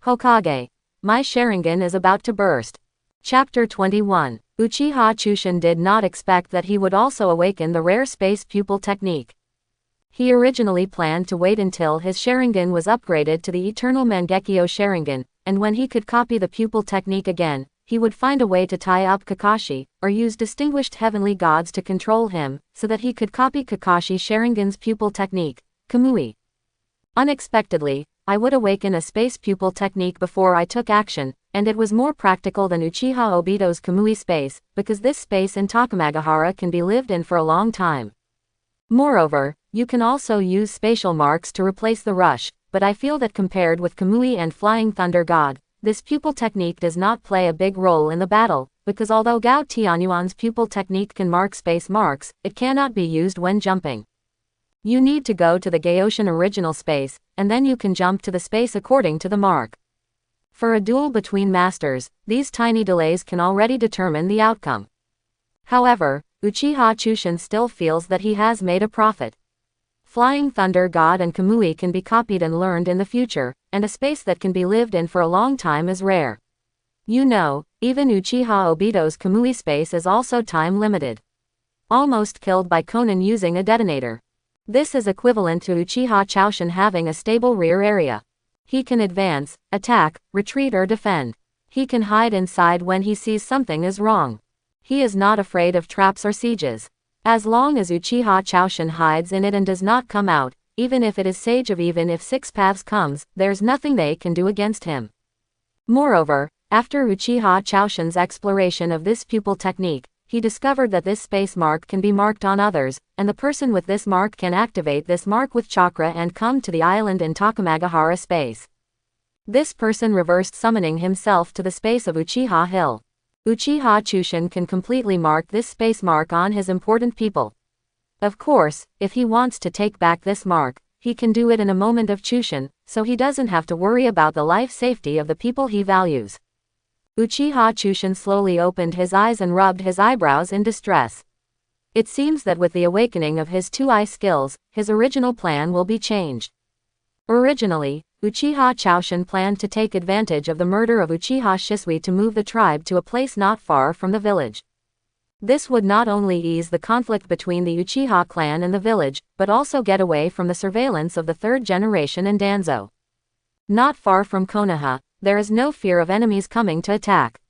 Hokage. My Sharingan is about to burst. Chapter 21. Uchiha Chushin did not expect that he would also awaken the rare space pupil technique. He originally planned to wait until his Sharingan was upgraded to the Eternal Mangekyo Sharingan, and when he could copy the pupil technique again, he would find a way to tie up Kakashi, or use distinguished heavenly gods to control him, so that he could copy Kakashi Sharingan's pupil technique, Kamui. Unexpectedly, I would awaken a space pupil technique before I took action, and it was more practical than Uchiha Obito's Kamui space, because this space in Takamagahara can be lived in for a long time. Moreover, you can also use spatial marks to replace the rush, but I feel that compared with Kamui and Flying Thunder God, this pupil technique does not play a big role in the battle, because although Gao Tianyuan's pupil technique can mark space marks, it cannot be used when jumping. You need to go to the Gaoshin original space, and then you can jump to the space according to the mark. For a duel between masters, these tiny delays can already determine the outcome. However, Uchiha Chushin still feels that he has made a profit. Flying Thunder God and Kamui can be copied and learned in the future, and a space that can be lived in for a long time is rare. You know, even Uchiha Obito's Kamui space is also time limited. Almost killed by Konan using a detonator. This is equivalent to Uchiha Chushin having a stable rear area. He can advance, attack, retreat or defend. He can hide inside when he sees something is wrong. He is not afraid of traps or sieges. As long as Uchiha Chushin hides in it and does not come out, even if it is Sage of even if Six Paths comes, there's nothing they can do against him. Moreover, after Uchiha Chushin's exploration of this pupil technique, he discovered that this space mark can be marked on others, and the person with this mark can activate this mark with chakra and come to the island in Takamagahara space. This person reversed summoning himself to the space of Uchiha Hill. Uchiha Chushin can completely mark this space mark on his important people. Of course, if he wants to take back this mark, he can do it in a moment of Chushin, so he doesn't have to worry about the life safety of the people he values. Uchiha Chushin slowly opened his eyes and rubbed his eyebrows in distress. It seems that with the awakening of his two-eye skills, his original plan will be changed. Originally, Uchiha Chushin planned to take advantage of the murder of Uchiha Shisui to move the tribe to a place not far from the village. This would not only ease the conflict between the Uchiha clan and the village, but also get away from the surveillance of the third generation and Danzo. Not far from Konoha, there is no fear of enemies coming to attack.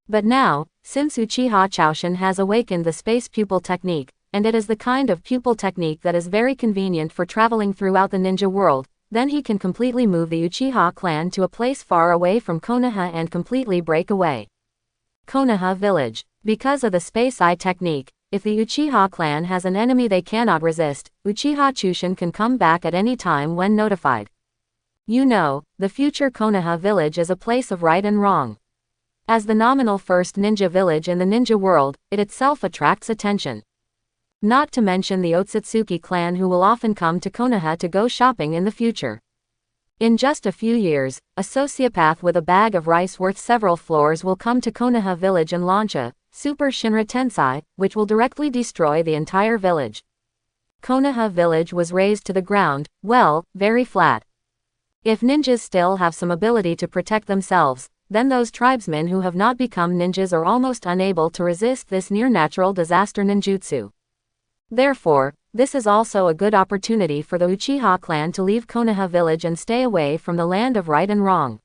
But now, since Uchiha Chushin has awakened the space pupil technique, and it is the kind of pupil technique that is very convenient for traveling throughout the ninja world, then he can completely move the Uchiha clan to a place far away from Konoha and completely break away. Konoha Village. Because of the space eye technique, if the Uchiha clan has an enemy they cannot resist, Uchiha Chushin can come back at any time when notified. You know, the future Konoha village is a place of right and wrong. As the nominal first ninja village in the ninja world, it itself attracts attention. Not to mention the Otsutsuki clan who will often come to Konoha to go shopping in the future. In just a few years, a sociopath with a bag of rice worth several floors will come to Konoha village and launch a Super Shinra Tensei, which will directly destroy the entire village. Konoha village was razed to the ground, well, very flat. If ninjas still have some ability to protect themselves, then those tribesmen who have not become ninjas are almost unable to resist this near-natural disaster ninjutsu. Therefore, this is also a good opportunity for the Uchiha clan to leave Konoha village and stay away from the land of right and wrong.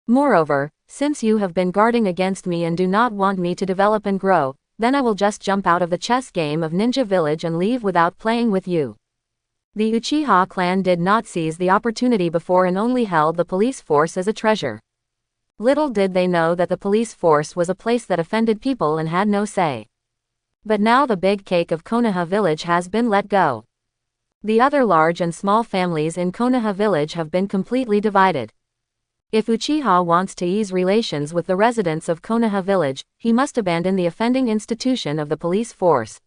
Moreover, since you have been guarding against me and do not want me to develop and grow, then I will just jump out of the chess game of Ninja Village and leave without playing with you. The Uchiha clan did not seize the opportunity before and only held the police force as a treasure. Little did they know that the police force was a place that offended people and had no say. But now the big cake of Konoha village has been let go. The other large and small families in Konoha village have been completely divided. If Uchiha wants to ease relations with the residents of Konoha village, he must abandon the offending institution of the police force.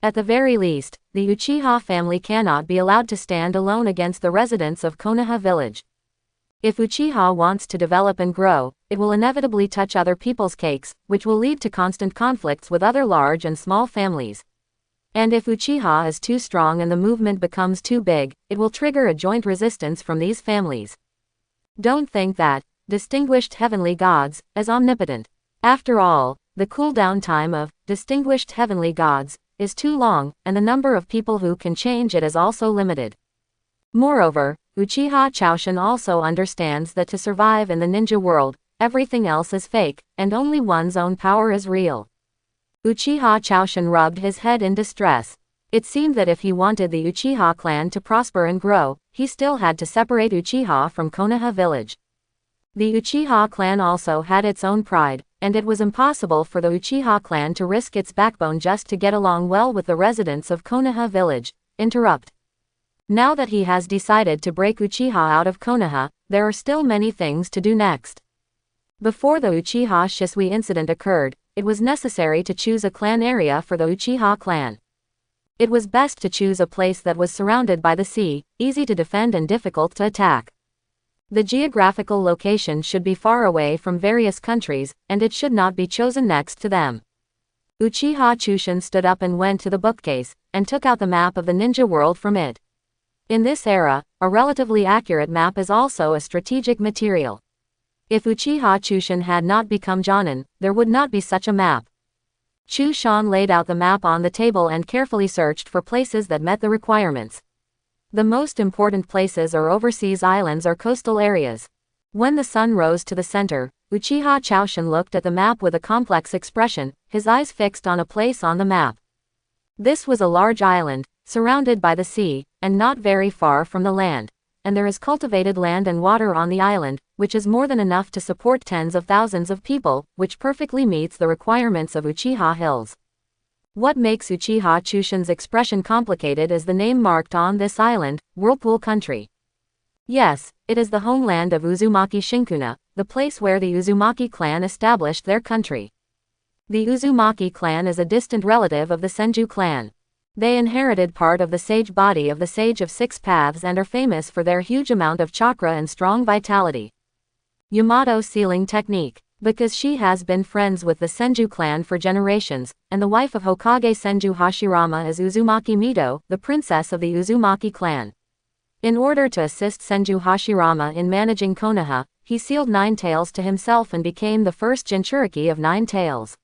At the very least, the Uchiha family cannot be allowed to stand alone against the residents of Konoha village. If Uchiha wants to develop and grow, it will inevitably touch other people's cakes, which will lead to constant conflicts with other large and small families. And if Uchiha is too strong and the movement becomes too big, it will trigger a joint resistance from these families. Don't think that, distinguished heavenly gods, as omnipotent. After all, the cooldown time of distinguished heavenly gods is too long, and the number of people who can change it is also limited. Moreover, Uchiha Choshin also understands that to survive in the ninja world, everything else is fake, and only one's own power is real. Uchiha Choshin rubbed his head in distress. It seemed that if he wanted the Uchiha clan to prosper and grow, he still had to separate Uchiha from Konoha village. The Uchiha clan also had its own pride, and it was impossible for the Uchiha clan to risk its backbone just to get along well with the residents of Konoha village. Interrupt. Now that he has decided to break Uchiha out of Konoha, there are still many things to do next. Before the Uchiha Shisui incident occurred, it was necessary to choose a clan area for the Uchiha clan. It was best to choose a place that was surrounded by the sea, easy to defend and difficult to attack. The geographical location should be far away from various countries, and it should not be chosen next to them. Uchiha Choshin stood up and went to the bookcase, and took out the map of the ninja world from it. In this era, a relatively accurate map is also a strategic material. If Uchiha Choshin had not become Jonin, there would not be such a map. Chushan laid out the map on the table and carefully searched for places that met the requirements. The most important places are overseas islands or coastal areas. When the sun rose to the center, Uchiha Choshin looked at the map with a complex expression, his eyes fixed on a place on the map. This was a large island, surrounded by the sea, and not very far from the land, and there is cultivated land and water on the island, which is more than enough to support tens of thousands of people, which perfectly meets the requirements of Uchiha Hills. What makes Uchiha Choshin's expression complicated is the name marked on this island, Whirlpool Country. Yes, it is the homeland of Uzumaki Shinkuna, the place where the Uzumaki clan established their country. The Uzumaki clan is a distant relative of the Senju clan. They inherited part of the sage body of the Sage of Six Paths and are famous for their huge amount of chakra and strong vitality. Yamato Sealing Technique. Because she has been friends with the Senju clan for generations, and the wife of Hokage Senju Hashirama is Uzumaki Mito, the princess of the Uzumaki clan. In order to assist Senju Hashirama in managing Konoha, he sealed Nine Tails to himself and became the first Jinchuriki of Nine Tails.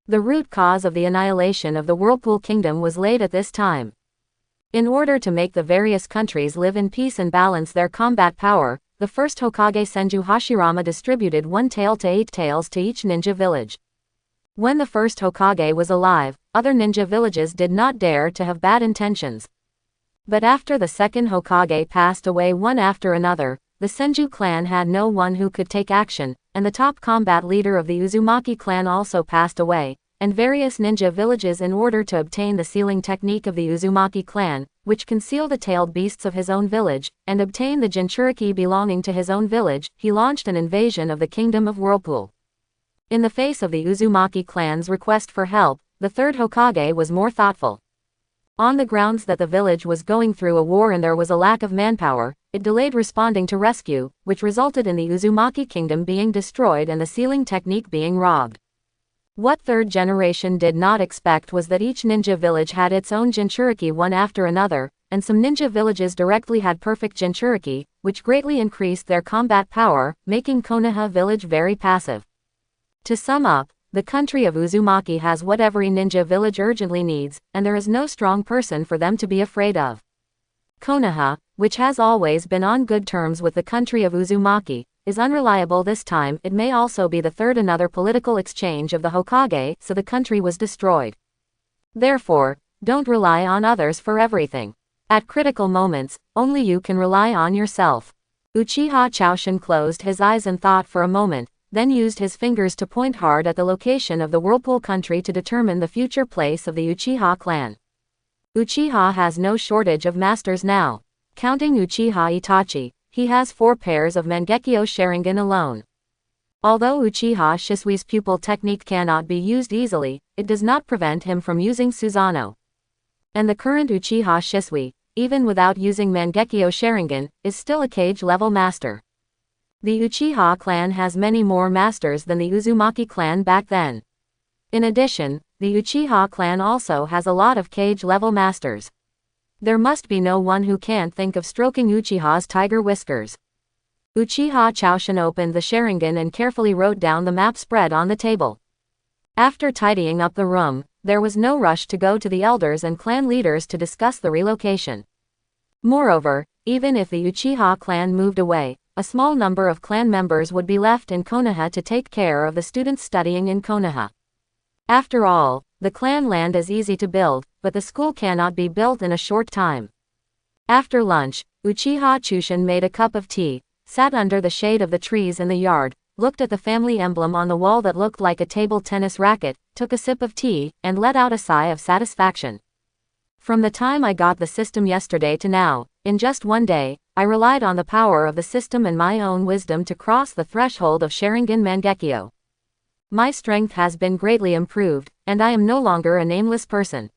The root cause of the annihilation of the Whirlpool Kingdom was laid at this time. In order to make the various countries live in peace and balance their combat power, the first Hokage Senju Hashirama distributed 1 tail to 8 tails to each ninja village. When the first Hokage was alive, other ninja villages did not dare to have bad intentions. But after the second Hokage passed away one after another, the Senju clan had no one who could take action, and the top combat leader of the Uzumaki clan also passed away, and various ninja villages in order to obtain the sealing technique of the Uzumaki clan, which conceal the tailed beasts of his own village, and obtain the Jinchuriki belonging to his own village, he launched an invasion of the kingdom of Whirlpool. In the face of the Uzumaki clan's request for help, the third Hokage was more thoughtful. On the grounds that the village was going through a war and there was a lack of manpower, it delayed responding to rescue, which resulted in the Uzumaki kingdom being destroyed and the sealing technique being robbed. What third generation did not expect was that each ninja village had its own Jinchuriki one after another, and some ninja villages directly had perfect Jinchuriki, which greatly increased their combat power, making Konoha village very passive. To sum up, the country of Uzumaki has what every ninja village urgently needs, and there is no strong person for them to be afraid of. Konoha, which has always been on good terms with the country of Uzumaki, is unreliable this time. It may also be the third another political exchange of the Hokage, so the country was destroyed. Therefore, don't rely on others for everything. At critical moments, only you can rely on yourself. Uchiha Choshin closed his eyes and thought for a moment, then used his fingers to point hard at the location of the Whirlpool country to determine the future place of the Uchiha clan. Uchiha has no shortage of masters now. Counting Uchiha Itachi, he has 4 pairs of Mangekyo Sharingan alone. Although Uchiha Shisui's pupil technique cannot be used easily, it does not prevent him from using Susanoo. And the current Uchiha Shisui, even without using Mangekyo Sharingan, is still a Kage-level master. The Uchiha clan has many more masters than the Uzumaki clan back then. In addition, the Uchiha clan also has a lot of Kage-level masters. There must be no one who can't think of stroking Uchiha's tiger whiskers. Uchiha Choshin opened the Sharingan and carefully wrote down the map spread on the table. After tidying up the room, there was no rush to go to the elders and clan leaders to discuss the relocation. Moreover, even if the Uchiha clan moved away, a small number of clan members would be left in Konoha to take care of the students studying in Konoha. After all, the clan land is easy to build, but the school cannot be built in a short time. After lunch, Uchiha Chushin made a cup of tea, sat under the shade of the trees in the yard, looked at the family emblem on the wall that looked like a table tennis racket, took a sip of tea, and let out a sigh of satisfaction. From the time I got the system yesterday to now, in just one day, I relied on the power of the system and my own wisdom to cross the threshold of Sharingan Mangekyo. My strength has been greatly improved, and I am no longer a nameless person.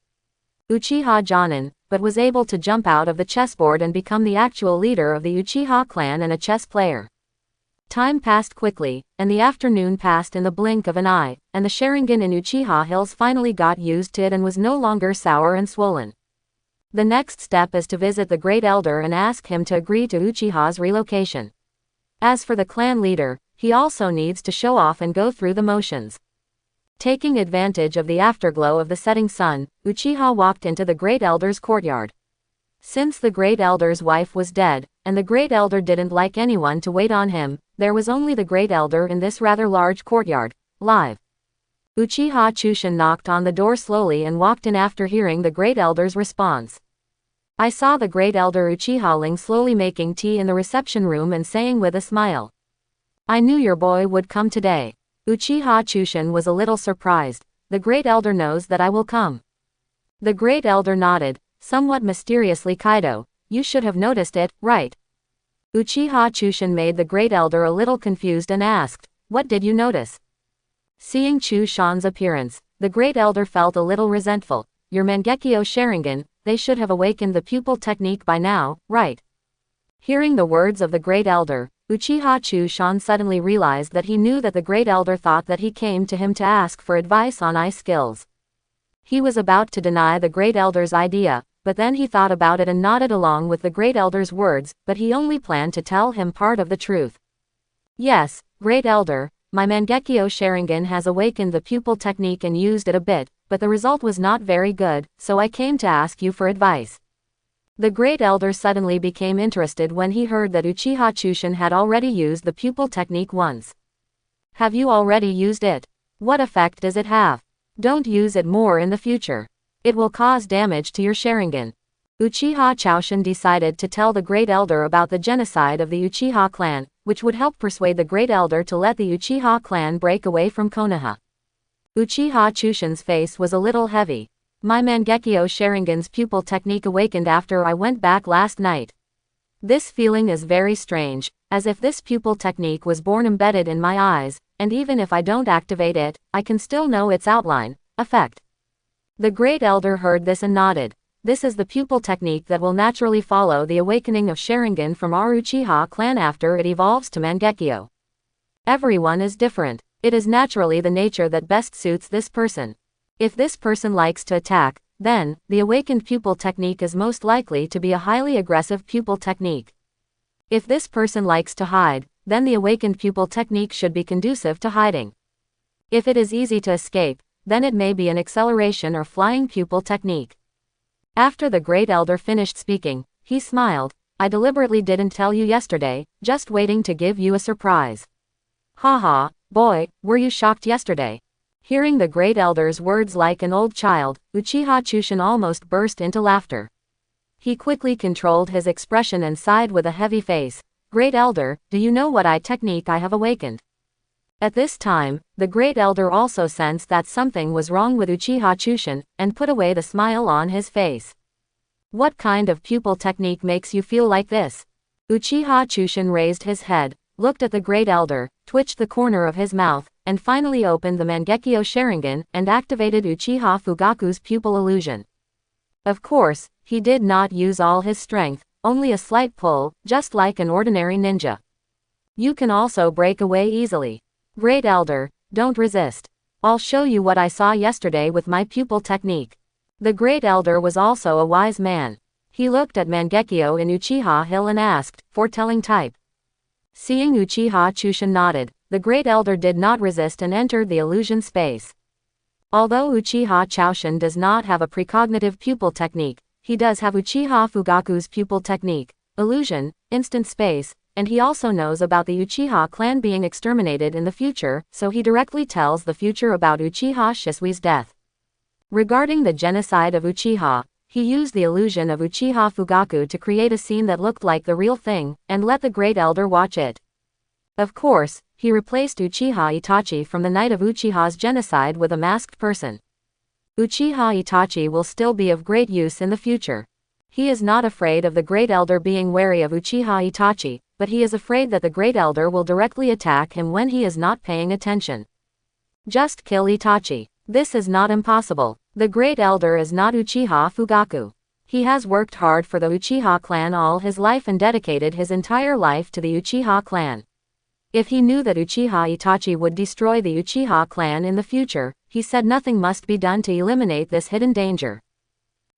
Uchiha Jonin, but was able to jump out of the chessboard and become the actual leader of the Uchiha clan and a chess player. Time passed quickly, and the afternoon passed in the blink of an eye, and the Sharingan in Uchiha Hills finally got used to it and was no longer sour and swollen. The next step is to visit the Great Elder and ask him to agree to Uchiha's relocation. As for the clan leader, he also needs to show off and go through the motions. Taking advantage of the afterglow of the setting sun, Uchiha walked into the Great Elder's courtyard. Since the Great Elder's wife was dead, and the Great Elder didn't like anyone to wait on him, there was only the Great Elder in this rather large courtyard, live. Uchiha Chushin knocked on the door slowly and walked in after hearing the Great Elder's response. I saw the Great Elder Uchiha Ling slowly making tea in the reception room and saying with a smile, "I knew your boy would come today." Uchiha Chushin was a little surprised. The Great Elder knows that I will come. The Great Elder nodded, somewhat mysteriously. Kaido, you should have noticed it, right? Uchiha Chushin made the Great Elder a little confused and asked, "What did you notice?" Seeing Chushan's appearance, the Great Elder felt a little resentful. Your Mangekyo Sharingan, they should have awakened the pupil technique by now, right? Hearing the words of the Great Elder, Uchiha Chushan suddenly realized that he knew that the Great Elder thought that he came to him to ask for advice on ice skills. He was about to deny the Great Elder's idea, but then he thought about it and nodded along with the Great Elder's words, but he only planned to tell him part of the truth. Yes, Great Elder, my Mangekyo Sharingan has awakened the pupil technique and used it a bit, but the result was not very good, so I came to ask you for advice. The Great Elder suddenly became interested when he heard that Uchiha Chushin had already used the pupil technique once. Have you already used it? What effect does it have? Don't use it more in the future. It will cause damage to your Sharingan. Uchiha Choshin decided to tell the Great Elder about the genocide of the Uchiha clan, which would help persuade the Great Elder to let the Uchiha clan break away from Konoha. Uchiha Chushin's face was a little heavy. My Mangekyo Sharingan's pupil technique awakened after I went back last night. This feeling is very strange, as if this pupil technique was born embedded in my eyes, and even if I don't activate it, I can still know its outline, effect. The Great Elder heard this and nodded. This is the pupil technique that will naturally follow the awakening of Sharingan from our Uchiha clan after it evolves to Mangekyo. Everyone is different. It is naturally the nature that best suits this person. If this person likes to attack, then, the awakened pupil technique is most likely to be a highly aggressive pupil technique. If this person likes to hide, then the awakened pupil technique should be conducive to hiding. If it is easy to escape, then it may be an acceleration or flying pupil technique. After the Great Elder finished speaking, he smiled. I deliberately didn't tell you yesterday, just waiting to give you a surprise. Haha, boy, were you shocked yesterday? Hearing the Great Elder's words like an old child, Uchiha Chushin almost burst into laughter. He quickly controlled his expression and sighed with a heavy face. Great Elder, do you know what technique I have awakened? At this time, the Great Elder also sensed that something was wrong with Uchiha Chushin, and put away the smile on his face. What kind of pupil technique makes you feel like this? Uchiha Chushin raised his head, looked at the Great Elder, twitched the corner of his mouth, and finally opened the Mangekyo Sharingan and activated Uchiha Fugaku's pupil illusion. Of course, he did not use all his strength, only a slight pull, just like an ordinary ninja. You can also break away easily. Great Elder, don't resist. I'll show you what I saw yesterday with my pupil technique. The Great Elder was also a wise man. He looked at Mangekyo in Uchiha Hill and asked, foretelling type. Seeing Uchiha Chushin nodded, the Great Elder did not resist and entered the illusion space. Although Uchiha Choshin does not have a precognitive pupil technique, he does have Uchiha Fugaku's pupil technique, illusion, instant space, and he also knows about the Uchiha clan being exterminated in the future, so he directly tells the future about Uchiha Shisui's death. Regarding the genocide of Uchiha, he used the illusion of Uchiha Fugaku to create a scene that looked like the real thing, and let the Great Elder watch it. Of course, he replaced Uchiha Itachi from the night of Uchiha's genocide with a masked person. Uchiha Itachi will still be of great use in the future. He is not afraid of the Great Elder being wary of Uchiha Itachi, but he is afraid that the Great Elder will directly attack him when he is not paying attention. Just kill Itachi. This is not impossible. The Great Elder is not Uchiha Fugaku. He has worked hard for the Uchiha clan all his life and dedicated his entire life to the Uchiha clan. If he knew that Uchiha Itachi would destroy the Uchiha clan in the future, he said nothing must be done to eliminate this hidden danger.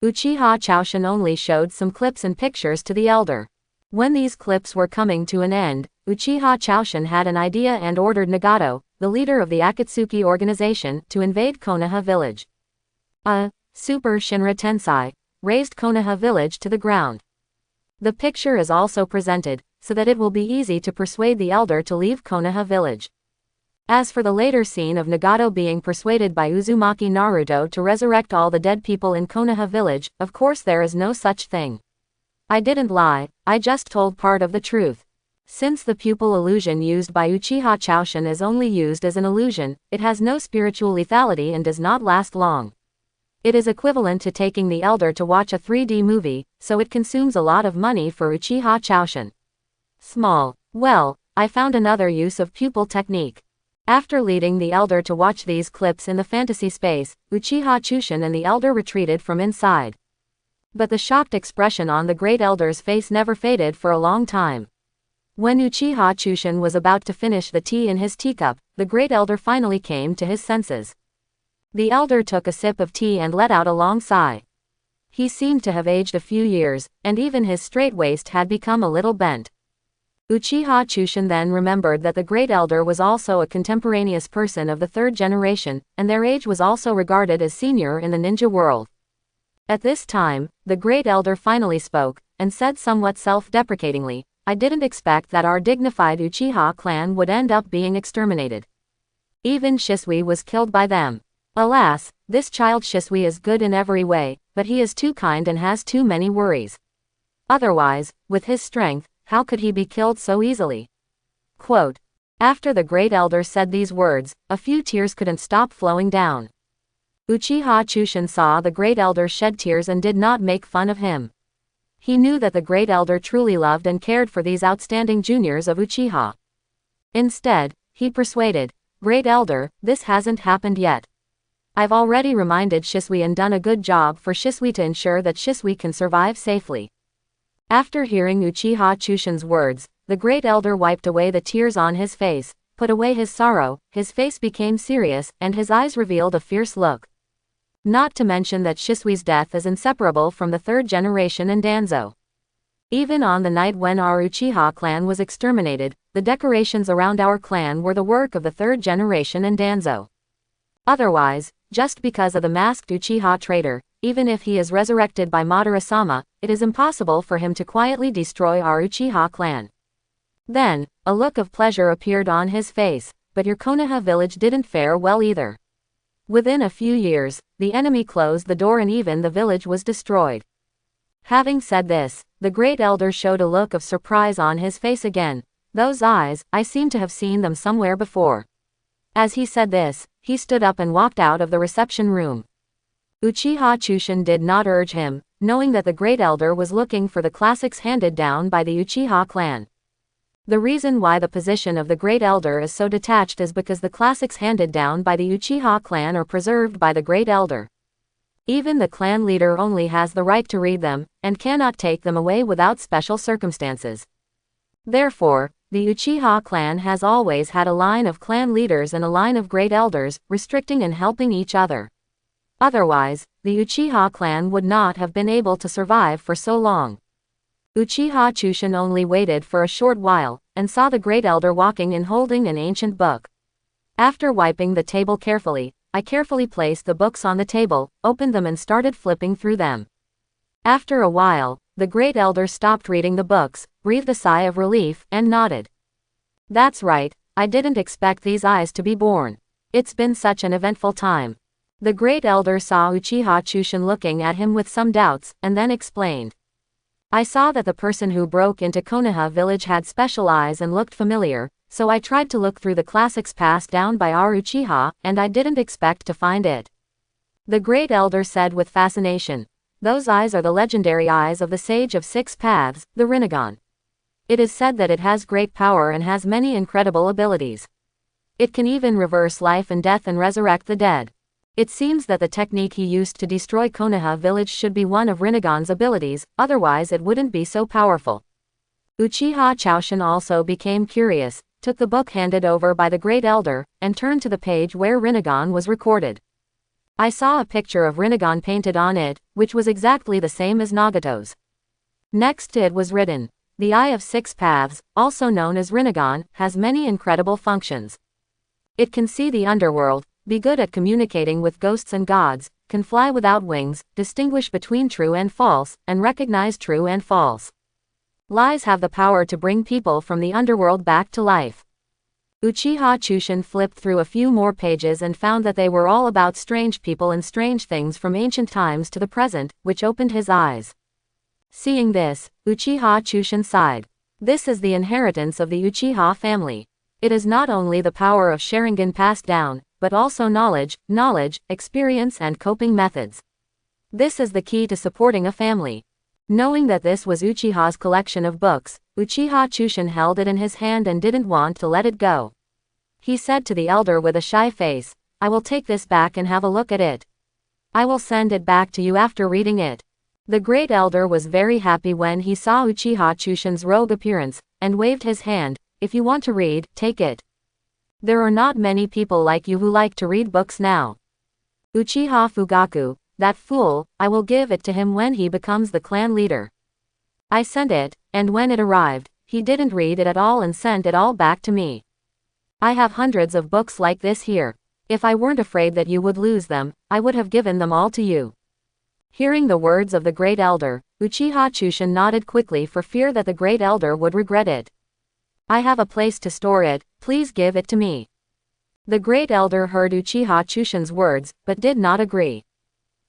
Uchiha Choshin only showed some clips and pictures to the elder. When these clips were coming to an end, Uchiha Choshin had an idea and ordered Nagato, the leader of the Akatsuki organization, to invade Konoha village. Super Shinra Tensei razed Konoha village to the ground. The picture is also presented, so that it will be easy to persuade the elder to leave Konoha village. As for the later scene of Nagato being persuaded by Uzumaki Naruto to resurrect all the dead people in Konoha village, of course there is no such thing. I didn't lie, I just told part of the truth. Since the pupil illusion used by Uchiha Choshin is only used as an illusion, it has no spiritual lethality and does not last long. It is equivalent to taking the elder to watch a 3D movie, so it consumes a lot of money for Uchiha Choshin. Small. Well, I found another use of pupil technique. After leading the elder to watch these clips in the fantasy space, Uchiha Chushin and the elder retreated from inside. But the shocked expression on the Great Elder's face never faded for a long time. When Uchiha Chushin was about to finish the tea in his teacup, the Great Elder finally came to his senses. The elder took a sip of tea and let out a long sigh. He seemed to have aged a few years, and even his straight waist had become a little bent. Uchiha Chushin then remembered that the Great Elder was also a contemporaneous person of the third generation, and their age was also regarded as senior in the ninja world. At this time, the Great Elder finally spoke, and said somewhat self-deprecatingly, "I didn't expect that our dignified Uchiha clan would end up being exterminated. Even Shisui was killed by them. Alas, this child Shisui is good in every way, but he is too kind and has too many worries. Otherwise, with his strength, how could he be killed so easily?" Quote. After the Great Elder said these words, a few tears couldn't stop flowing down. Uchiha Chushin saw the Great Elder shed tears and did not make fun of him. He knew that the Great Elder truly loved and cared for these outstanding juniors of Uchiha. Instead, he persuaded, "Great Elder, this hasn't happened yet. I've already reminded Shisui and done a good job for Shisui to ensure that Shisui can survive safely." After hearing Uchiha Chushin's words, the Great Elder wiped away the tears on his face, put away his sorrow, his face became serious, and his eyes revealed a fierce look. Not to mention that Shisui's death is inseparable from the third generation and Danzo. Even on the night when our Uchiha clan was exterminated, the decorations around our clan were the work of the third generation and Danzo. Otherwise, just because of the masked Uchiha traitor, even if he is resurrected by Madara-sama, it is impossible for him to quietly destroy our Uchiha clan. Then, a look of pleasure appeared on his face, but your Konoha village didn't fare well either. Within a few years, the enemy closed the door and even the village was destroyed. Having said this, the Great Elder showed a look of surprise on his face again. "Those eyes, I seem to have seen them somewhere before." As he said this, he stood up and walked out of the reception room. Uchiha Chushin did not urge him, knowing that the Great Elder was looking for the classics handed down by the Uchiha clan. The reason why the position of the Great Elder is so detached is because the classics handed down by the Uchiha clan are preserved by the Great Elder. Even the clan leader only has the right to read them, and cannot take them away without special circumstances. Therefore, the Uchiha clan has always had a line of clan leaders and a line of Great Elders, restricting and helping each other. Otherwise, the Uchiha clan would not have been able to survive for so long. Uchiha Chushin only waited for a short while, and saw the great elder walking and holding an ancient book. After wiping the table carefully, I carefully placed the books on the table, opened them and started flipping through them. After a while, the great elder stopped reading the books, breathed a sigh of relief, and nodded. That's right, I didn't expect these eyes to be born. It's been such an eventful time. The great elder saw Uchiha Chushin looking at him with some doubts, and then explained. I saw that the person who broke into Konoha village had special eyes and looked familiar, so I tried to look through the classics passed down by our Uchiha, and I didn't expect to find it. The great elder said with fascination. Those eyes are the legendary eyes of the Sage of Six Paths, the Rinnegan. It is said that it has great power and has many incredible abilities. It can even reverse life and death and resurrect the dead. It seems that the technique he used to destroy Konoha village should be one of Rinnegan's abilities, otherwise it wouldn't be so powerful. Uchiha Chushin also became curious, took the book handed over by the great elder, and turned to the page where Rinnegan was recorded. I saw a picture of Rinnegan painted on it, which was exactly the same as Nagato's. Next it was written, the Eye of Six Paths, also known as Rinnegan, has many incredible functions. It can see the underworld, be good at communicating with ghosts and gods, can fly without wings, distinguish between true and false, and recognize true and false. Lies have the power to bring people from the underworld back to life. Uchiha Chushin flipped through a few more pages and found that they were all about strange people and strange things from ancient times to the present, which opened his eyes. Seeing this, Uchiha Chushin sighed. This is the inheritance of the Uchiha family. It is not only the power of Sharingan passed down, but also knowledge, experience and coping methods. This is the key to supporting a family. Knowing that this was Uchiha's collection of books, Uchiha Chushin held it in his hand and didn't want to let it go. He said to the elder with a shy face, I will take this back and have a look at it. I will send it back to you after reading it. The great elder was very happy when he saw Uchiha Chushin's rogue appearance, and waved his hand, if you want to read, take it. There are not many people like you who like to read books now. Uchiha Fugaku, that fool, I will give it to him when he becomes the clan leader. I sent it, and when it arrived, he didn't read it at all and sent it all back to me. I have hundreds of books like this here. If I weren't afraid that you would lose them, I would have given them all to you. Hearing the words of the great elder, Uchiha Chushin nodded quickly for fear that the great elder would regret it. I have a place to store it, please give it to me. The great elder heard Uchiha Chushin's words, but did not agree.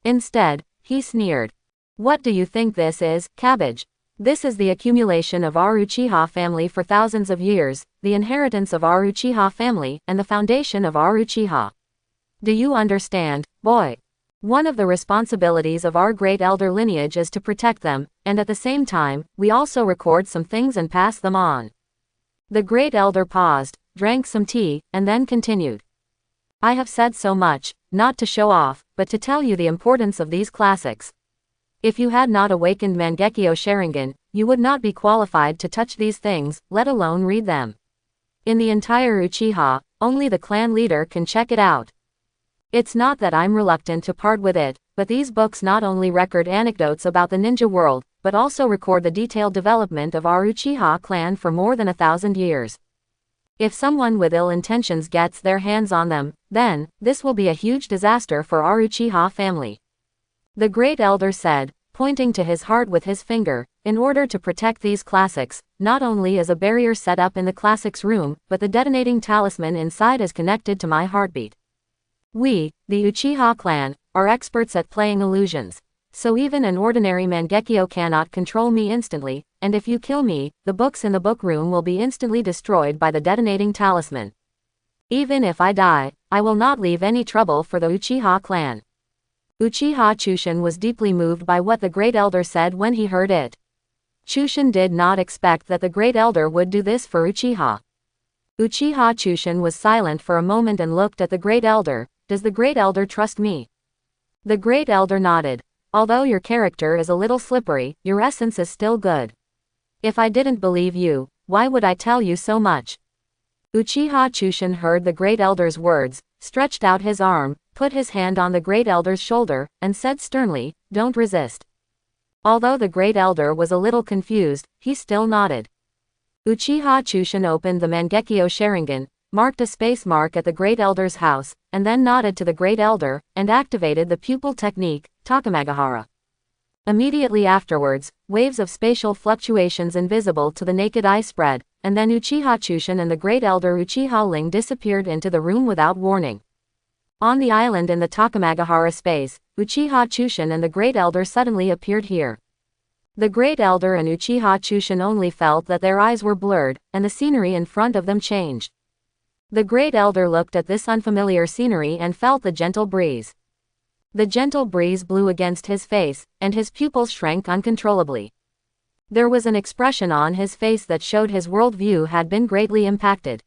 Instead, he sneered. What do you think this is, cabbage? This is the accumulation of our Uchiha family for thousands of years, the inheritance of our Uchiha family, and the foundation of our Uchiha. Do you understand, boy? One of the responsibilities of our great elder lineage is to protect them, and at the same time, we also record some things and pass them on. The great elder paused, drank some tea, and then continued. I have said so much, not to show off, but to tell you the importance of these classics. If you had not awakened Mangekyo Sharingan, you would not be qualified to touch these things, let alone read them. In the entire Uchiha, only the clan leader can check it out. It's not that I'm reluctant to part with it, but these books not only record anecdotes about the ninja world, but also record the detailed development of our Uchiha clan for more than 1,000 years. If someone with ill intentions gets their hands on them, then, this will be a huge disaster for our Uchiha family. The great elder said, pointing to his heart with his finger, in order to protect these classics, not only is a barrier set up in the classics room, but the detonating talisman inside is connected to my heartbeat. We, the Uchiha clan, are experts at playing illusions. So even an ordinary Mangekyo cannot control me instantly, and if you kill me, the books in the book room will be instantly destroyed by the detonating talisman. Even if I die, I will not leave any trouble for the Uchiha clan. Uchiha Chushin was deeply moved by what the great elder said when he heard it. Chushin did not expect that the great elder would do this for Uchiha. Uchiha Chushin was silent for a moment and looked at the great elder. Does the great elder trust me? The great elder nodded. Although your character is a little slippery, your essence is still good. If I didn't believe you, why would I tell you so much? Uchiha Chushin heard the great elder's words, stretched out his arm, put his hand on the great elder's shoulder, and said sternly, don't resist. Although the Great Elder was a little confused, he still nodded. Uchiha Chushin opened the Mangekyo Sharingan, marked a space mark at the Great Elder's house, and then nodded to the Great Elder, and activated the pupil technique, Takamagahara. Immediately afterwards, waves of spatial fluctuations invisible to the naked eye spread, and then Uchiha Chushin and the Great Elder Uchiha Ling disappeared into the room without warning. On the island in the Takamagahara space, Uchiha Chushin and the Great Elder suddenly appeared here. The Great Elder and Uchiha Chushin only felt that their eyes were blurred, and the scenery in front of them changed. The Great Elder looked at this unfamiliar scenery and felt the gentle breeze. The gentle breeze blew against his face, and his pupils shrank uncontrollably. There was an expression on his face that showed his worldview had been greatly impacted.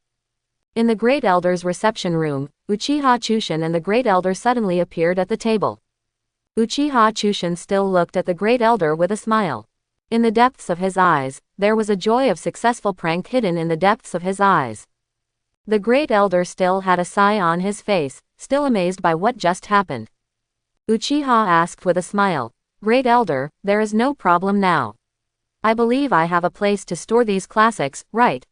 In the Great Elder's reception room, Uchiha Chushin and the Great Elder suddenly appeared at the table. Uchiha Chushin still looked at the Great Elder with a smile. In the depths of his eyes, there was a joy of successful prank hidden in the depths of his eyes. The Great Elder still had a sigh on his face, still amazed by what just happened. Uchiha asked with a smile, "Great Elder, there is no problem now. I believe I have a place to store these classics, right?"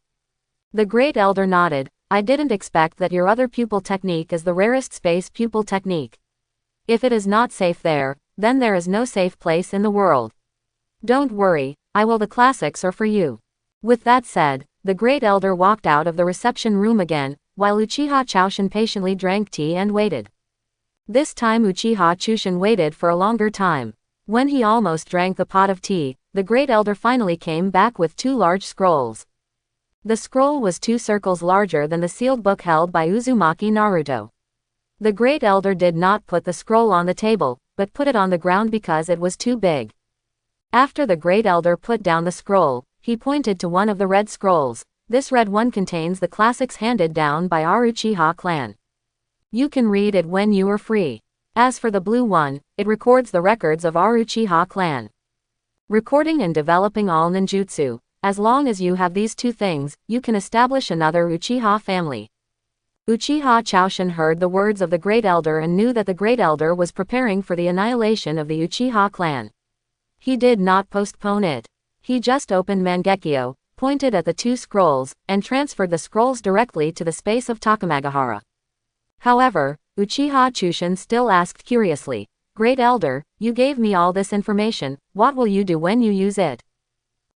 The Great Elder nodded. "I didn't expect that your other pupil technique is the rarest space pupil technique. If it is not safe there, then there is no safe place in the world. Don't worry, the classics are for you." With that said, the Great Elder walked out of the reception room again, while Uchiha Chushin patiently drank tea and waited. This time Uchiha Chushin waited for a longer time. When he almost drank the pot of tea, the Great Elder finally came back with 2 large scrolls. The scroll was 2 circles larger than the sealed book held by Uzumaki Naruto. The Great Elder did not put the scroll on the table, but put it on the ground because it was too big. After the Great Elder put down the scroll, he pointed to one of the red scrolls. "This red one contains the classics handed down by our Uchiha clan. You can read it when you are free. As for the blue one, it records the records of our Uchiha clan. Recording and developing all ninjutsu. As long as you have these 2 things, you can establish another Uchiha family." Uchiha Chushin heard the words of the Great Elder and knew that the Great Elder was preparing for the annihilation of the Uchiha clan. He did not postpone it. He just opened Mangekyo, pointed at the 2 scrolls, and transferred the scrolls directly to the space of Takamagahara. However, Uchiha Chushin still asked curiously, "Great Elder, you gave me all this information, what will you do when you use it?"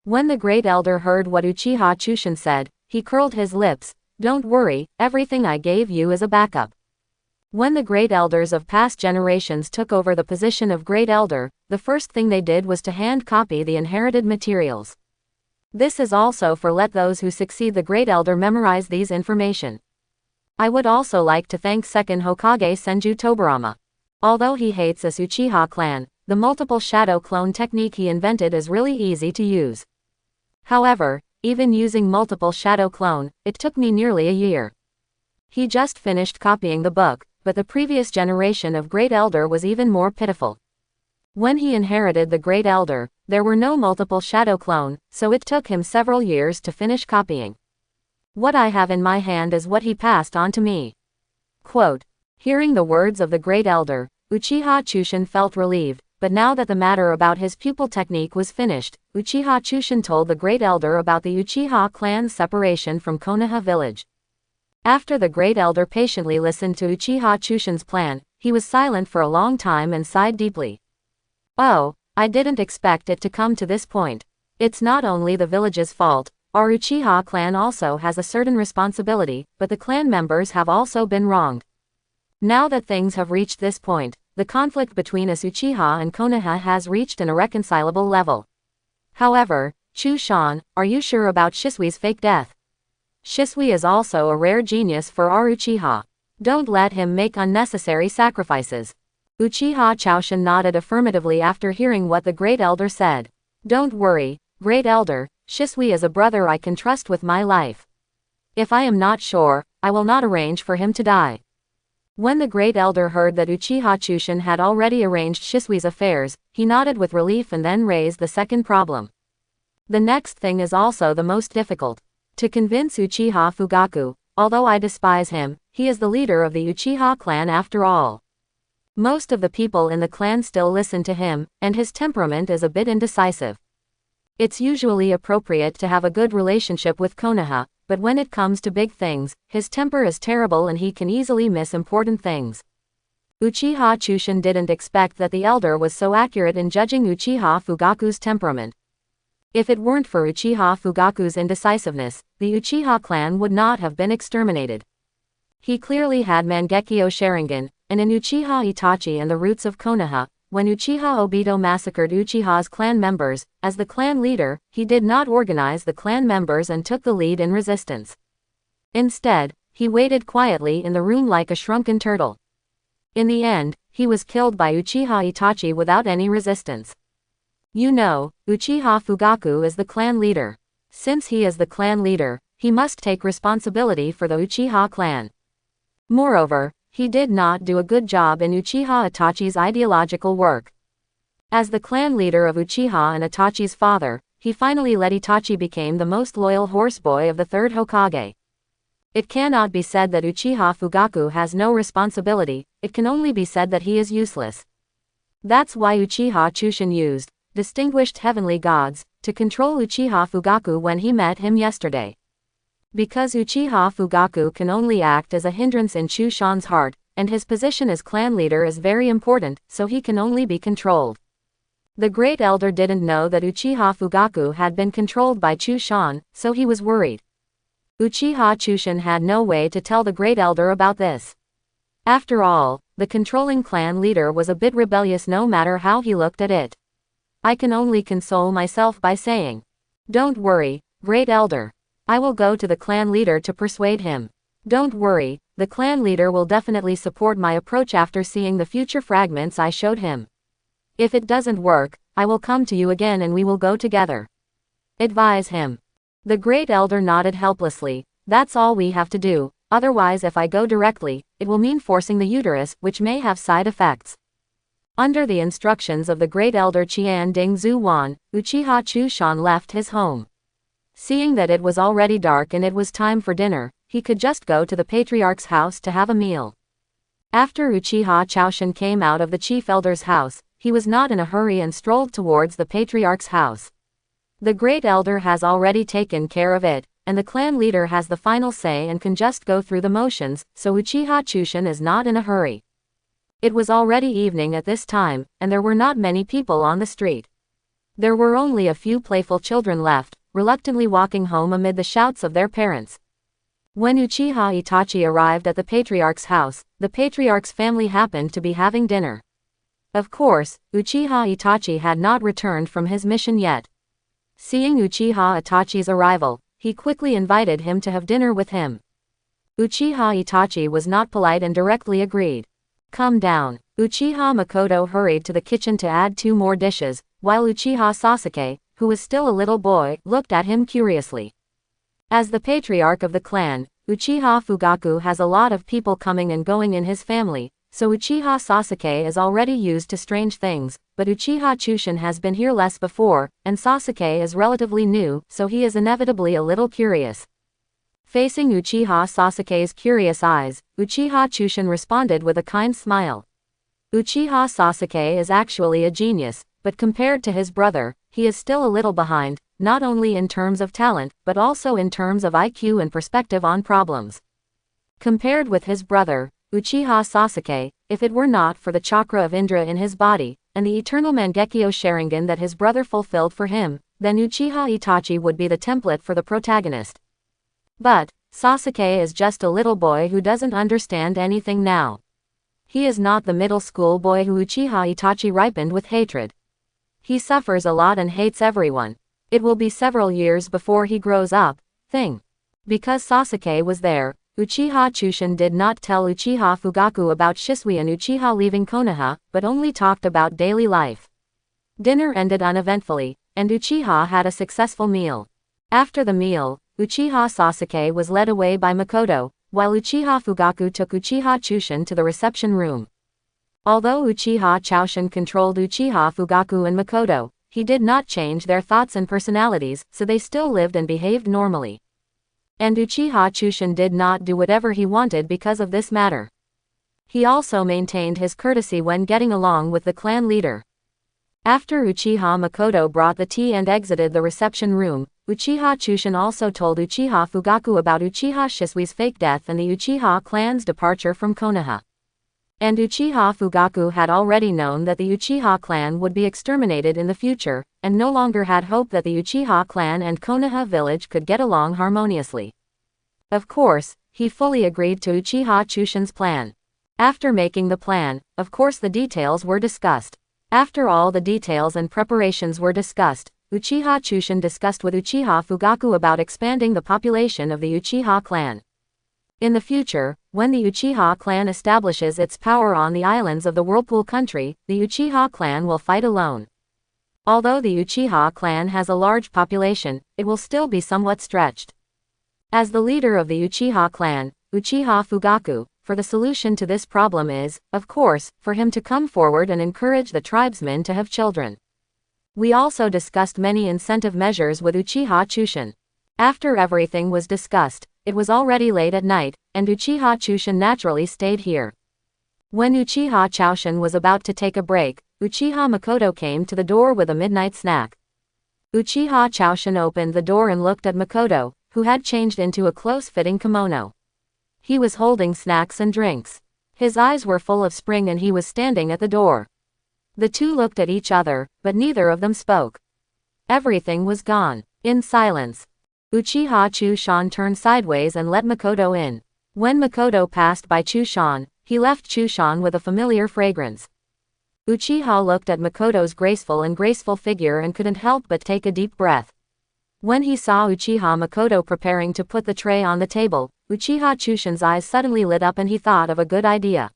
When the Great Elder heard what Uchiha Chushin said, he curled his lips. "Don't worry, everything I gave you is a backup." When the Great Elders of past generations took over the position of Great Elder, the first thing they did was to hand copy the inherited materials. This is also for let those who succeed the Great Elder memorize these information. I would also like to thank second Hokage Senju Tobarama. Although he hates us Uchiha clan, the multiple shadow clone technique he invented is really easy to use. However, even using multiple shadow clone, it took me nearly a year. He just finished copying the book, but the previous generation of Great Elder was even more pitiful. When he inherited the Great Elder, there were no multiple shadow clone, so it took him several years to finish copying. What I have in my hand is what he passed on to me. Quote. Hearing the words of the Great Elder, Uchiha Chushin felt relieved, but now that the matter about his pupil technique was finished, Uchiha Chushin told the Great Elder about the Uchiha clan's separation from Konoha village. After the Great Elder patiently listened to Uchiha Chushin's plan, he was silent for a long time and sighed deeply. "Oh, I didn't expect it to come to this point. It's not only the village's fault, our Uchiha clan also has a certain responsibility, but the clan members have also been wronged. Now that things have reached this point, the conflict between us Uchiha and Konoha has reached an irreconcilable level. However, Chu-shan, are you sure about Shisui's fake death? Shisui is also a rare genius for our Uchiha. Don't let him make unnecessary sacrifices." Uchiha Chushin nodded affirmatively after hearing what the Great Elder said. "Don't worry, Great Elder, Shisui is a brother I can trust with my life. If I am not sure, I will not arrange for him to die." When the Great Elder heard that Uchiha Chushin had already arranged Shisui's affairs, he nodded with relief and then raised the second problem. "The next thing is also the most difficult. To convince Uchiha Fugaku, although I despise him, he is the leader of the Uchiha clan after all. Most of the people in the clan still listen to him, and his temperament is a bit indecisive. It's usually appropriate to have a good relationship with Konoha, but when it comes to big things, his temper is terrible and he can easily miss important things. Uchiha Chushin didn't expect that the elder was so accurate in judging Uchiha Fugaku's temperament. If it weren't for Uchiha Fugaku's indecisiveness, the Uchiha clan would not have been exterminated. He clearly had Mangekyo Sharingan, and in Uchiha Itachi and the roots of Konoha, when Uchiha Obito massacred Uchiha's clan members, as the clan leader, he did not organize the clan members and took the lead in resistance. Instead, he waited quietly in the room like a shrunken turtle. In the end, he was killed by Uchiha Itachi without any resistance. You know, Uchiha Fugaku is the clan leader. Since he is the clan leader, he must take responsibility for the Uchiha clan. Moreover, he did not do a good job in Uchiha Itachi's ideological work. As the clan leader of Uchiha and Itachi's father, he finally let Itachi become the most loyal horseboy of the third Hokage. It cannot be said that Uchiha Fugaku has no responsibility, it can only be said that he is useless. That's why Uchiha Chushin used distinguished heavenly gods to control Uchiha Fugaku when he met him yesterday. Because Uchiha Fugaku can only act as a hindrance in Chushan's heart, and his position as clan leader is very important, so he can only be controlled. The great elder didn't know that Uchiha Fugaku had been controlled by Chushan, so he was worried. Uchiha Chushin had no way to tell the great elder about this. After all, the controlling clan leader was a bit rebellious no matter how he looked at it. I can only console myself by saying, "Don't worry, great elder. I will go to the clan leader to persuade him. Don't worry, the clan leader will definitely support my approach after seeing the future fragments I showed him. If it doesn't work, I will come to you again and we will go together. Advise him." The great elder nodded helplessly. "That's all we have to do, otherwise if I go directly, it will mean forcing the uterus, which may have side effects." Under the instructions of the great elder Qian Ding Zuwan, Uchiha Chushan left his home. Seeing that it was already dark and it was time for dinner, he could just go to the patriarch's house to have a meal. After Uchiha Chushan came out of the chief elder's house, he was not in a hurry and strolled towards the patriarch's house. The great elder has already taken care of it, and the clan leader has the final say and can just go through the motions, so Uchiha Chushin is not in a hurry. It was already evening at this time, and there were not many people on the street. There were only a few playful children left, reluctantly walking home amid the shouts of their parents. When Uchiha Itachi arrived at the patriarch's house, the patriarch's family happened to be having dinner. Of course, Uchiha Itachi had not returned from his mission yet. Seeing Uchiha Itachi's arrival, he quickly invited him to have dinner with him. Uchiha Itachi was not polite and directly agreed. "Come down." Uchiha Makoto hurried to the kitchen to add 2 more dishes, while Uchiha Sasuke, who was still a little boy, looked at him curiously. As the patriarch of the clan, Uchiha Fugaku has a lot of people coming and going in his family, so Uchiha Sasuke is already used to strange things, but Uchiha Chushin has been here less before, and Sasuke is relatively new, so he is inevitably a little curious. Facing Uchiha Sasuke's curious eyes, Uchiha Chushin responded with a kind smile. Uchiha Sasuke is actually a genius, but compared to his brother, he is still a little behind, not only in terms of talent, but also in terms of IQ and perspective on problems. Compared with his brother, Uchiha Sasuke, if it were not for the chakra of Indra in his body, and the eternal Mangekyo Sharingan that his brother fulfilled for him, then Uchiha Itachi would be the template for the protagonist. But Sasuke is just a little boy who doesn't understand anything now. He is not the middle school boy who Uchiha Itachi ripened with hatred. He suffers a lot and hates everyone. It will be several years before he grows up. Because Sasuke was there, Uchiha Chushin did not tell Uchiha Fugaku about Shisui and Uchiha leaving Konoha, but only talked about daily life. Dinner ended uneventfully, and Uchiha had a successful meal. After the meal, Uchiha Sasuke was led away by Makoto, while Uchiha Fugaku took Uchiha Chushin to the reception room. Although Uchiha Chushin controlled Uchiha Fugaku and Makoto, he did not change their thoughts and personalities, so they still lived and behaved normally. And Uchiha Chushin did not do whatever he wanted because of this matter. He also maintained his courtesy when getting along with the clan leader. After Uchiha Makoto brought the tea and exited the reception room, Uchiha Chushin also told Uchiha Fugaku about Uchiha Shisui's fake death and the Uchiha clan's departure from Konoha. And Uchiha Fugaku had already known that the Uchiha clan would be exterminated in the future, and no longer had hope that the Uchiha clan and Konoha village could get along harmoniously. Of course, he fully agreed to Uchiha Chushin's plan. After making the plan, of course the details were discussed. After all the details and preparations were discussed, Uchiha Chushin discussed with Uchiha Fugaku about expanding the population of the Uchiha clan. In the future, when the Uchiha clan establishes its power on the islands of the Whirlpool country, the Uchiha clan will fight alone. Although the Uchiha clan has a large population, it will still be somewhat stretched. As the leader of the Uchiha clan, Uchiha Fugaku, for the solution to this problem is, of course, for him to come forward and encourage the tribesmen to have children. We also discussed many incentive measures with Uchiha Chushin. After everything was discussed, it was already late at night, and Uchiha Chushin naturally stayed here. When Uchiha Chushin was about to take a break, Uchiha Makoto came to the door with a midnight snack. Uchiha Chushin opened the door and looked at Makoto, who had changed into a close-fitting kimono. He was holding snacks and drinks. His eyes were full of spring and he was standing at the door. The two looked at each other, but neither of them spoke. Everything was gone. In silence, Uchiha Chushin turned sideways and let Makoto in. When Makoto passed by Chushin, he left Chushin with a familiar fragrance. Uchiha looked at Makoto's graceful figure and couldn't help but take a deep breath. When he saw Uchiha Makoto preparing to put the tray on the table, Uchiha Chushin's eyes suddenly lit up and he thought of a good idea.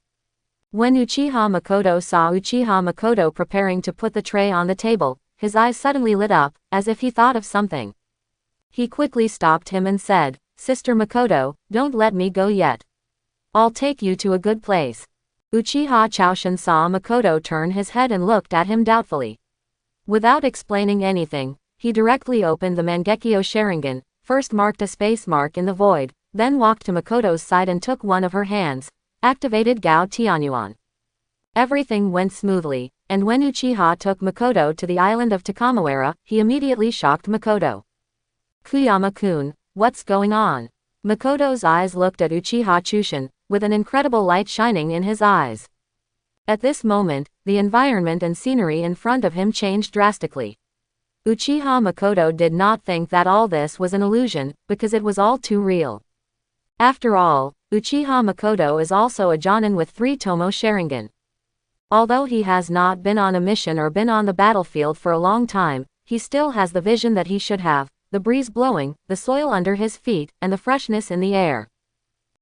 When Uchiha Makoto saw Uchiha Makoto preparing to put the tray on the table, his eyes suddenly lit up, as if he thought of something. He quickly stopped him and said, "Sister Makoto, don't let me go yet. I'll take you to a good place." Uchiha Chushin saw Makoto turn his head and looked at him doubtfully. Without explaining anything, he directly opened the Mangekyo Sharingan, first marked a space mark in the void, then walked to Makoto's side and took one of her hands, activated Gao Tianyuan. Everything went smoothly, and when Uchiha took Makoto to the island of Takamawara, he immediately shocked Makoto. "Kuyama-kun, what's going on?" Makoto's eyes looked at Uchiha Chushin, with an incredible light shining in his eyes. At this moment, the environment and scenery in front of him changed drastically. Uchiha Makoto did not think that all this was an illusion, because it was all too real. After all, Uchiha Makoto is also a Jonin with 3 Tomo Sharingan. Although he has not been on a mission or been on the battlefield for a long time, he still has the vision that he should have, the breeze blowing, the soil under his feet, and the freshness in the air.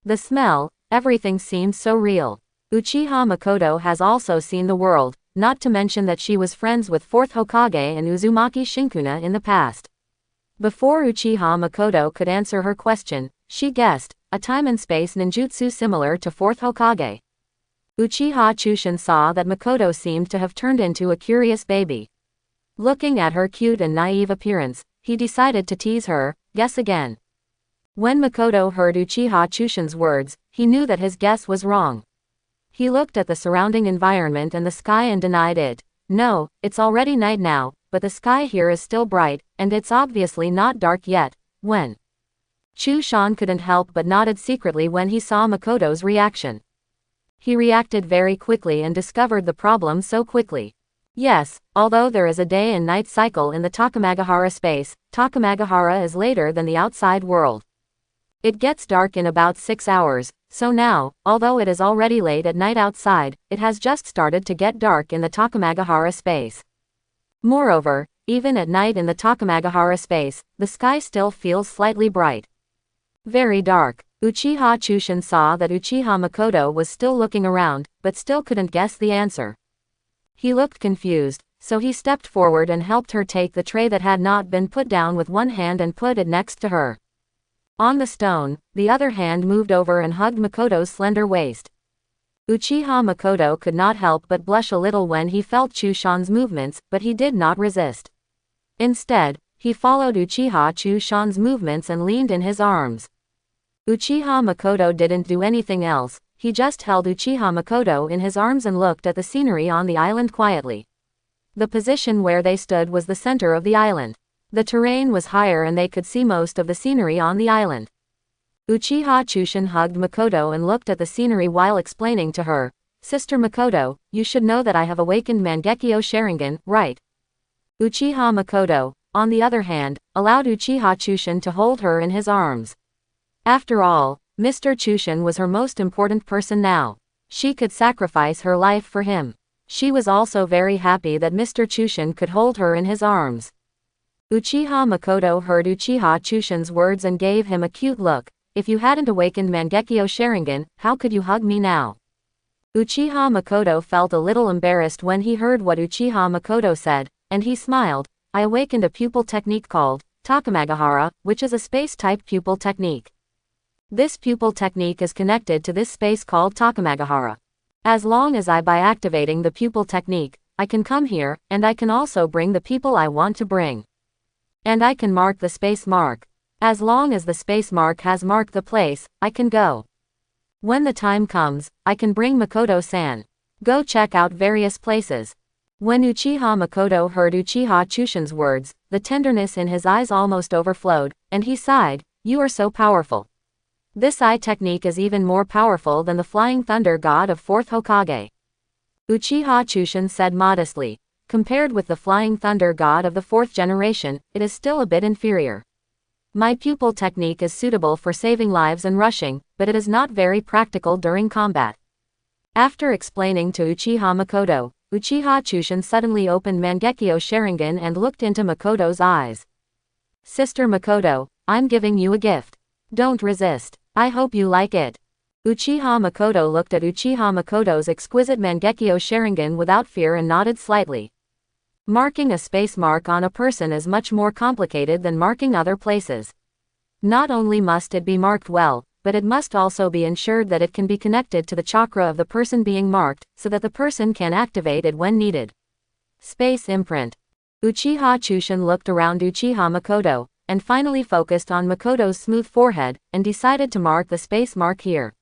The smell, everything seems so real. Uchiha Makoto has also seen the world, not to mention that she was friends with 4th Hokage and Uzumaki Shinkuna in the past. Before Uchiha Makoto could answer her question, she guessed, a time and space ninjutsu similar to 4th Hokage. Uchiha Chushin saw that Makoto seemed to have turned into a curious baby. Looking at her cute and naive appearance, he decided to tease her, "Guess again." When Makoto heard Uchiha Chushin's words, he knew that his guess was wrong. He looked at the surrounding environment and the sky and denied it. "No, it's already night now, but the sky here is still bright, and it's obviously not dark yet." When Chushin couldn't help but nodded secretly when he saw Makoto's reaction. He reacted very quickly and discovered the problem so quickly. Yes, although there is a day and night cycle in the Takamagahara space, Takamagahara is later than the outside world. It gets dark in about 6 hours, so now, although it is already late at night outside, it has just started to get dark in the Takamagahara space. Moreover, even at night in the Takamagahara space, the sky still feels slightly bright. Very dark. Uchiha Chushin saw that Uchiha Makoto was still looking around, but still couldn't guess the answer. He looked confused, so he stepped forward and helped her take the tray that had not been put down with one hand and put it next to her. On the stone, the other hand moved over and hugged Makoto's slender waist. Uchiha Makoto could not help but blush a little when he felt Chushin's movements, but he did not resist. Instead, he followed Uchiha Chushin's movements and leaned in his arms. Uchiha Makoto didn't do anything else, he just held Uchiha Makoto in his arms and looked at the scenery on the island quietly. The position where they stood was the center of the island. The terrain was higher and they could see most of the scenery on the island. Uchiha Chushin hugged Makoto and looked at the scenery while explaining to her, "Sister Makoto, you should know that I have awakened Mangekyo Sharingan, right?" Uchiha Makoto, on the other hand, allowed Uchiha Chushin to hold her in his arms. After all, Mr. Chushin was her most important person now. She could sacrifice her life for him. She was also very happy that Mr. Chushin could hold her in his arms. Uchiha Makoto heard Uchiha Chushin's words and gave him a cute look. "If you hadn't awakened Mangekyo Sharingan, how could you hug me now?" Uchiha Makoto felt a little embarrassed when he heard what Uchiha Makoto said, and he smiled. "I awakened a pupil technique called Takamagahara, which is a space-type pupil technique. This pupil technique is connected to this space called Takamagahara. As long as by activating the pupil technique, I can come here, and I can also bring the people I want to bring. And I can mark the space mark. As long as the space mark has marked the place, I can go. When the time comes, I can bring Makoto-san. Go check out various places." When Uchiha Makoto heard Uchiha Chushin's words, the tenderness in his eyes almost overflowed, and he sighed, "You are so powerful. This eye technique is even more powerful than the flying thunder god of 4th Hokage." Uchiha Chushin said modestly, "Compared with the flying thunder god of the 4th generation, it is still a bit inferior. My pupil technique is suitable for saving lives and rushing, but it is not very practical during combat." After explaining to Uchiha Makoto, Uchiha Chushin suddenly opened Mangekyo Sharingan and looked into Makoto's eyes. "Sister Makoto, I'm giving you a gift. Don't resist. I hope you like it." Uchiha Makoto looked at Uchiha Makoto's exquisite Mangekyo Sharingan without fear and nodded slightly. Marking a space mark on a person is much more complicated than marking other places. Not only must it be marked well, but it must also be ensured that it can be connected to the chakra of the person being marked, so that the person can activate it when needed. Space imprint. Uchiha Chushin looked around Uchiha Makoto, and finally focused on Makoto's smooth forehead, and decided to mark the space mark here.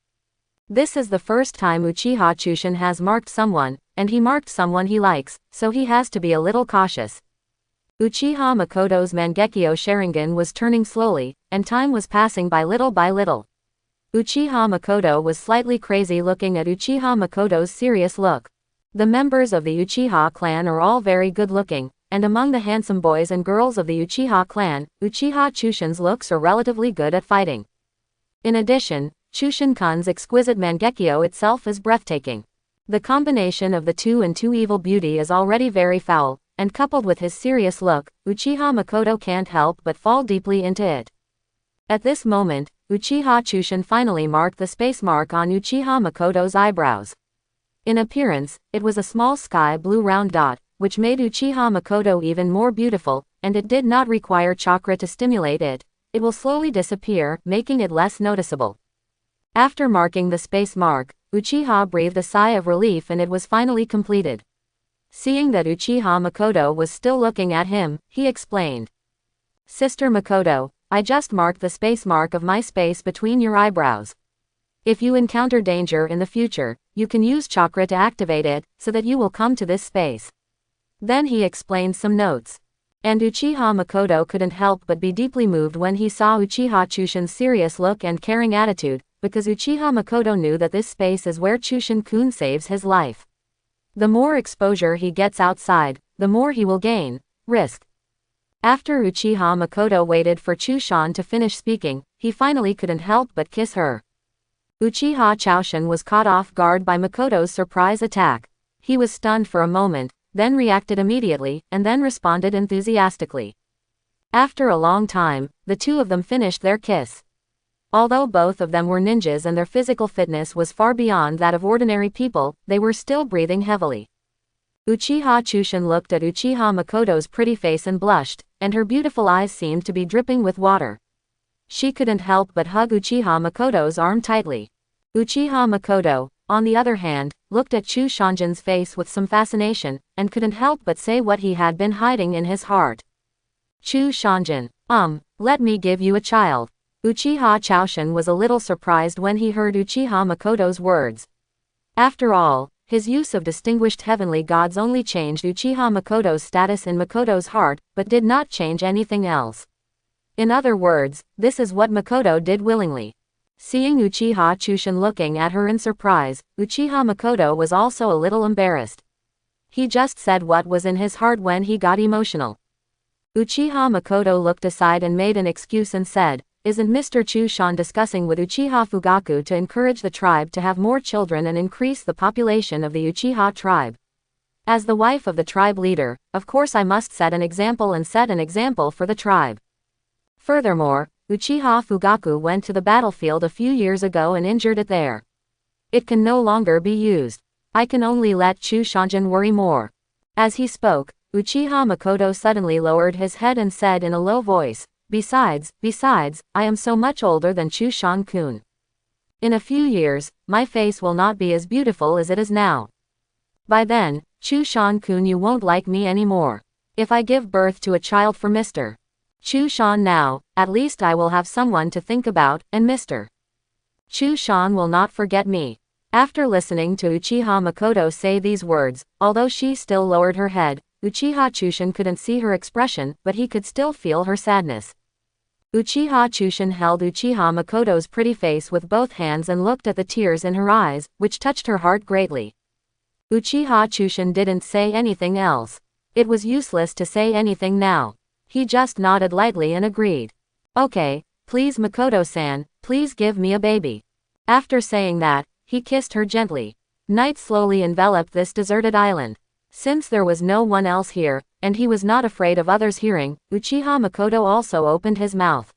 This is the first time Uchiha Chushin has marked someone, and he marked someone he likes, so he has to be a little cautious. Uchiha Makoto's Mangekyo Sharingan was turning slowly, and time was passing by little by little. Uchiha Makoto was slightly crazy looking at Uchiha Makoto's serious look. The members of the Uchiha clan are all very good looking, and among the handsome boys and girls of the Uchiha clan, Uchiha Chushin's looks are relatively good at fighting. In addition, Chushin-kun's exquisite Mangekyo itself is breathtaking. The combination of the two and two evil beauty is already very foul, and coupled with his serious look, Uchiha Makoto can't help but fall deeply into it. At this moment, Uchiha Chushin finally marked the space mark on Uchiha Makoto's eyebrows. In appearance, it was a small sky blue round dot, which made Uchiha Makoto even more beautiful, and it did not require chakra to stimulate it. It will slowly disappear, making it less noticeable. After marking the space mark, Uchiha breathed a sigh of relief and it was finally completed. Seeing that Uchiha Makoto was still looking at him, he explained. "Sister Makoto, I just marked the space mark of my space between your eyebrows. If you encounter danger in the future, you can use chakra to activate it, so that you will come to this space." Then he explained some notes. And Uchiha Makoto couldn't help but be deeply moved when he saw Uchiha Chushin's serious look and caring attitude, because Uchiha Makoto knew that this space is where Chushin-kun saves his life. The more exposure he gets outside, the more he will gain. Risk. After Uchiha Makoto waited for Chushan to finish speaking, he finally couldn't help but kiss her. Uchiha Chushin was caught off guard by Makoto's surprise attack. He was stunned for a moment, then reacted immediately, and then responded enthusiastically. After a long time, the two of them finished their kiss. Although both of them were ninjas and their physical fitness was far beyond that of ordinary people, they were still breathing heavily. Uchiha Chushin looked at Uchiha Makoto's pretty face and blushed, and her beautiful eyes seemed to be dripping with water. She couldn't help but hug Uchiha Makoto's arm tightly. Uchiha Makoto, on the other hand, looked at Chu Shanjin's face with some fascination, and couldn't help but say what he had been hiding in his heart. "Chu Shanjin, let me give you a child." Uchiha Chaoshin was a little surprised when he heard Uchiha Makoto's words. After all, his use of distinguished heavenly gods only changed Uchiha Makoto's status in Makoto's heart, but did not change anything else. In other words, this is what Makoto did willingly. Seeing Uchiha Chushin looking at her in surprise, Uchiha Makoto was also a little embarrassed. He just said what was in his heart when he got emotional. Uchiha Makoto looked aside and made an excuse and said, "Isn't Mr. Chushan discussing with Uchiha Fugaku to encourage the tribe to have more children and increase the population of the Uchiha tribe? As the wife of the tribe leader, of course I must set an example for the tribe. Furthermore, Uchiha Fugaku went to the battlefield a few years ago and injured it there. It can no longer be used. I can only let Chushanjin worry more." As he spoke, Uchiha Makoto suddenly lowered his head and said in a low voice, Besides, I am so much older than Chushan-kun. In a few years, my face will not be as beautiful as it is now. By then, Chushan-kun, you won't like me anymore. If I give birth to a child for Mr. Chushan now, at least I will have someone to think about, and Mr. Chushan will not forget me." After listening to Uchiha Makoto say these words, although she still lowered her head, Uchiha Chushin couldn't see her expression, but he could still feel her sadness. Uchiha Chushin held Uchiha Makoto's pretty face with both hands and looked at the tears in her eyes, which touched her heart greatly. Uchiha Chushin didn't say anything else. It was useless to say anything now. He just nodded lightly and agreed. "Okay, please Makoto-san, please give me a baby." After saying that, he kissed her gently. Night slowly enveloped this deserted island. Since there was no one else here, and he was not afraid of others hearing, Uchiha Makoto also opened his mouth.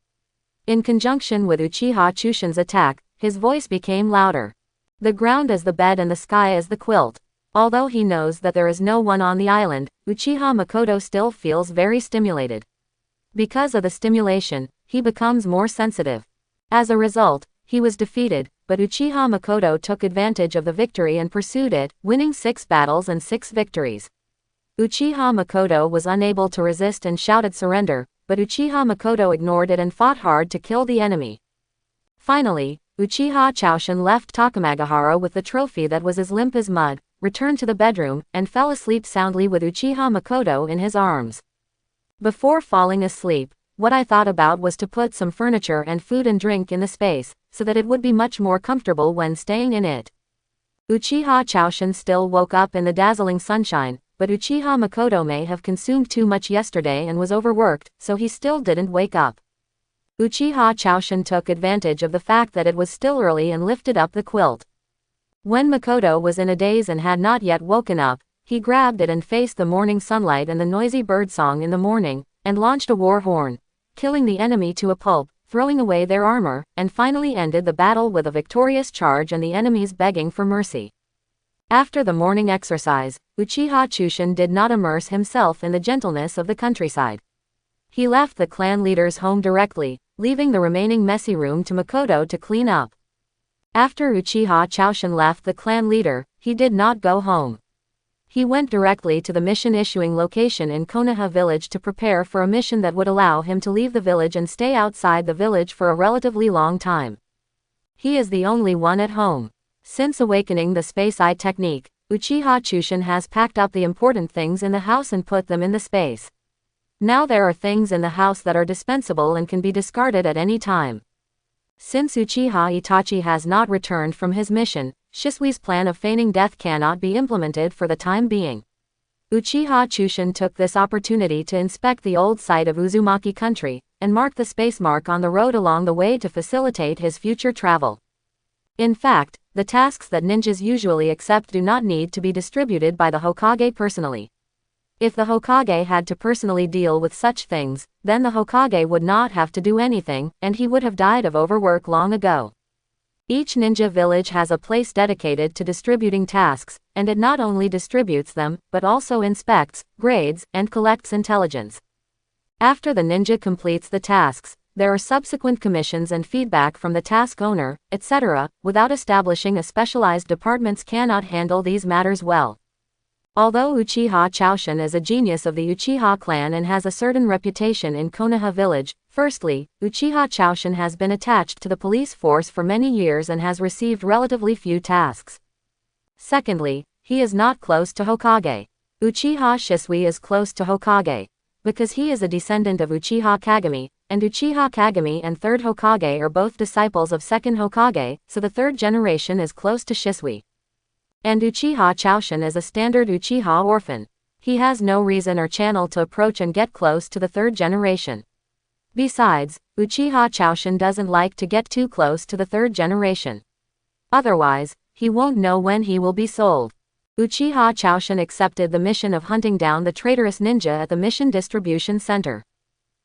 In conjunction with Uchiha Chushin's attack, his voice became louder. "The ground as the bed and the sky as the quilt." Although he knows that there is no one on the island, Uchiha Makoto still feels very stimulated. Because of the stimulation, he becomes more sensitive. As a result, he was defeated, but Uchiha Makoto took advantage of the victory and pursued it, winning 6 battles and 6 victories. Uchiha Makoto was unable to resist and shouted surrender, but Uchiha Makoto ignored it and fought hard to kill the enemy. Finally, Uchiha Chaoshin left Takamagahara with the trophy that was as limp as mud, returned to the bedroom, and fell asleep soundly with Uchiha Makoto in his arms. Before falling asleep, what I thought about was to put some furniture and food and drink in the space, so that it would be much more comfortable when staying in it. Uchiha Chaoshin still woke up in the dazzling sunshine, but Uchiha Makoto may have consumed too much yesterday and was overworked, so he still didn't wake up. Uchiha Chaoshin took advantage of the fact that it was still early and lifted up the quilt. When Makoto was in a daze and had not yet woken up, he grabbed it and faced the morning sunlight and the noisy birdsong in the morning, and launched a war horn, killing the enemy to a pulp, throwing away their armor, and finally ended the battle with a victorious charge and the enemies begging for mercy. After the morning exercise, Uchiha Chushin did not immerse himself in the gentleness of the countryside. He left the clan leader's home directly, leaving the remaining messy room to Makoto to clean up. After Uchiha Chaoshin left the clan leader, he did not go home. He went directly to the mission issuing location in Konoha village to prepare for a mission that would allow him to leave the village and stay outside the village for a relatively long time. He is the only one at home. Since awakening the Space Eye technique, Uchiha Chushin has packed up the important things in the house and put them in the space. Now there are things in the house that are dispensable and can be discarded at any time. Since Uchiha Itachi has not returned from his mission, Shisui's plan of feigning death cannot be implemented for the time being. Uchiha Chushin took this opportunity to inspect the old site of Uzumaki country, and mark the space mark on the road along the way to facilitate his future travel. In fact, the tasks that ninjas usually accept do not need to be distributed by the Hokage personally. If the Hokage had to personally deal with such things, then the Hokage would not have to do anything, and he would have died of overwork long ago. Each ninja village has a place dedicated to distributing tasks, and it not only distributes them, but also inspects, grades, and collects intelligence. After the ninja completes the tasks, there are subsequent commissions and feedback from the task owner, etc. Without establishing a specialized departments cannot handle these matters well. Although Uchiha Chaoshin is a genius of the Uchiha clan and has a certain reputation in Konoha village, Firstly, Uchiha Chaoshin has been attached to the police force for many years and has received relatively few tasks. Secondly, he is not close to Hokage. Uchiha Shisui is close to Hokage, because he is a descendant of Uchiha Kagami, and Uchiha Kagami and 3rd Hokage are both disciples of 2nd Hokage, so the 3rd generation is close to Shisui. And Uchiha Chaoshin is a standard Uchiha orphan. He has no reason or channel to approach and get close to the 3rd generation. Besides, Uchiha Chaoshin doesn't like to get too close to the 3rd generation. Otherwise, he won't know when he will be sold. Uchiha Chaoshin accepted the mission of hunting down the traitorous ninja at the mission distribution center.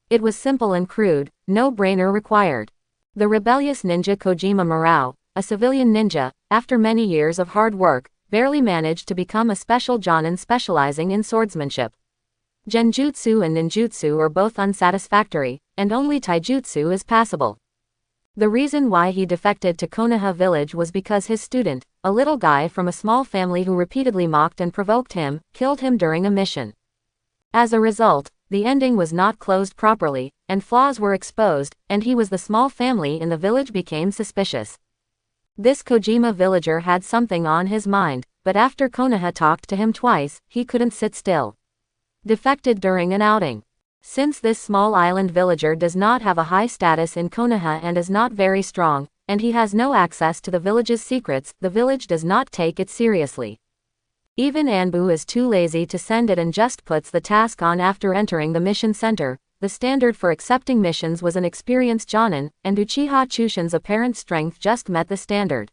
It was simple and crude, no brainer required. The rebellious ninja Kojima Murao, a civilian ninja, after many years of hard work, barely managed to become a special jonin specializing in swordsmanship. Genjutsu and ninjutsu are both unsatisfactory, and only taijutsu is passable. The reason why he defected to Konoha village was because his student, a little guy from a small family who repeatedly mocked and provoked him, killed him during a mission. As a result, the ending was not closed properly, and flaws were exposed, and he was the small family in the village became suspicious. This Kojima villager had something on his mind, but after Konoha talked to him twice, he couldn't sit still. Defected during an outing. Since this small island villager does not have a high status in Konoha and is not very strong, and he has no access to the village's secrets, the village does not take it seriously. Even Anbu is too lazy to send it and just puts the task on after entering the mission center. The standard for accepting missions was an experienced jonin, and Uchiha Chushin's apparent strength just met the standard.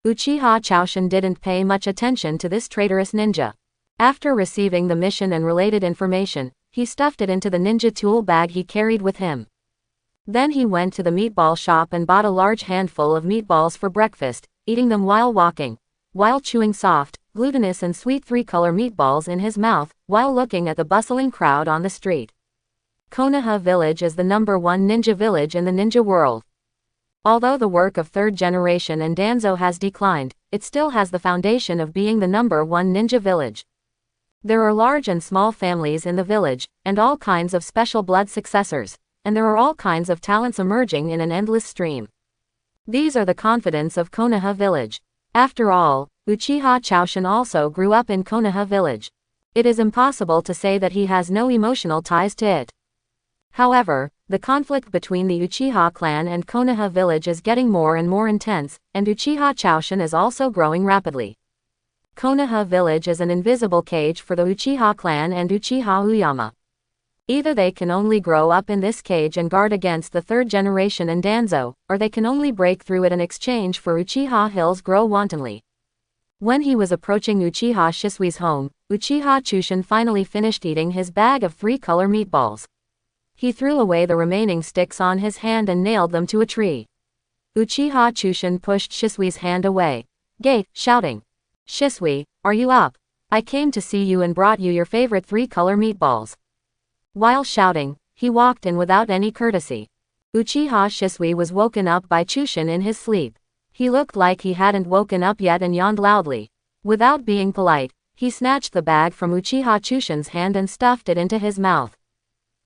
Uchiha Chaoshin didn't pay much attention to this traitorous ninja. After receiving the mission and related information, he stuffed it into the ninja tool bag he carried with him. Then he went to the meatball shop and bought a large handful of meatballs for breakfast, eating them while walking, while chewing soft, glutinous and sweet 3-color meatballs in his mouth, while looking at the bustling crowd on the street. Konoha village is the #1 ninja village in the ninja world. Although the work of 3rd generation and Danzo has declined, it still has the foundation of being the #1 ninja village. There are large and small families in the village, and all kinds of special blood successors, and there are all kinds of talents emerging in an endless stream. These are the confidence of Konoha village. After all, Uchiha Chaoshin also grew up in Konoha village. It is impossible to say that he has no emotional ties to it. However, the conflict between the Uchiha clan and Konoha village is getting more and more intense, and Uchiha Chaoshin is also growing rapidly. Konoha village is an invisible cage for the Uchiha clan and Uchiha Uyama. Either they can only grow up in this cage and guard against the 3rd generation and Danzo, or they can only break through it in exchange for Uchiha Hills grow wantonly. When he was approaching Uchiha Shisui's home, Uchiha Chushin finally finished eating his bag of 3-color meatballs. He threw away the remaining sticks on his hand and nailed them to a tree. Uchiha Chushin pushed Shisui's hand away, shouting, "Shisui, are you up? I came to see you and brought you your favorite 3-color meatballs." While shouting, he walked in without any courtesy. Uchiha Shisui was woken up by Chushin in his sleep. He looked like he hadn't woken up yet and yawned loudly. Without being polite, he snatched the bag from Uchiha Chushin's hand and stuffed it into his mouth.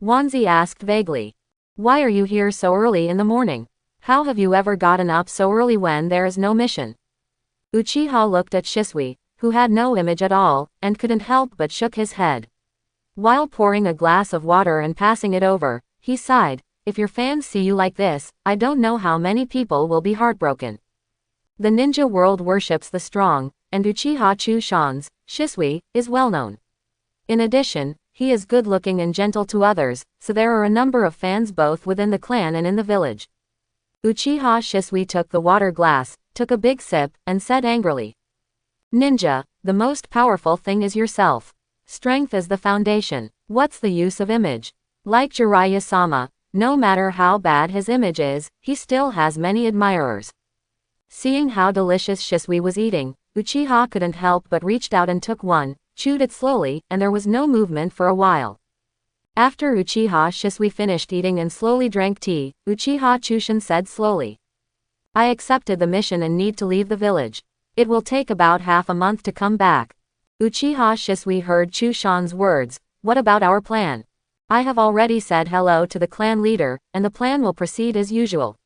Wanzi asked vaguely, "Why are you here so early in the morning? How have you ever gotten up so early when there is no mission?" Uchiha looked at Shisui, who had no image at all, and couldn't help but shook his head. While pouring a glass of water and passing it over, he sighed, "If your fans see you like this, I don't know how many people will be heartbroken." The ninja world worships the strong, and Uchiha Chushin's, Shisui, is well known. In addition, he is good-looking and gentle to others, so there are a number of fans both within the clan and in the village. Uchiha Shisui took the water glass, took a big sip, and said angrily, "Ninja, the most powerful thing is yourself. Strength is the foundation. What's the use of image? Like Jiraiya-sama, no matter how bad his image is, he still has many admirers." Seeing how delicious Shisui was eating, Uchiha couldn't help but reached out and took one, chewed it slowly, and there was no movement for a while. After Uchiha Shisui finished eating and slowly drank tea, Uchiha Chushin said slowly, "I accepted the mission and need to leave the village. It will take about half a month to come back." Uchiha Shisui heard Chushin's words, "What about our plan? I have already said hello to the clan leader, and the plan will proceed as usual.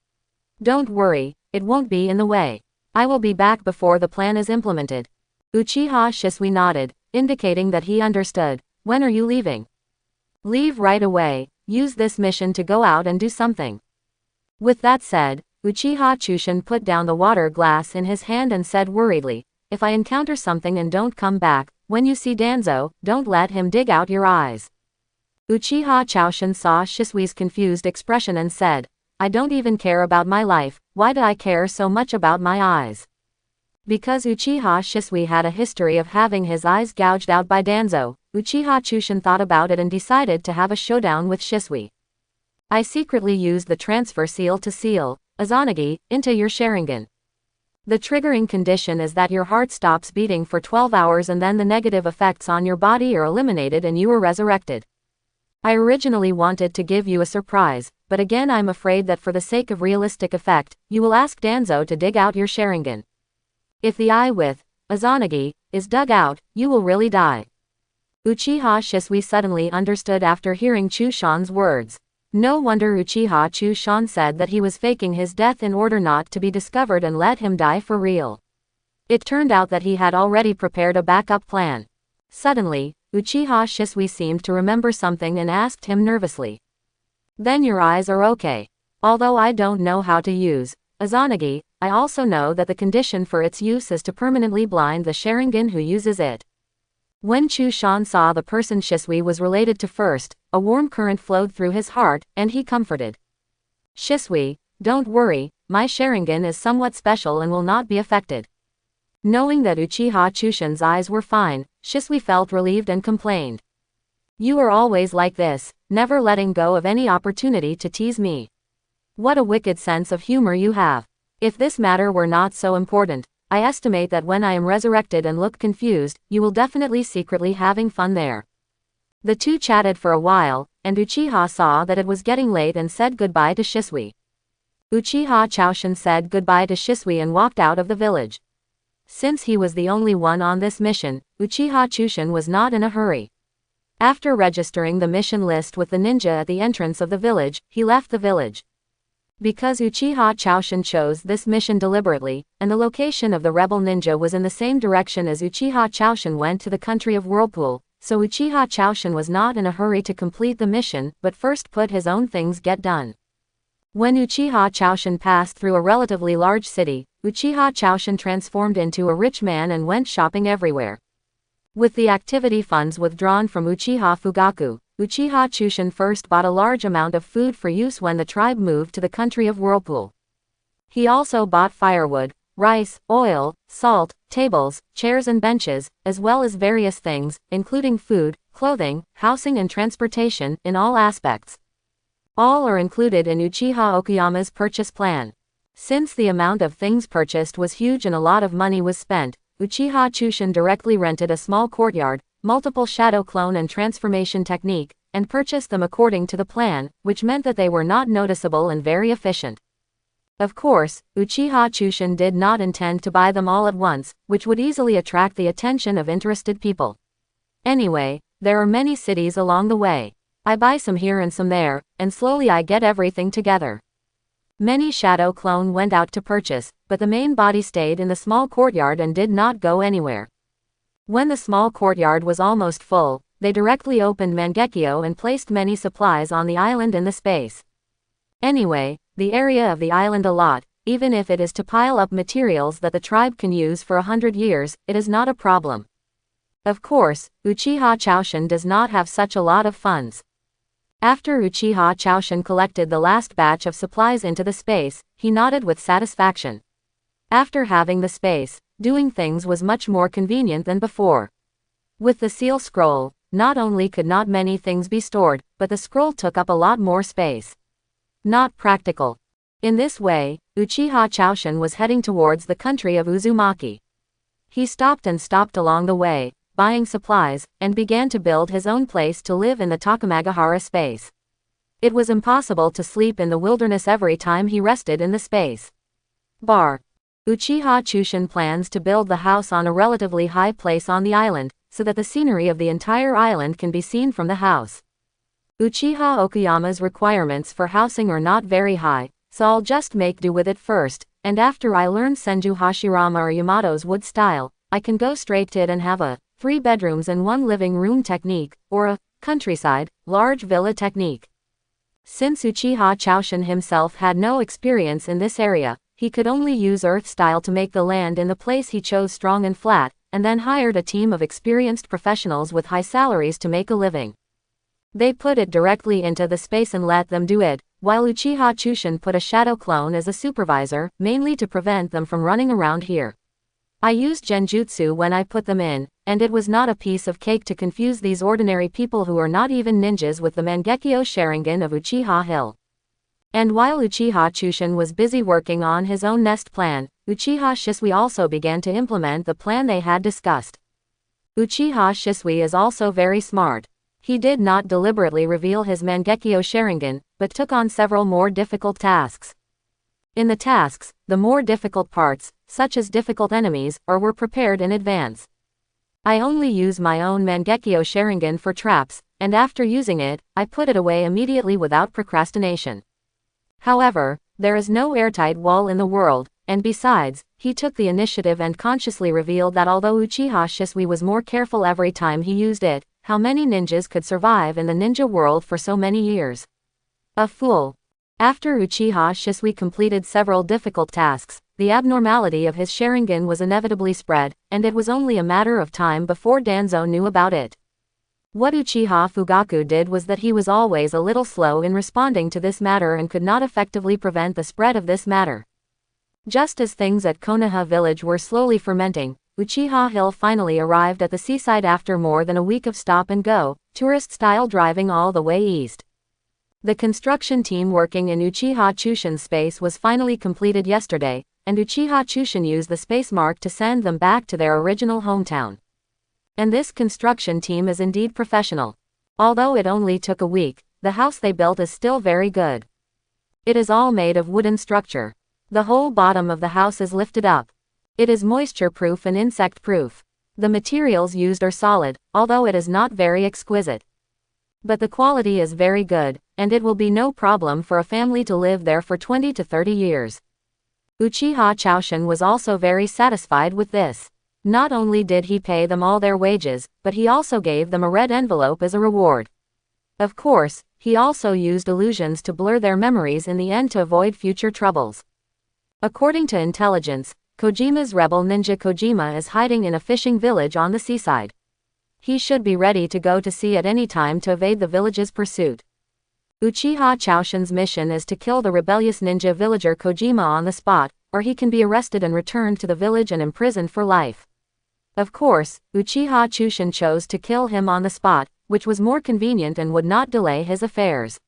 Don't worry, it won't be in the way. I will be back before the plan is implemented. Uchiha Shisui nodded, indicating that he understood. When are you leaving? Leave right away. Use this mission to go out and do something. With that said, Uchiha Chushin put down the water glass in his hand and said worriedly, if I encounter something and don't come back, when you see Danzo, don't let him dig out your eyes. Uchiha Chushin saw Shisui's confused expression and said, I don't even care about my life, why do I care so much about my eyes? Because Uchiha Shisui had a history of having his eyes gouged out by Danzo, Uchiha Chushin thought about it and decided to have a showdown with Shisui. I secretly used the transfer seal to seal, Izanagi, into your Sharingan. The triggering condition is that your heart stops beating for 12 hours and then the negative effects on your body are eliminated and you are resurrected. I originally wanted to give you a surprise, but again I'm afraid that for the sake of realistic effect, you will ask Danzo to dig out your Sharingan. If the eye with Izanagi is dug out, you will really die. Uchiha Shisui suddenly understood after hearing Chushan's words. No wonder Uchiha Chushan said that he was faking his death in order not to be discovered and let him die for real. It turned out that he had already prepared a backup plan. Suddenly, Uchiha Shisui seemed to remember something and asked him nervously. Then your eyes are okay. Although I don't know how to use Izanagi, I also know that the condition for its use is to permanently blind the Sharingan who uses it. When Chushan saw the person Shisui was related to first, a warm current flowed through his heart, and he comforted. Shisui, don't worry, my Sharingan is somewhat special and will not be affected. Knowing that Uchiha Chushin's eyes were fine, Shisui felt relieved and complained. You are always like this, never letting go of any opportunity to tease me. What a wicked sense of humor you have. If this matter were not so important, I estimate that when I am resurrected and look confused, you will definitely secretly having fun there. The two chatted for a while, and Uchiha saw that it was getting late and said goodbye to Shisui. Uchiha Chushin said goodbye to Shisui and walked out of the village. Since he was the only one on this mission, Uchiha Chushin was not in a hurry. After registering the mission list with the ninja at the entrance of the village, he left the village. Because Uchiha Chushin chose this mission deliberately, and the location of the rebel ninja was in the same direction as Uchiha Chushin went to the country of Whirlpool, so Uchiha Chushin was not in a hurry to complete the mission, but first put his own things get done. When Uchiha Chushin passed through a relatively large city, Uchiha Chushin transformed into a rich man and went shopping everywhere. With the activity funds withdrawn from Uchiha Fugaku, Uchiha Chushin first bought a large amount of food for use when the tribe moved to the country of Whirlpool. He also bought firewood, rice, oil, salt, tables, chairs and benches, as well as various things, including food, clothing, housing and transportation, in all aspects. All are included in Uchiha Okuyama's purchase plan. Since the amount of things purchased was huge and a lot of money was spent, Uchiha Chushin directly rented a small courtyard, multiple shadow clone and transformation technique, and purchased them according to the plan, which meant that they were not noticeable and very efficient. Of course, Uchiha Chushin did not intend to buy them all at once, which would easily attract the attention of interested people. Anyway, there are many cities along the way. I buy some here and some there, and slowly I get everything together. Many shadow clone went out to purchase, but the main body stayed in the small courtyard and did not go anywhere. When the small courtyard was almost full, they directly opened Mangekyo and placed many supplies on the island in the space. Anyway, the area of the island a lot, even if it is to pile up materials that the tribe can use for 100 years, it is not a problem. Of course, Uchiha Chushin does not have such a lot of funds. After Uchiha Chushin collected the last batch of supplies into the space, he nodded with satisfaction. After having the space, doing things was much more convenient than before. With the seal scroll, not only could not many things be stored, but the scroll took up a lot more space. Not practical. In this way, Uchiha Chushin was heading towards the country of Uzumaki. He stopped along the way, buying supplies, and began to build his own place to live in the Takamagahara space. It was impossible to sleep in the wilderness every time he rested in the space. Bar. Uchiha Chushin plans to build the house on a relatively high place on the island, so that the scenery of the entire island can be seen from the house. Uchiha Okuyama's requirements for housing are not very high, so I'll just make do with it first, and after I learn Senju Hashirama or Yamato's wood style, I can go straight to it and have a 3 bedrooms and 1 living room technique, or a countryside, large villa technique. Since Uchiha Chaoshin himself had no experience in this area, he could only use earth style to make the land in the place he chose strong and flat, and then hired a team of experienced professionals with high salaries to make a living. They put it directly into the space and let them do it, while Uchiha Chushin put a shadow clone as a supervisor, mainly to prevent them from running around here. I used genjutsu when I put them in, and it was not a piece of cake to confuse these ordinary people who are not even ninjas with the Mangekyo Sharingan of Uchiha Hill. And while Uchiha Chushin was busy working on his own nest plan, Uchiha Shisui also began to implement the plan they had discussed. Uchiha Shisui is also very smart. He did not deliberately reveal his Mangekyo Sharingan, but took on several more difficult tasks. In the tasks, the more difficult parts, such as difficult enemies, were prepared in advance. I only use my own Mangekyo Sharingan for traps, and after using it, I put it away immediately without procrastination. However, there is no airtight wall in the world, and besides, he took the initiative and consciously revealed that although Uchiha Shisui was more careful every time he used it, how many ninjas could survive in the ninja world for so many years? A fool. After Uchiha Shisui completed several difficult tasks, the abnormality of his Sharingan was inevitably spread, and it was only a matter of time before Danzo knew about it. What Uchiha Fugaku did was that he was always a little slow in responding to this matter and could not effectively prevent the spread of this matter. Just as things at Konoha village were slowly fermenting, Uchiha Hill finally arrived at the seaside after more than a week of stop-and-go, tourist-style driving all the way east. The construction team working in Uchiha Chushin's space was finally completed yesterday, and Uchiha Chushin used the space mark to send them back to their original hometown. And this construction team is indeed professional. Although it only took a week, the house they built is still very good. It is all made of wooden structure. The whole bottom of the house is lifted up. It is moisture-proof and insect-proof. The materials used are solid, although it is not very exquisite. But the quality is very good, and it will be no problem for a family to live there for 20 to 30 years. Uchiha Chaoshin was also very satisfied with this. Not only did he pay them all their wages, but he also gave them a red envelope as a reward. Of course, he also used illusions to blur their memories in the end to avoid future troubles. According to intelligence, Kojima's rebel ninja Kojima is hiding in a fishing village on the seaside. He should be ready to go to sea at any time to evade the village's pursuit. Uchiha Chaoshin's mission is to kill the rebellious ninja villager Kojima on the spot, or he can be arrested and returned to the village and imprisoned for life. Of course, Uchiha Chushin chose to kill him on the spot, which was more convenient and would not delay his affairs.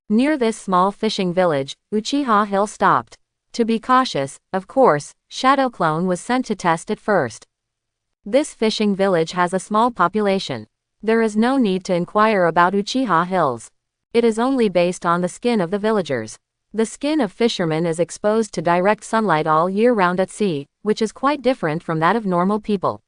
Near this small fishing village, Uchiha Hill stopped. To be cautious, of course, Shadow Clone was sent to test it first. This fishing village has a small population. There is no need to inquire about Uchiha Hills. It is only based on the skin of the villagers. The skin of fishermen is exposed to direct sunlight all year round at sea, which is quite different from that of normal people.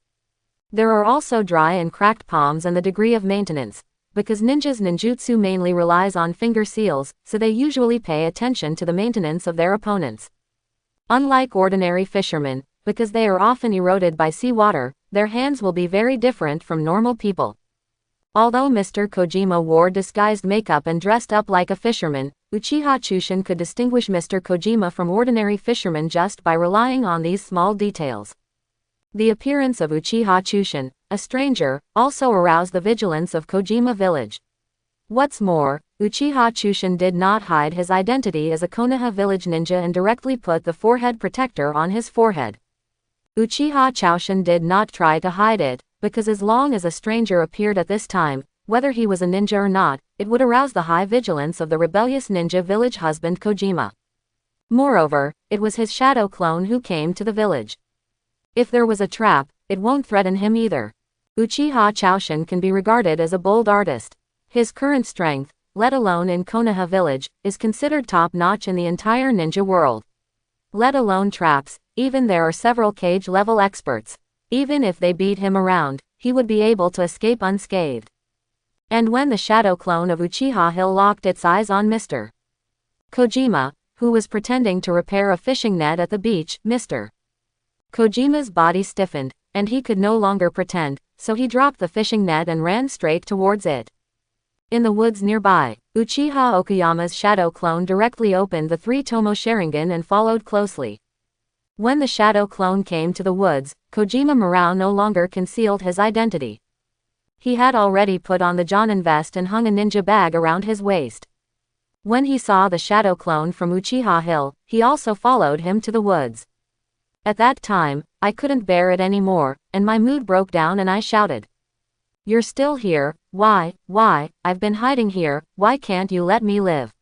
There are also dry and cracked palms and the degree of maintenance. Because ninjas ninjutsu mainly relies on finger seals, so they usually pay attention to the maintenance of their opponents. Unlike ordinary fishermen, because they are often eroded by seawater, their hands will be very different from normal people. Although Mr. Kojima wore disguised makeup and dressed up like a fisherman, Uchiha Chushin could distinguish Mr. Kojima from ordinary fishermen just by relying on these small details. The appearance of Uchiha Chushin, a stranger, also aroused the vigilance of Kojima village. What's more, Uchiha Chushin did not hide his identity as a Konoha village ninja and directly put the forehead protector on his forehead. Uchiha Chaoshin did not try to hide it, because as long as a stranger appeared at this time, whether he was a ninja or not, it would arouse the high vigilance of the rebellious ninja village husband Kojima. Moreover, it was his shadow clone who came to the village. If there was a trap, it won't threaten him either. Uchiha Chaoshin can be regarded as a bold artist. His current strength, let alone in Konoha village, is considered top-notch in the entire ninja world. Let alone traps, even there are several cage-level experts. Even if they beat him around, he would be able to escape unscathed. And when the shadow clone of Uchiha Hill locked its eyes on Mr. Kojima, who was pretending to repair a fishing net at the beach, Mr. Kojima's body stiffened, and he could no longer pretend, so he dropped the fishing net and ran straight towards it. In the woods nearby, Uchiha Okuyama's shadow clone directly opened the three-tomo Sharingan and followed closely. When the shadow clone came to the woods, Kojima Murao no longer concealed his identity. He had already put on the Jonin vest and hung a ninja bag around his waist. When he saw the shadow clone from Uchiha Hill, he also followed him to the woods. At that time, I couldn't bear it anymore, and my mood broke down and I shouted. "You're still here, why, I've been hiding here, why can't you let me live?"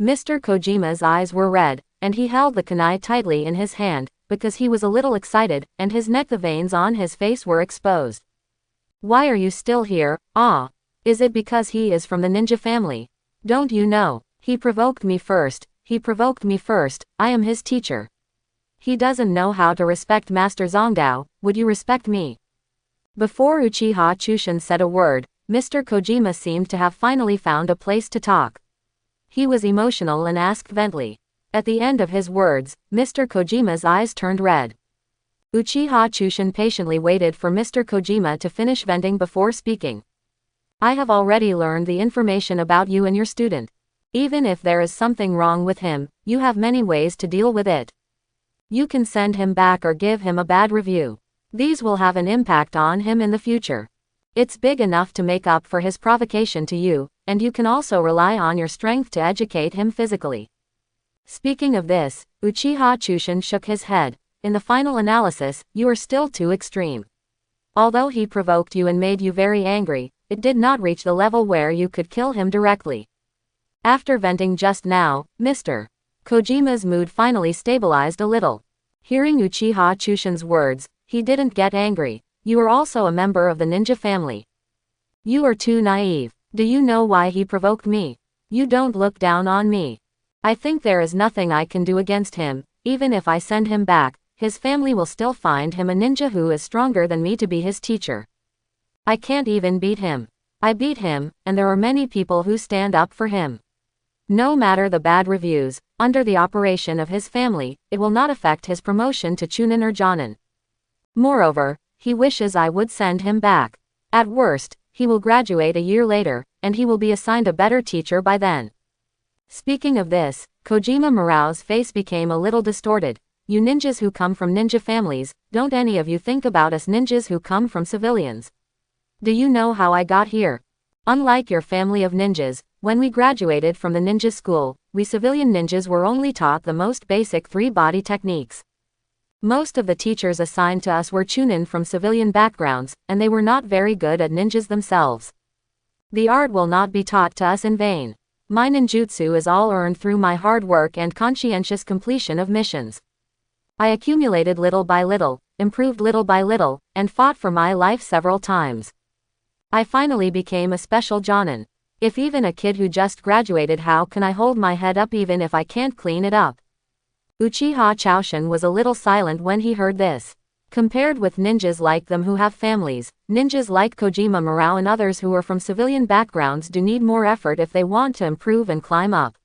Mr. Kojima's eyes were red, and he held the kunai tightly in his hand, because he was a little excited, and his neck the veins on his face were exposed. "Why are you still here? Ah. Is it because he is from the ninja family? Don't you know? He provoked me first, I am his teacher. He doesn't know how to respect Master Zongdao, would you respect me?" Before Uchiha Chushin said a word, Mr. Kojima seemed to have finally found a place to talk. He was emotional and asked vently. At the end of his words, Mr. Kojima's eyes turned red. Uchiha Chushin patiently waited for Mr. Kojima to finish venting before speaking. "I have already learned the information about you and your student. Even if there is something wrong with him, you have many ways to deal with it. You can send him back or give him a bad review. These will have an impact on him in the future. It's big enough to make up for his provocation to you, and you can also rely on your strength to educate him physically." Speaking of this, Uchiha Chushin shook his head. "In the final analysis, you are still too extreme. Although he provoked you and made you very angry, it did not reach the level where you could kill him directly." After venting just now, Mr. Kojima's mood finally stabilized a little. Hearing Uchiha Chushin's words, he didn't get angry. "You are also a member of the ninja family. You are too naive. Do you know why he provoked me? You don't look down on me. I think there is nothing I can do against him. Even if I send him back, his family will still find him a ninja who is stronger than me to be his teacher. I can't even beat him. I beat him, and there are many people who stand up for him. No matter the bad reviews, under the operation of his family, it will not affect his promotion to Chunin or Jonin. Moreover, he wishes I would send him back. At worst, he will graduate a year later, and he will be assigned a better teacher by then." Speaking of this, Kojima Murao's face became a little distorted. "You ninjas who come from ninja families, don't any of you think about us ninjas who come from civilians? Do you know how I got here? Unlike your family of ninjas, when we graduated from the ninja school, we civilian ninjas were only taught the most basic three-body techniques. Most of the teachers assigned to us were chunin from civilian backgrounds, and they were not very good at ninjas themselves. The art will not be taught to us in vain. My ninjutsu is all earned through my hard work and conscientious completion of missions. I accumulated little by little, improved little by little, and fought for my life several times. I finally became a special Jonin. If even a kid who just graduated, how can I hold my head up even if I can't clean it up?" Uchiha Chushin was a little silent when he heard this. Compared with ninjas like them who have families, ninjas like Kojima Murao and others who are from civilian backgrounds do need more effort if they want to improve and climb up.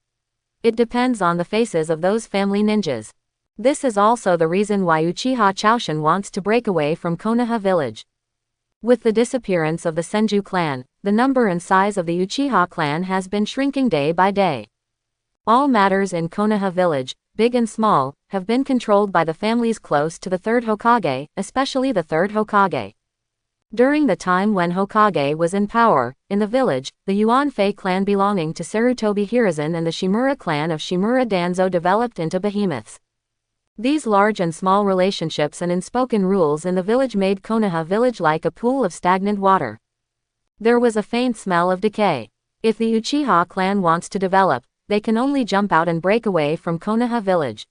It depends on the faces of those family ninjas. This is also the reason why Uchiha Chushin wants to break away from Konoha village. With the disappearance of the Senju clan, the number and size of the Uchiha clan has been shrinking day by day. All matters in Konoha village, big and small, have been controlled by the families close to the third Hokage, especially the third Hokage. During the time when Hokage was in power, in the village, the Yuanfei clan belonging to Sarutobi Hiruzen and the Shimura clan of Shimura Danzo developed into behemoths. These large and small relationships and unspoken rules in the village made Konoha village like a pool of stagnant water. There was a faint smell of decay. If the Uchiha clan wants to develop, they can only jump out and break away from Konoha village.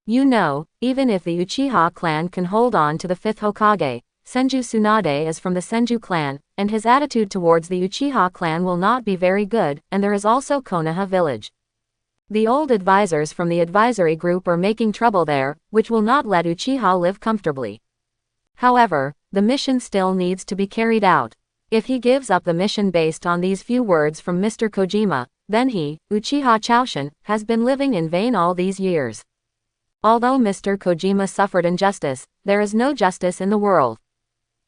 You know, even if the Uchiha clan can hold on to the fifth Hokage, Senju Tsunade is from the Senju clan, and his attitude towards the Uchiha clan will not be very good, and there is also Konoha village. The old advisors from the advisory group are making trouble there, which will not let Uchiha live comfortably. However, the mission still needs to be carried out. If he gives up the mission based on these few words from Mr. Kojima, then he, Uchiha Choshin, has been living in vain all these years. Although Mr. Kojima suffered injustice, there is no justice in the world.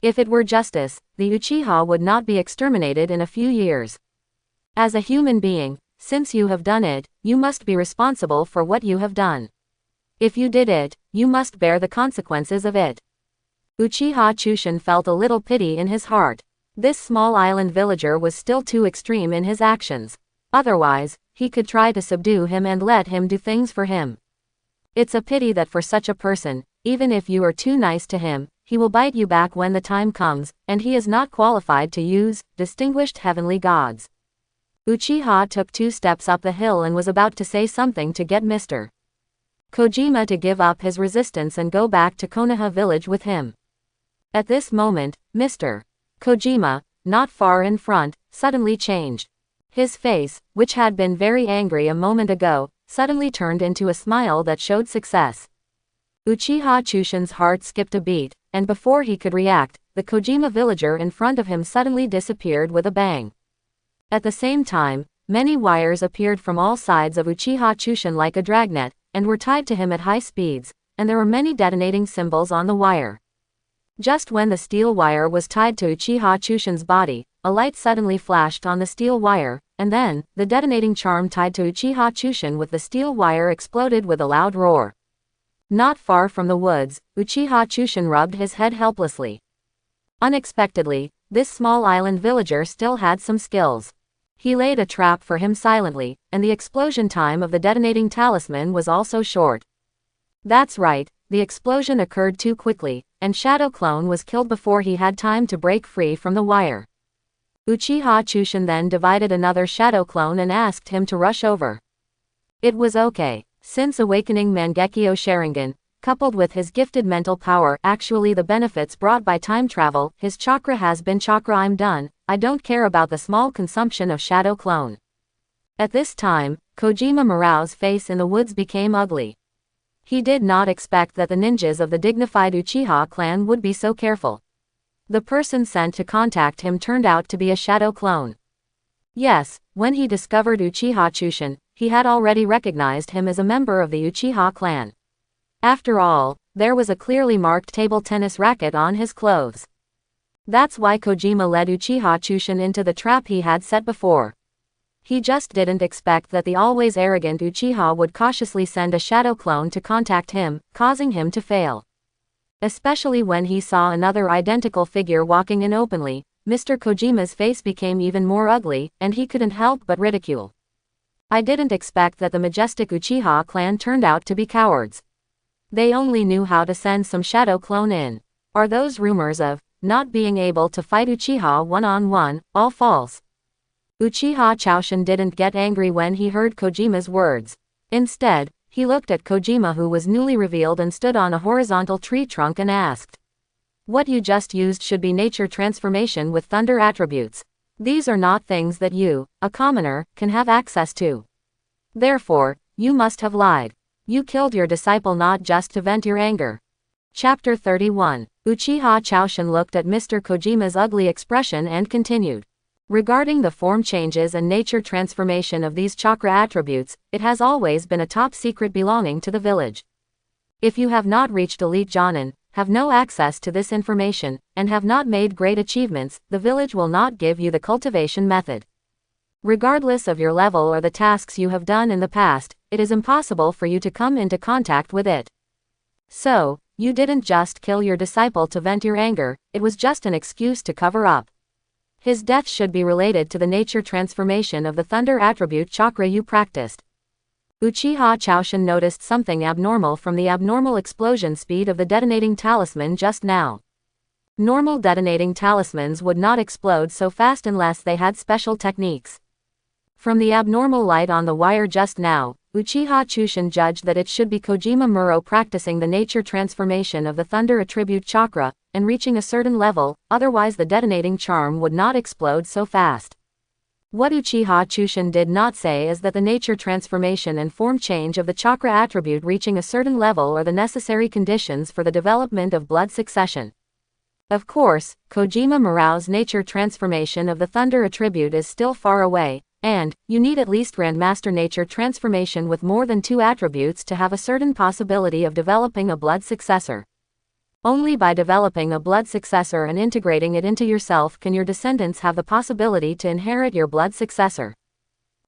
If it were justice, the Uchiha would not be exterminated in a few years. As a human being, since you have done it, you must be responsible for what you have done. If you did it, you must bear the consequences of it. Uchiha Choshin felt a little pity in his heart. This small island villager was still too extreme in his actions. Otherwise, he could try to subdue him and let him do things for him. It's a pity that for such a person, even if you are too nice to him, he will bite you back when the time comes, and he is not qualified to use distinguished heavenly gods. Uchiha took 2 steps up the hill and was about to say something to get Mr. Kojima to give up his resistance and go back to Konoha village with him. At this moment, Mr. Kojima, not far in front, suddenly changed. His face, which had been very angry a moment ago, suddenly turned into a smile that showed success. Uchiha Choshin's heart skipped a beat, and before he could react, the Kojima villager in front of him suddenly disappeared with a bang. At the same time, many wires appeared from all sides of Uchiha Choshin like a dragnet, and were tied to him at high speeds, and there were many detonating symbols on the wire. Just when the steel wire was tied to Uchiha Choshin's body, a light suddenly flashed on the steel wire, and then, the detonating charm tied to Uchiha Choshin with the steel wire exploded with a loud roar. Not far from the woods, Uchiha Choshin rubbed his head helplessly. Unexpectedly, this small island villager still had some skills. He laid a trap for him silently, and the explosion time of the detonating talisman was also short. That's right, the explosion occurred too quickly, and Shadow Clone was killed before he had time to break free from the wire. Uchiha Choshin then divided another Shadow Clone and asked him to rush over. It was okay. Since awakening Mangekyo Sharingan, coupled with his gifted mental power, actually the benefits brought by time travel, his chakra has been chakra. I'm done, I don't care about the small consumption of Shadow Clone. At this time, Kojima Murao's face in the woods became ugly. He did not expect that the ninjas of the dignified Uchiha clan would be so careful. The person sent to contact him turned out to be a Shadow Clone. Yes, when he discovered Uchiha Choshin, he had already recognized him as a member of the Uchiha clan. After all, there was a clearly marked table tennis racket on his clothes. That's why Kojima led Uchiha Choshin into the trap he had set before. He just didn't expect that the always arrogant Uchiha would cautiously send a Shadow Clone to contact him, causing him to fail. Especially when he saw another identical figure walking in openly, Mr. Kojima's face became even more ugly, and he couldn't help but ridicule. I didn't expect that the majestic Uchiha clan turned out to be cowards. They only knew how to send some Shadow Clone in. Are those rumors of not being able to fight Uchiha one-on-one all false? Uchiha Choshin didn't get angry when he heard Kojima's words. Instead, he looked at Kojima, who was newly revealed and stood on a horizontal tree trunk, and asked, "What you just used should be nature transformation with thunder attributes. These are not things that you, a commoner, can have access to. Therefore, you must have lied. You killed your disciple not just to vent your anger." Chapter 31. Uchiha Choshin looked at Mr. Kojima's ugly expression and continued. Regarding the form changes and nature transformation of these chakra attributes, it has always been a top secret belonging to the village. If you have not reached Elite Jonin, have no access to this information, and have not made great achievements, the village will not give you the cultivation method. Regardless of your level or the tasks you have done in the past, it is impossible for you to come into contact with it. So, you didn't just kill your disciple to vent your anger, it was just an excuse to cover up. His death should be related to the nature transformation of the thunder attribute chakra you practiced. Uchiha Choshin noticed something abnormal from the abnormal explosion speed of the detonating talisman just now. Normal detonating talismans would not explode so fast unless they had special techniques. From the abnormal light on the wire just now, Uchiha Choshin judged that it should be Kojima Muro practicing the nature transformation of the thunder attribute chakra, and reaching a certain level, otherwise the detonating charm would not explode so fast. What Uchiha Choshin did not say is that the nature transformation and form change of the chakra attribute reaching a certain level are the necessary conditions for the development of blood succession. Of course, Kojima Murao's nature transformation of the thunder attribute is still far away, and you need at least Grandmaster nature transformation with more than 2 attributes to have a certain possibility of developing a blood successor. Only by developing a blood successor and integrating it into yourself can your descendants have the possibility to inherit your blood successor.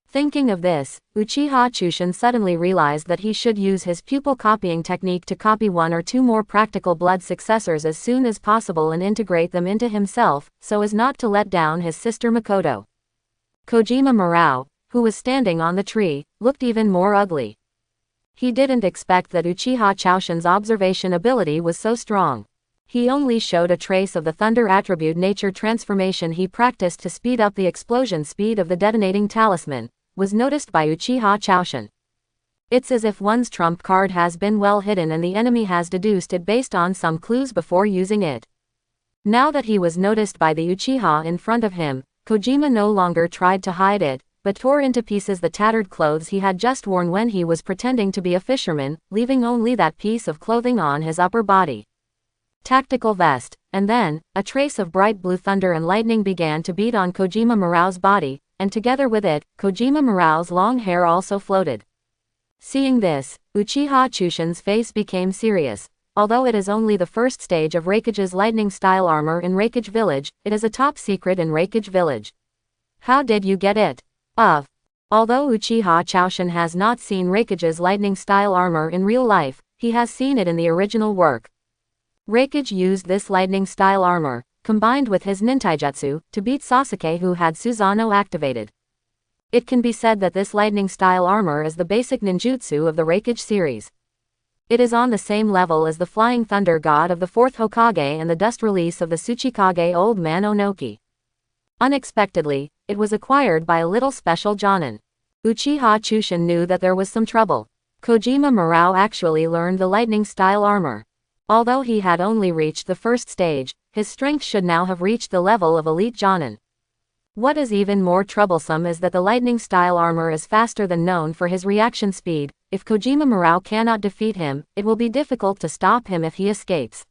Thinking of this, Uchiha Chushin suddenly realized that he should use his pupil copying technique to copy 1 or 2 more practical blood successors as soon as possible and integrate them into himself, so as not to let down his sister Makoto. Kojima Murao, who was standing on the tree, looked even more ugly. He didn't expect that Uchiha Choshin's observation ability was so strong. He only showed a trace of the thunder attribute nature transformation he practiced to speed up the explosion speed of the detonating talisman, was noticed by Uchiha Choshin. It's as if one's trump card has been well hidden and the enemy has deduced it based on some clues before using it. Now that he was noticed by the Uchiha in front of him, Kojima no longer tried to hide it, but tore into pieces the tattered clothes he had just worn when he was pretending to be a fisherman, leaving only that piece of clothing on his upper body. Tactical vest, and then, a trace of bright blue thunder and lightning began to beat on Kojima Murao's body, and together with it, Kojima Murao's long hair also floated. Seeing this, Uchiha Chushin's face became serious. Although it is only the first stage of Raikage's lightning-style armor in Raikage Village, it is a top secret in Raikage Village. How did you get it? Although Uchiha Choshin has not seen Raikage's lightning-style armor in real life, he has seen it in the original work. Raikage used this lightning-style armor, combined with his nintaijutsu, to beat Sasuke who had Susanoo activated. It can be said that this lightning-style armor is the basic ninjutsu of the Raikage series. It is on the same level as the Flying Thunder God of the 4th Hokage and the Dust Release of the Tsuchikage Old Man Onoki. Unexpectedly, it was acquired by a little special Jonin. Uchiha Chushin knew that there was some trouble. Kojima Murao actually learned the lightning-style armor. Although he had only reached the first stage, his strength should now have reached the level of elite Jonin. What is even more troublesome is that the lightning-style armor is faster than known for his reaction speed. If Kojima Murao cannot defeat him, it will be difficult to stop him if he escapes.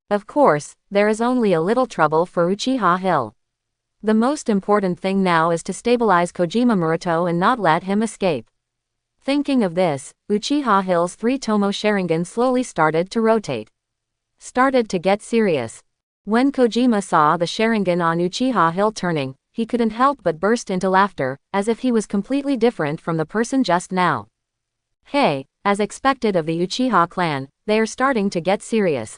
Of course, there is only a little trouble for Uchiha Hill. The most important thing now is to stabilize Kojima Murato and not let him escape. Thinking of this, Uchiha Hill's 3 Tomo Sharingan slowly started to rotate. Started to get serious. When Kojima saw the Sharingan on Uchiha Hill turning, he couldn't help but burst into laughter, as if he was completely different from the person just now. Hey, as expected of the Uchiha clan, they are starting to get serious.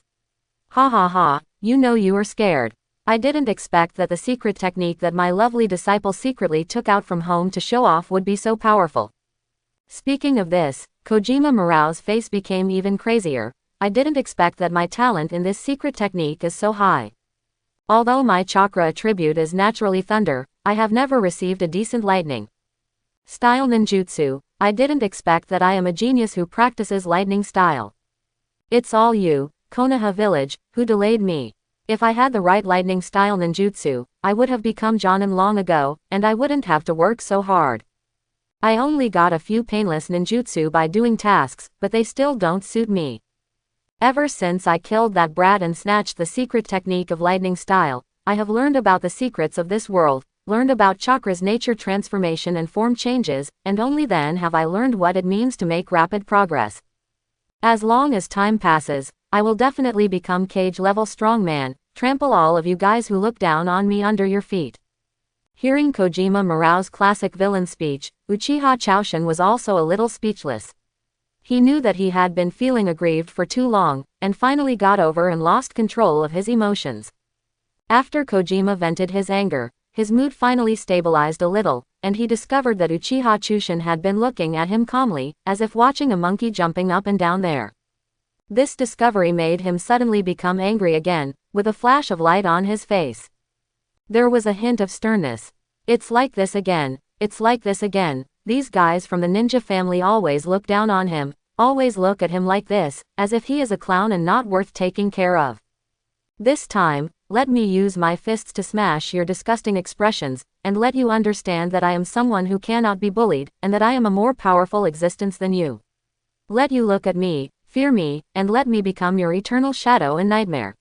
Ha ha ha, you know you are scared. I didn't expect that the secret technique that my lovely disciple secretly took out from home to show off would be so powerful. Speaking of this, Kojima Murao's face became even crazier. I didn't expect that my talent in this secret technique is so high. Although my chakra attribute is naturally thunder, I have never received a decent lightning style ninjutsu. I didn't expect that I am a genius who practices lightning style. It's all you, Konoha Village, who delayed me. If I had the right lightning style ninjutsu, I would have become Jonin long ago, and I wouldn't have to work so hard. I only got a few painless ninjutsu by doing tasks, but they still don't suit me. Ever since I killed that brat and snatched the secret technique of lightning style, I have learned about the secrets of this world, learned about chakra's nature transformation and form changes, and only then have I learned what it means to make rapid progress. As long as time passes, I will definitely become cage-level strongman, trample all of you guys who look down on me under your feet. Hearing Kojima Murao's classic villain speech, Uchiha Choshin was also a little speechless. He knew that he had been feeling aggrieved for too long, and finally got over and lost control of his emotions. After Kojima vented his anger, his mood finally stabilized a little, and he discovered that Uchiha Chushin had been looking at him calmly, as if watching a monkey jumping up and down there. This discovery made him suddenly become angry again, with a flash of light on his face. There was a hint of sternness. It's like this again, it's like this again. These guys from the ninja family always look down on him, always look at him like this, as if he is a clown and not worth taking care of. This time, let me use my fists to smash your disgusting expressions, and let you understand that I am someone who cannot be bullied, and that I am a more powerful existence than you. Let you look at me, fear me, and let me become your eternal shadow and nightmare.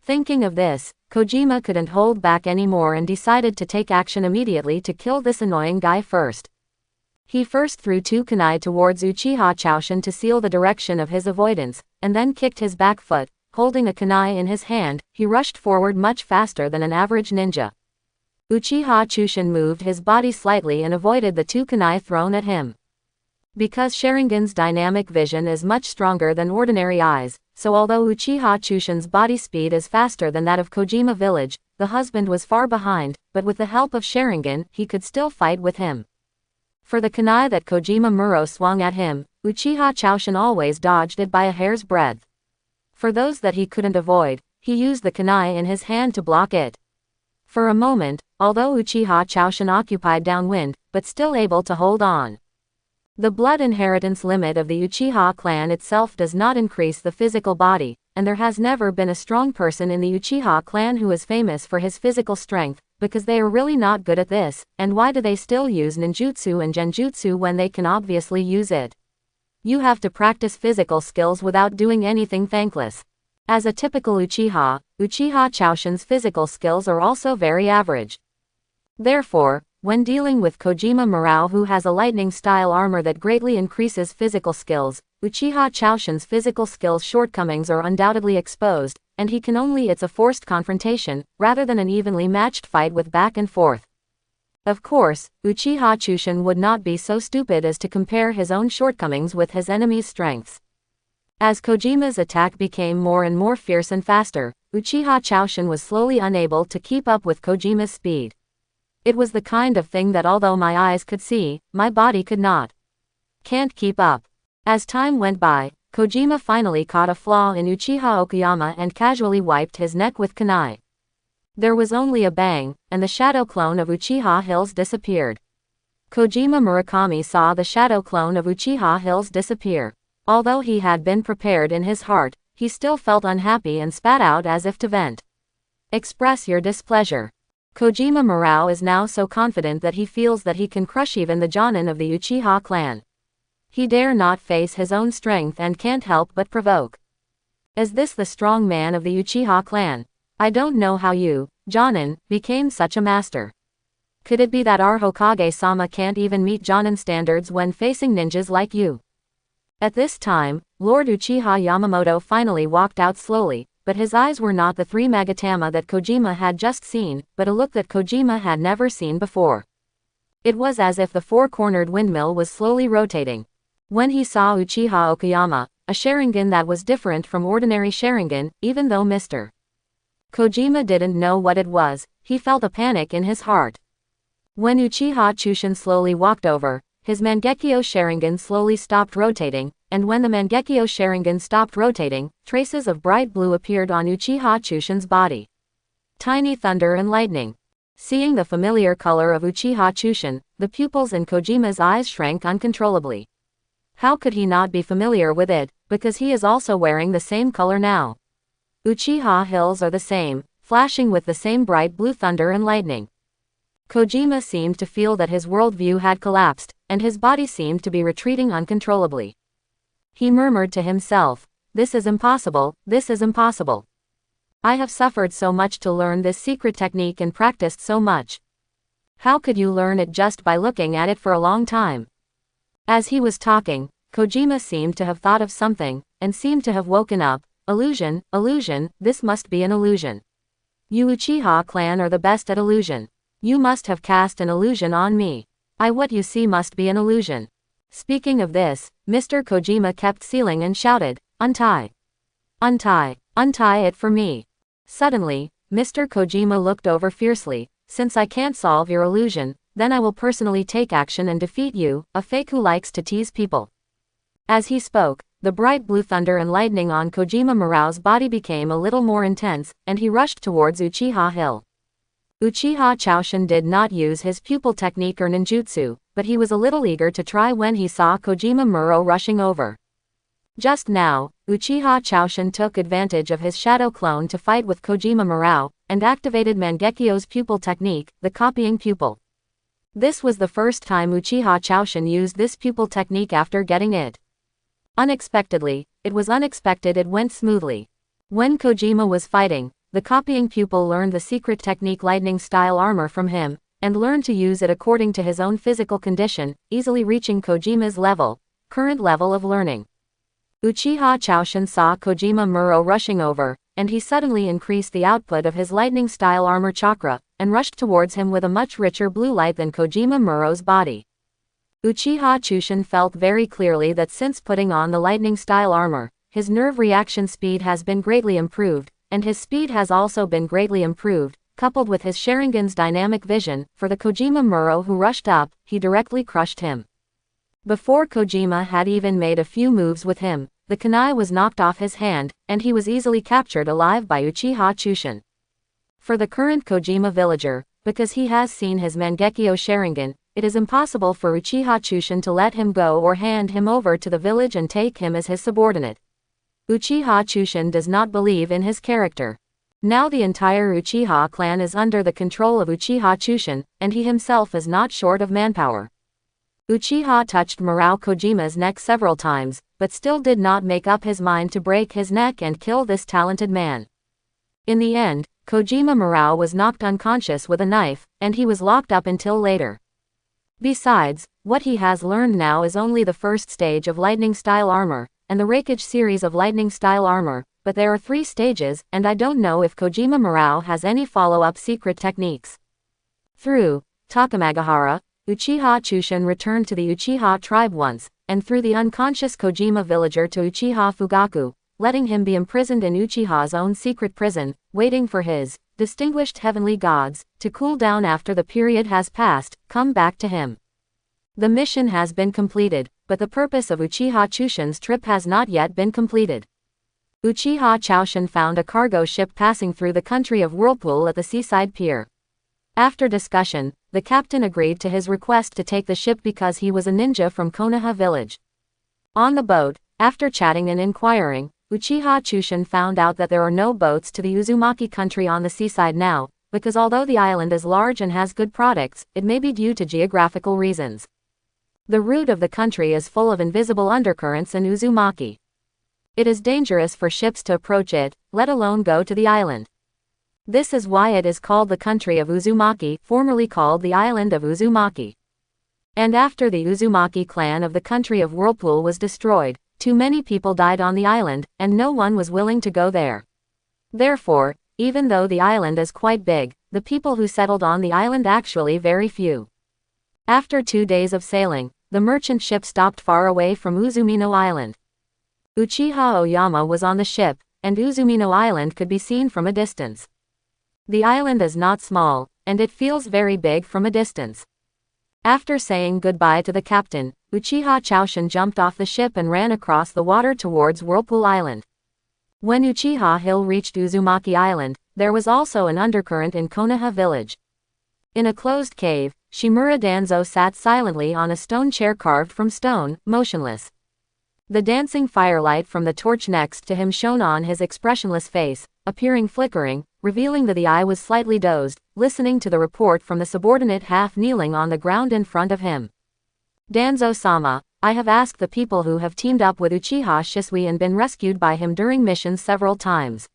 Thinking of this, Kojima couldn't hold back anymore and decided to take action immediately to kill this annoying guy first. He first threw 2 kunai towards Uchiha Choshin to seal the direction of his avoidance, and then kicked his back foot. Holding a kunai in his hand, he rushed forward much faster than an average ninja. Uchiha Choshin moved his body slightly and avoided the 2 kunai thrown at him. Because Sharingan's dynamic vision is much stronger than ordinary eyes, so although Uchiha Choshin's body speed is faster than that of Kojima Village, the husband was far behind, but with the help of Sharingan, he could still fight with him. For the kunai that Kojima Muro swung at him, Uchiha Choshin always dodged it by a hair's breadth. For those that he couldn't avoid, he used the kunai in his hand to block it. For a moment, although Uchiha Choshin occupied downwind, but still able to hold on. The blood inheritance limit of the Uchiha clan itself does not increase the physical body, and there has never been a strong person in the Uchiha clan who is famous for his physical strength, because they are really not good at this, and why do they still use ninjutsu and genjutsu when they can obviously use it? You have to practice physical skills without doing anything thankless. As a typical Uchiha, Uchiha Choshin's physical skills are also very average. Therefore, when dealing with Kojima Muro who has a lightning-style armor that greatly increases physical skills, Uchiha Choshin's physical skills shortcomings are undoubtedly exposed, and he can only it's a forced confrontation, rather than an evenly matched fight with back and forth. Of course, Uchiha Choshin would not be so stupid as to compare his own shortcomings with his enemy's strengths. As Kojima's attack became more and more fierce and faster, Uchiha Choshin was slowly unable to keep up with Kojima's speed. It was the kind of thing that although my eyes could see, my body could not. Can't keep up. As time went by, Kojima finally caught a flaw in Uchiha Okuyama and casually wiped his neck with kunai. There was only a bang, and the shadow clone of Uchiha Hills disappeared. Kojima Murakami saw the shadow clone of Uchiha Hills disappear. Although he had been prepared in his heart, he still felt unhappy and spat out as if to vent. Express your displeasure. Kojima Muro is now so confident that he feels that he can crush even the Jonin of the Uchiha clan. He dare not face his own strength and can't help but provoke. Is this the strong man of the Uchiha clan? I don't know how you, Jonin, became such a master. Could it be that our Hokage-sama can't even meet Jonin standards when facing ninjas like you? At this time, Lord Uchiha Yamamoto finally walked out slowly, but his eyes were not the 3 Magatama that Kojima had just seen, but a look that Kojima had never seen before. It was as if the 4-cornered windmill was slowly rotating. When he saw Uchiha Okuyama, a Sharingan that was different from ordinary Sharingan, even though Mr. Kojima didn't know what it was, he felt a panic in his heart. When Uchiha Choshin slowly walked over, his Mangekyo Sharingan slowly stopped rotating, and when the Mangekyo Sharingan stopped rotating, traces of bright blue appeared on Uchiha Choshin's body. Tiny thunder and lightning. Seeing the familiar color of Uchiha Choshin, the pupils in Kojima's eyes shrank uncontrollably. How could he not be familiar with it, because he is also wearing the same color now? Uchiha Hills are the same, flashing with the same bright blue thunder and lightning. Kojima seemed to feel that his worldview had collapsed, and his body seemed to be retreating uncontrollably. He murmured to himself, "This is impossible, this is impossible. I have suffered so much to learn this secret technique and practiced so much. How could you learn it just by looking at it for a long time?" As he was talking, Kojima seemed to have thought of something, and seemed to have woken up. Illusion, illusion, this must be an illusion. You Uchiha clan are the best at illusion. You must have cast an illusion on me. What you see must be an illusion. Speaking of this, Mr. Kojima kept sealing and shouted, "Untie! Untie! Untie it for me!" Suddenly, Mr. Kojima looked over fiercely. "Since I can't solve your illusion, then I will personally take action and defeat you, a fake who likes to tease people." As he spoke, the bright blue thunder and lightning on Kojima Muro's body became a little more intense, and he rushed towards Uchiha Hill. Uchiha Choshin did not use his pupil technique or ninjutsu, but he was a little eager to try when he saw Kojima Muro rushing over. Just now, Uchiha Choshin took advantage of his shadow clone to fight with Kojima Muro, and activated Mangekyo's pupil technique, the copying pupil. This was the first time Uchiha Choshin used this pupil technique after getting it. Unexpectedly, it was unexpected it went smoothly. When Kojima was fighting, the copying pupil learned the secret technique lightning-style armor from him, and learned to use it according to his own physical condition, easily reaching Kojima's current level of learning. Uchiha Choshin saw Kojima Muro rushing over, and he suddenly increased the output of his lightning-style armor chakra, and rushed towards him with a much richer blue light than Kojima Muro's body. Uchiha Choshin felt very clearly that since putting on the lightning-style armor, his nerve reaction speed has been greatly improved, and his speed has also been greatly improved, coupled with his Sharingan's dynamic vision. For the Kojima Muro who rushed up, he directly crushed him. Before Kojima had even made a few moves with him, the kunai was knocked off his hand, and he was easily captured alive by Uchiha Choshin. For the current Kojima villager, because he has seen his Mangekyo Sharingan, it is impossible for Uchiha Choshin to let him go or hand him over to the village and take him as his subordinate. Uchiha Choshin does not believe in his character. Now the entire Uchiha clan is under the control of Uchiha Choshin, and he himself is not short of manpower. Uchiha touched Murao Kojima's neck several times, but still did not make up his mind to break his neck and kill this talented man. In the end, Kojima Murao was knocked unconscious with a knife, and he was locked up until later. Besides, what he has learned now is only the first stage of lightning-style armor, and the Raikage series of lightning-style armor, but there are 3 stages, and I don't know if Kojima Murao has any follow-up secret techniques. Through Takamagahara, Uchiha Choshin returned to the Uchiha tribe once, and through the unconscious Kojima villager to Uchiha Fugaku, letting him be imprisoned in Uchiha's own secret prison, waiting for his distinguished heavenly gods to cool down after the period has passed, come back to him. The mission has been completed, but the purpose of Uchiha Choshin's trip has not yet been completed. Uchiha Choshin found a cargo ship passing through the country of Whirlpool at the seaside pier. After discussion, the captain agreed to his request to take the ship because he was a ninja from Konoha village. On the boat, after chatting and inquiring, Uchiha Choshin found out that there are no boats to the Uzumaki country on the seaside now, because although the island is large and has good products, it may be due to geographical reasons. The route of the country is full of invisible undercurrents in Uzumaki. It is dangerous for ships to approach it, let alone go to the island. This is why it is called the country of Uzumaki, formerly called the island of Uzumaki. And after the Uzumaki clan of the country of Whirlpool was destroyed, too many people died on the island, and no one was willing to go there. Therefore, even though the island is quite big, the people who settled on the island actually very few. After 2 days of sailing, the merchant ship stopped far away from Uzumino Island. Uchiha Oyama was on the ship, and Uzumino Island could be seen from a distance. The island is not small, and it feels very big from a distance. After saying goodbye to the captain, Uchiha Choshin jumped off the ship and ran across the water towards Whirlpool Island. When Uchiha Hill reached Uzumaki Island, there was also an undercurrent in Konoha village. In a closed cave, Shimura Danzo sat silently on a stone chair carved from stone, motionless. The dancing firelight from the torch next to him shone on his expressionless face, appearing flickering, revealing that the eye was slightly dozed, listening to the report from the subordinate half kneeling on the ground in front of him. Danzo-sama, I have asked the people who have teamed up with Uchiha Shisui and been rescued by him during missions several times.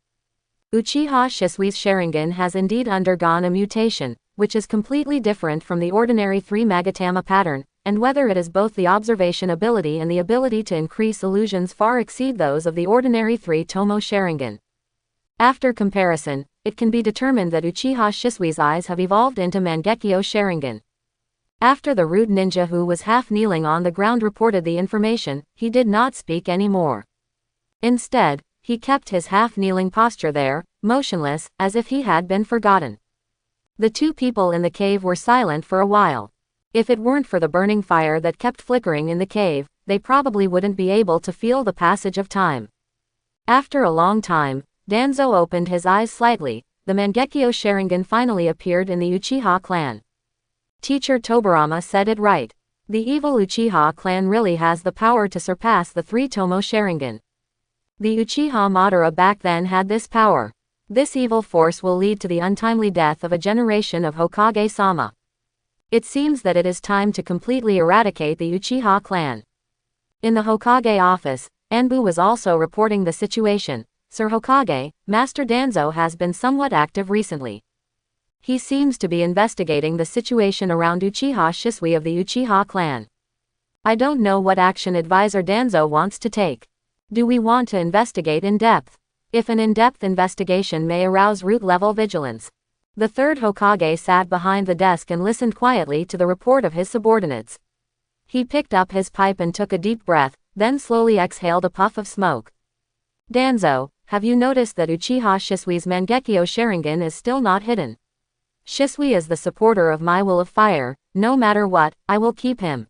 Uchiha Shisui's Sharingan has indeed undergone a mutation, which is completely different from the ordinary 3 Magatama pattern, and whether it is both the observation ability and the ability to increase illusions far exceed those of the ordinary 3 Tomo Sharingan. After comparison, it can be determined that Uchiha Shisui's eyes have evolved into Mangekyo Sharingan. After the rude ninja who was half kneeling on the ground reported the information, he did not speak anymore. Instead, he kept his half-kneeling posture there, motionless, as if he had been forgotten. The 2 people in the cave were silent for a while. If it weren't for the burning fire that kept flickering in the cave, they probably wouldn't be able to feel the passage of time. After a long time, Danzo opened his eyes slightly. The Mangekyo Sharingan finally appeared in the Uchiha clan. Teacher Tobarama said it right. The evil Uchiha clan really has the power to surpass the 3 Tomo Sharingan. The Uchiha Madara back then had this power. This evil force will lead to the untimely death of a generation of Hokage-sama. It seems that it is time to completely eradicate the Uchiha clan. In the Hokage office, Anbu was also reporting the situation, Sir Hokage, Master Danzo has been somewhat active recently. He seems to be investigating the situation around Uchiha Shisui of the Uchiha clan. I don't know what action Advisor Danzo wants to take. Do we want to investigate in depth? If an in-depth investigation may arouse root-level vigilance. The third Hokage sat behind the desk and listened quietly to the report of his subordinates. He picked up his pipe and took a deep breath, then slowly exhaled a puff of smoke. Danzo, have you noticed that Uchiha Shisui's Mangekyo Sharingan is still not hidden? Shisui is the supporter of my will of fire, no matter what, I will keep him.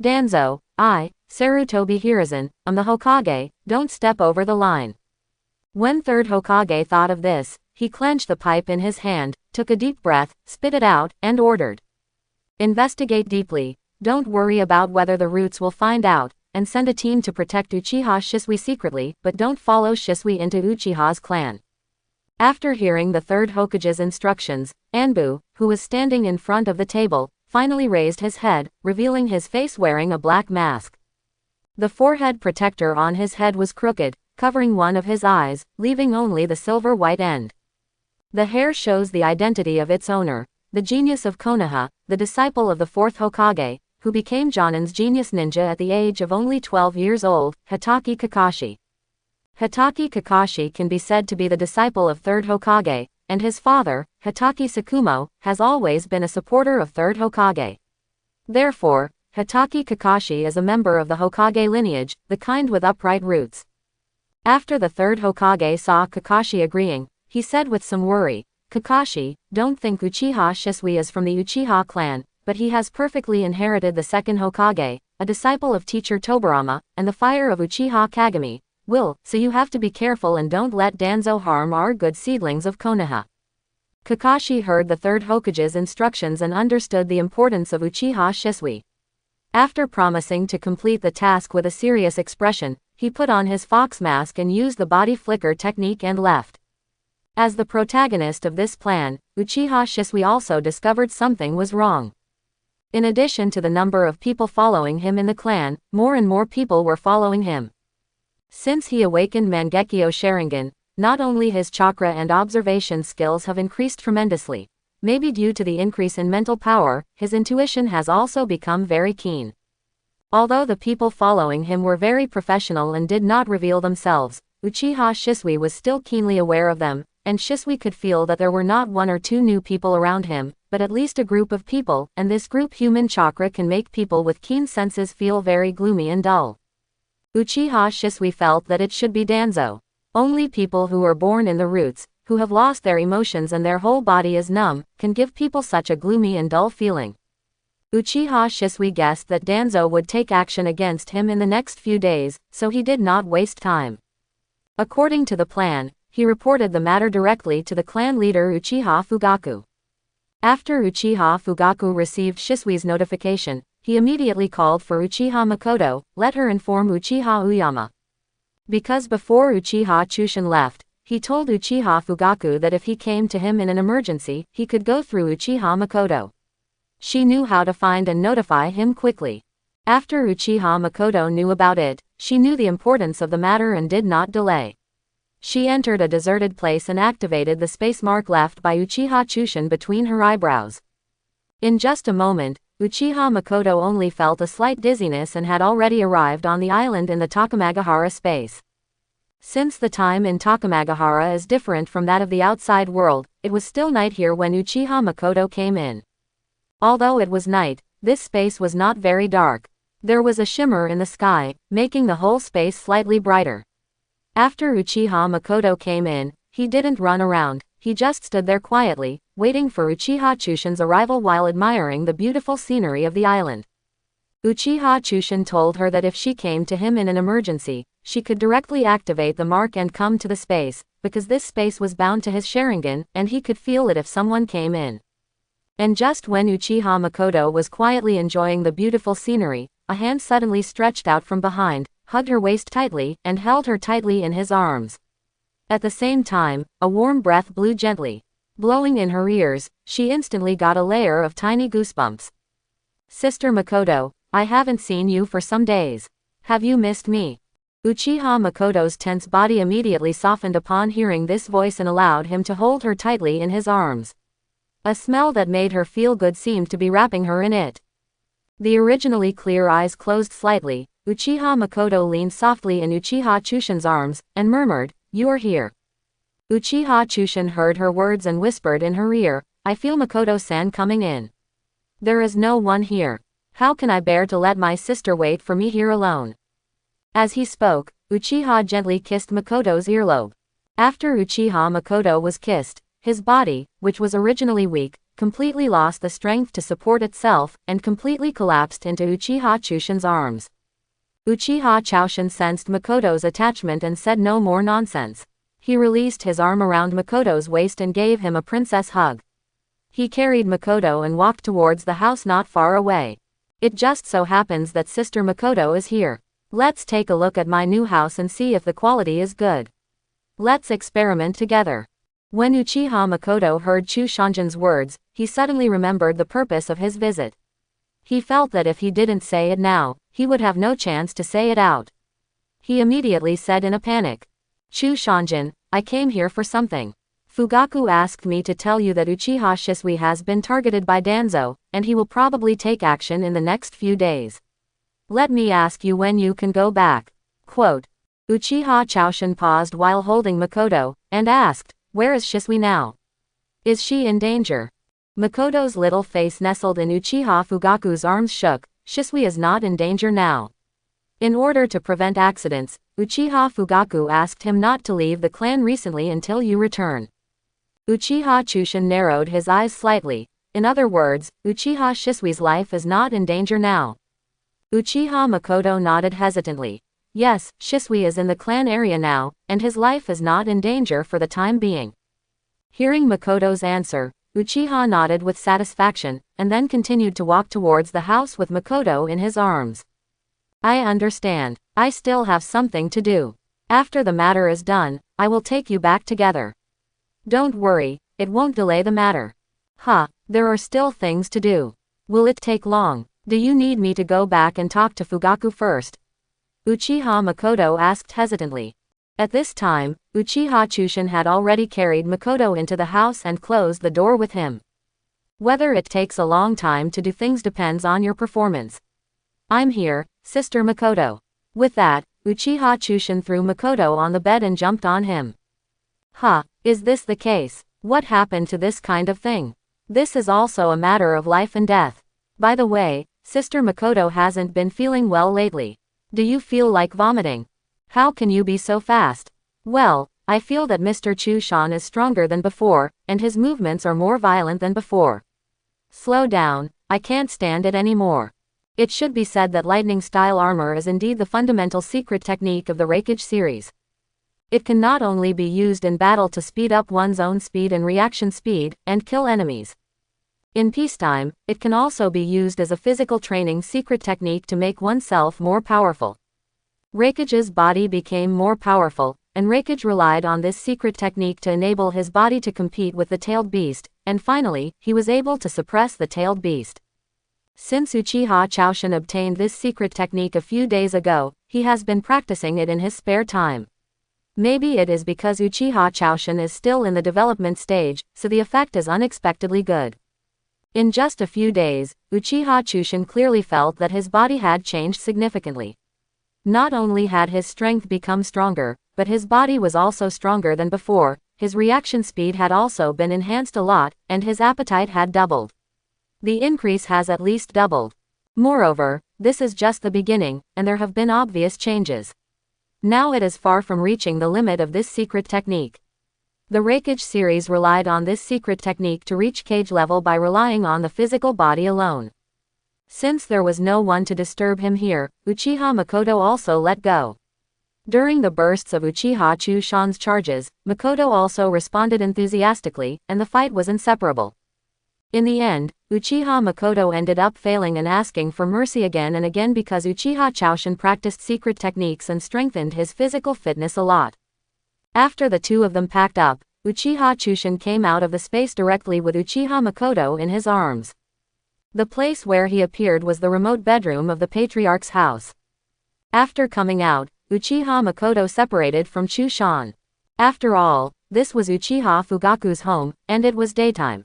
Danzo, Sarutobi Hiruzen, am the Hokage, don't step over the line. When third Hokage thought of this, he clenched the pipe in his hand, took a deep breath, spit it out, and ordered. Investigate deeply, don't worry about whether the roots will find out, and send a team to protect Uchiha Shisui secretly, but don't follow Shisui into Uchiha's clan. After hearing the third Hokage's instructions, Anbu, who was standing in front of the table, finally raised his head, revealing his face wearing a black mask. The forehead protector on his head was crooked, covering one of his eyes, leaving only the silver-white end. The hair shows the identity of its owner, the genius of Konoha, the disciple of the fourth Hokage, who became Jonin's genius ninja at the age of only 12 years old, Hitachi Kakashi. Hitachi Kakashi can be said to be the disciple of third Hokage, and his father, Hitachi Sakumo, has always been a supporter of third Hokage. Therefore, Hitachi Kakashi is a member of the Hokage lineage, the kind with upright roots. After the third Hokage saw Kakashi agreeing, he said with some worry, Kakashi, don't think Uchiha Shisui is from the Uchiha clan, but he has perfectly inherited the second Hokage, a disciple of teacher Tobirama, and the fire of Uchiha Kagami. So you have to be careful and don't let Danzo harm our good seedlings of Konoha. Kakashi heard the third Hokage's instructions and understood the importance of Uchiha Shisui. After promising to complete the task with a serious expression, he put on his fox mask and used the body flicker technique and left. As the protagonist of this plan, Uchiha Shisui also discovered something was wrong. In addition to the number of people following him in the clan, more and more people were following him. Since he awakened Mangekyo Sharingan, not only his chakra and observation skills have increased tremendously, maybe due to the increase in mental power, his intuition has also become very keen. Although the people following him were very professional and did not reveal themselves, Uchiha Shisui was still keenly aware of them, and Shisui could feel that there were not one or two new people around him, but at least a group of people, and this group human chakra can make people with keen senses feel very gloomy and dull. Uchiha Shisui felt that it should be Danzo. Only people who are born in the roots, who have lost their emotions and their whole body is numb, can give people such a gloomy and dull feeling. Uchiha Shisui guessed that Danzo would take action against him in the next few days, so he did not waste time. According to the plan, he reported the matter directly to the clan leader Uchiha Fugaku. After Uchiha Fugaku received Shisui's notification, he immediately called for Uchiha Makoto, let her inform Uchiha Uyama. Because before Uchiha Chushin left, he told Uchiha Fugaku that if he came to him in an emergency, he could go through Uchiha Makoto. She knew how to find and notify him quickly. After Uchiha Makoto knew about it, she knew the importance of the matter and did not delay. She entered a deserted place and activated the space mark left by Uchiha Chushin between her eyebrows. In just a moment, Uchiha Makoto only felt a slight dizziness and had already arrived on the island in the Takamagahara space. Since the time in Takamagahara is different from that of the outside world, it was still night here when Uchiha Makoto came in. Although it was night, this space was not very dark. There was a shimmer in the sky, making the whole space slightly brighter. After Uchiha Makoto came in, he didn't run around, he just stood there quietly, waiting for Uchiha Chushin's arrival while admiring the beautiful scenery of the island. Uchiha Chushin told her that if she came to him in an emergency, she could directly activate the mark and come to the space, because this space was bound to his Sharingan, and he could feel it if someone came in. And just when Uchiha Makoto was quietly enjoying the beautiful scenery, a hand suddenly stretched out from behind, hugged her waist tightly, and held her tightly in his arms. At the same time, a warm breath blew gently. Blowing in her ears, she instantly got a layer of tiny goosebumps. Sister Makoto, I haven't seen you for some days. Have you missed me? Uchiha Makoto's tense body immediately softened upon hearing this voice and allowed him to hold her tightly in his arms. A smell that made her feel good seemed to be wrapping her in it. The originally clear eyes closed slightly. Uchiha Makoto leaned softly in Uchiha Chushin's arms, and murmured, "You are here." Uchiha Chushin heard her words and whispered in her ear, "I feel Makoto-san coming in. There is no one here. How can I bear to let my sister wait for me here alone?" As he spoke, Uchiha gently kissed Makoto's earlobe. After Uchiha Makoto was kissed, his body, which was originally weak, completely lost the strength to support itself, and completely collapsed into Uchiha Chushin's arms. Uchiha Chushin sensed Makoto's attachment and said no more nonsense. He released his arm around Makoto's waist and gave him a princess hug. He carried Makoto and walked towards the house not far away. "It just so happens that Sister Makoto is here. Let's take a look at my new house and see if the quality is good. Let's experiment together." When Uchiha Makoto heard Chu Shanjin's words, he suddenly remembered the purpose of his visit. He felt that if he didn't say it now, he would have no chance to say it out. He immediately said in a panic, "Chu Shanjin, I came here for something. Fugaku asked me to tell you that Uchiha Shisui has been targeted by Danzo, and he will probably take action in the next few days. Let me ask you when you can go back." Quote. Uchiha Chushin paused while holding Makoto, and asked, "Where is Shisui now? Is she in danger?" Makoto's little face nestled in Uchiha Fugaku's arms shook. "Shisui is not in danger now." In order to prevent accidents, Uchiha Fugaku asked him not to leave the clan recently until you return. Uchiha Chushin narrowed his eyes slightly. In other words, Uchiha Shisui's life is not in danger now. Uchiha Makoto nodded hesitantly. Yes, Shisui is in the clan area now, and his life is not in danger for the time being. Hearing Makoto's answer, Uchiha nodded with satisfaction, and then continued to walk towards the house with Makoto in his arms. "I understand. I still have something to do. After the matter is done, I will take you back together. Don't worry, it won't delay the matter." There are still things to do. Will it take long? Do you need me to go back and talk to Fugaku first?" Uchiha Makoto asked hesitantly. At this time, Uchiha Chushin had already carried Makoto into the house and closed the door with him. "Whether it takes a long time to do things depends on your performance. I'm here, Sister Makoto." With that, Uchiha Chushin threw Makoto on the bed and jumped on him. Is this the case? What happened to this kind of thing? This is also a matter of life and death. By the way, Sister Makoto hasn't been feeling well lately. Do you feel like vomiting? How can you be so fast? Well, I feel that Mr. Chushan is stronger than before, and his movements are more violent than before. Slow down, I can't stand it anymore. It should be said that lightning-style armor is indeed the fundamental secret technique of the Hokage series. It can not only be used in battle to speed up one's own speed and reaction speed, and kill enemies. In peacetime, it can also be used as a physical training secret technique to make oneself more powerful. Hokage's body became more powerful, and Hokage relied on this secret technique to enable his body to compete with the tailed beast, and finally, he was able to suppress the tailed beast. Since Uchiha Chushin obtained this secret technique a few days ago, he has been practicing it in his spare time. Maybe it is because Uchiha Chushin is still in the development stage, so the effect is unexpectedly good. In just a few days, Uchiha Chushin clearly felt that his body had changed significantly. Not only had his strength become stronger, but his body was also stronger than before, his reaction speed had also been enhanced a lot, and his appetite had doubled. The increase has at least doubled. Moreover, this is just the beginning, and there have been obvious changes. Now it is far from reaching the limit of this secret technique. The Hokage series relied on this secret technique to reach Hokage level by relying on the physical body alone. Since there was no one to disturb him here, Uchiha Makoto also let go. During the bursts of Uchiha Chushan's charges, Makoto also responded enthusiastically, and the fight was inseparable. In the end, Uchiha Makoto ended up failing and asking for mercy again and again because Uchiha Chushin practiced secret techniques and strengthened his physical fitness a lot. After the two of them packed up, Uchiha Chushin came out of the space directly with Uchiha Makoto in his arms. The place where he appeared was the remote bedroom of the patriarch's house. After coming out, Uchiha Makoto separated from Chushan. After all, this was Uchiha Fugaku's home, and it was daytime.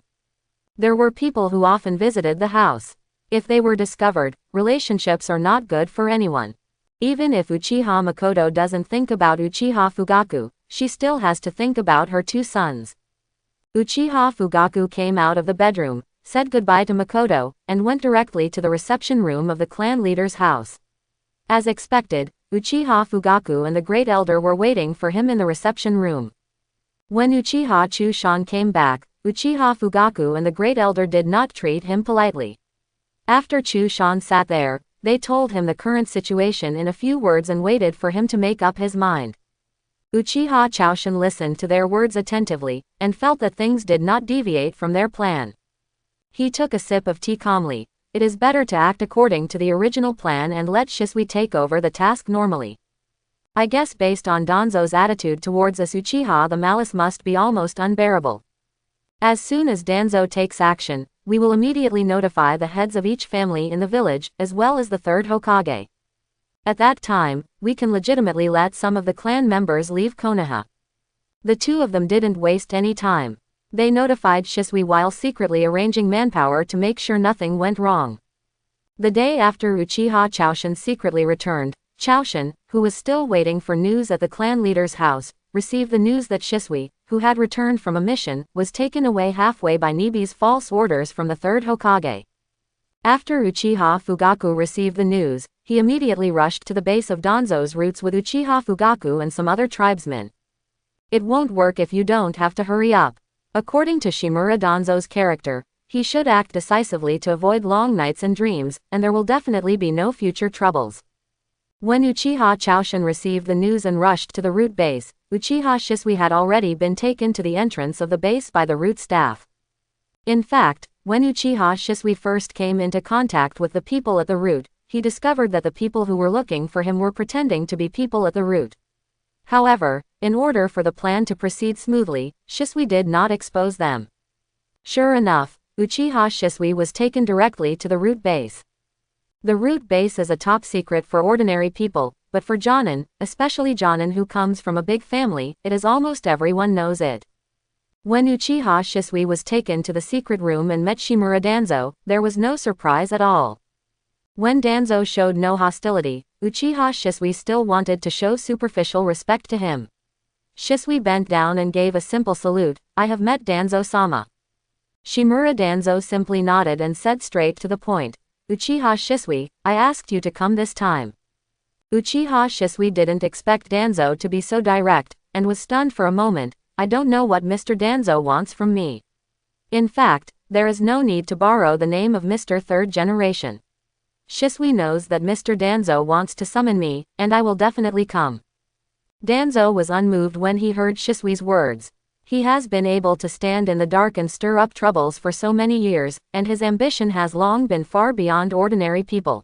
There were people who often visited the house. If they were discovered, relationships are not good for anyone. Even if Uchiha Makoto doesn't think about Uchiha Fugaku, she still has to think about her two sons. Uchiha Fugaku came out of the bedroom, said goodbye to Makoto, and went directly to the reception room of the clan leader's house. As expected, Uchiha Fugaku and the Great Elder were waiting for him in the reception room. When Uchiha Chushan came back, Uchiha Fugaku and the Great Elder did not treat him politely. After Chushan sat there, they told him the current situation in a few words and waited for him to make up his mind. Uchiha Chushan listened to their words attentively, and felt that things did not deviate from their plan. He took a sip of tea calmly. It is better to act according to the original plan and let Shisui take over the task normally. I guess based on Danzo's attitude towards us Uchiha the malice must be almost unbearable. As soon as Danzo takes action, we will immediately notify the heads of each family in the village, as well as the third Hokage. At that time, we can legitimately let some of the clan members leave Konoha. The two of them didn't waste any time. They notified Shisui while secretly arranging manpower to make sure nothing went wrong. The day after Uchiha Chushan secretly returned, Chushan, who was still waiting for news at the clan leader's house, received the news that Shisui, who had returned from a mission, was taken away halfway by Nibi's false orders from the third Hokage. After Uchiha Fugaku received the news, he immediately rushed to the base of Danzo's roots with Uchiha Fugaku and some other tribesmen. It won't work if you don't have to hurry up. According to Shimura Danzo's character, he should act decisively to avoid long nights and dreams, and there will definitely be no future troubles. When Uchiha Chushan received the news and rushed to the root base, Uchiha Shisui had already been taken to the entrance of the base by the root staff. In fact, when Uchiha Shisui first came into contact with the people at the root, he discovered that the people who were looking for him were pretending to be people at the root. However, in order for the plan to proceed smoothly, Shisui did not expose them. Sure enough, Uchiha Shisui was taken directly to the root base. The root base is a top secret for ordinary people, but for Jonin, especially Jonin who comes from a big family, it is almost everyone knows it. When Uchiha Shisui was taken to the secret room and met Shimura Danzo, there was no surprise at all. When Danzo showed no hostility, Uchiha Shisui still wanted to show superficial respect to him. Shisui bent down and gave a simple salute. "I have met Danzo-sama." Shimura Danzo simply nodded and said straight to the point, "Uchiha Shisui, I asked you to come this time." Uchiha Shisui didn't expect Danzo to be so direct, and was stunned for a moment. "I don't know what Mr. Danzo wants from me. In fact, there is no need to borrow the name of Mr. Third Generation. Shisui knows that Mr. Danzo wants to summon me, and I will definitely come." Danzo was unmoved when he heard Shisui's words. He has been able to stand in the dark and stir up troubles for so many years, and his ambition has long been far beyond ordinary people.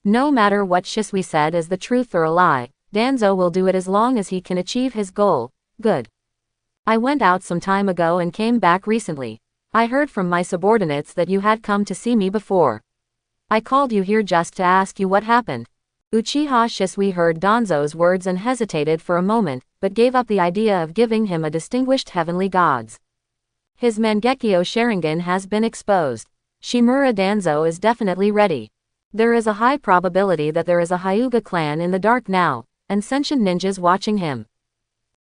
No matter what Shisui said is the truth or a lie, Danzo will do it as long as he can achieve his goal. "Good. I went out some time ago and came back recently. I heard from my subordinates that you had come to see me before. I called you here just to ask you what happened." Uchiha Shisui heard Danzo's words and hesitated for a moment, but gave up the idea of giving him a distinguished heavenly gods. His Mangekyo Sharingan has been exposed. Shimura Danzo is definitely ready. There is a high probability that there is a Hyuga clan in the dark now, and sentient ninjas watching him.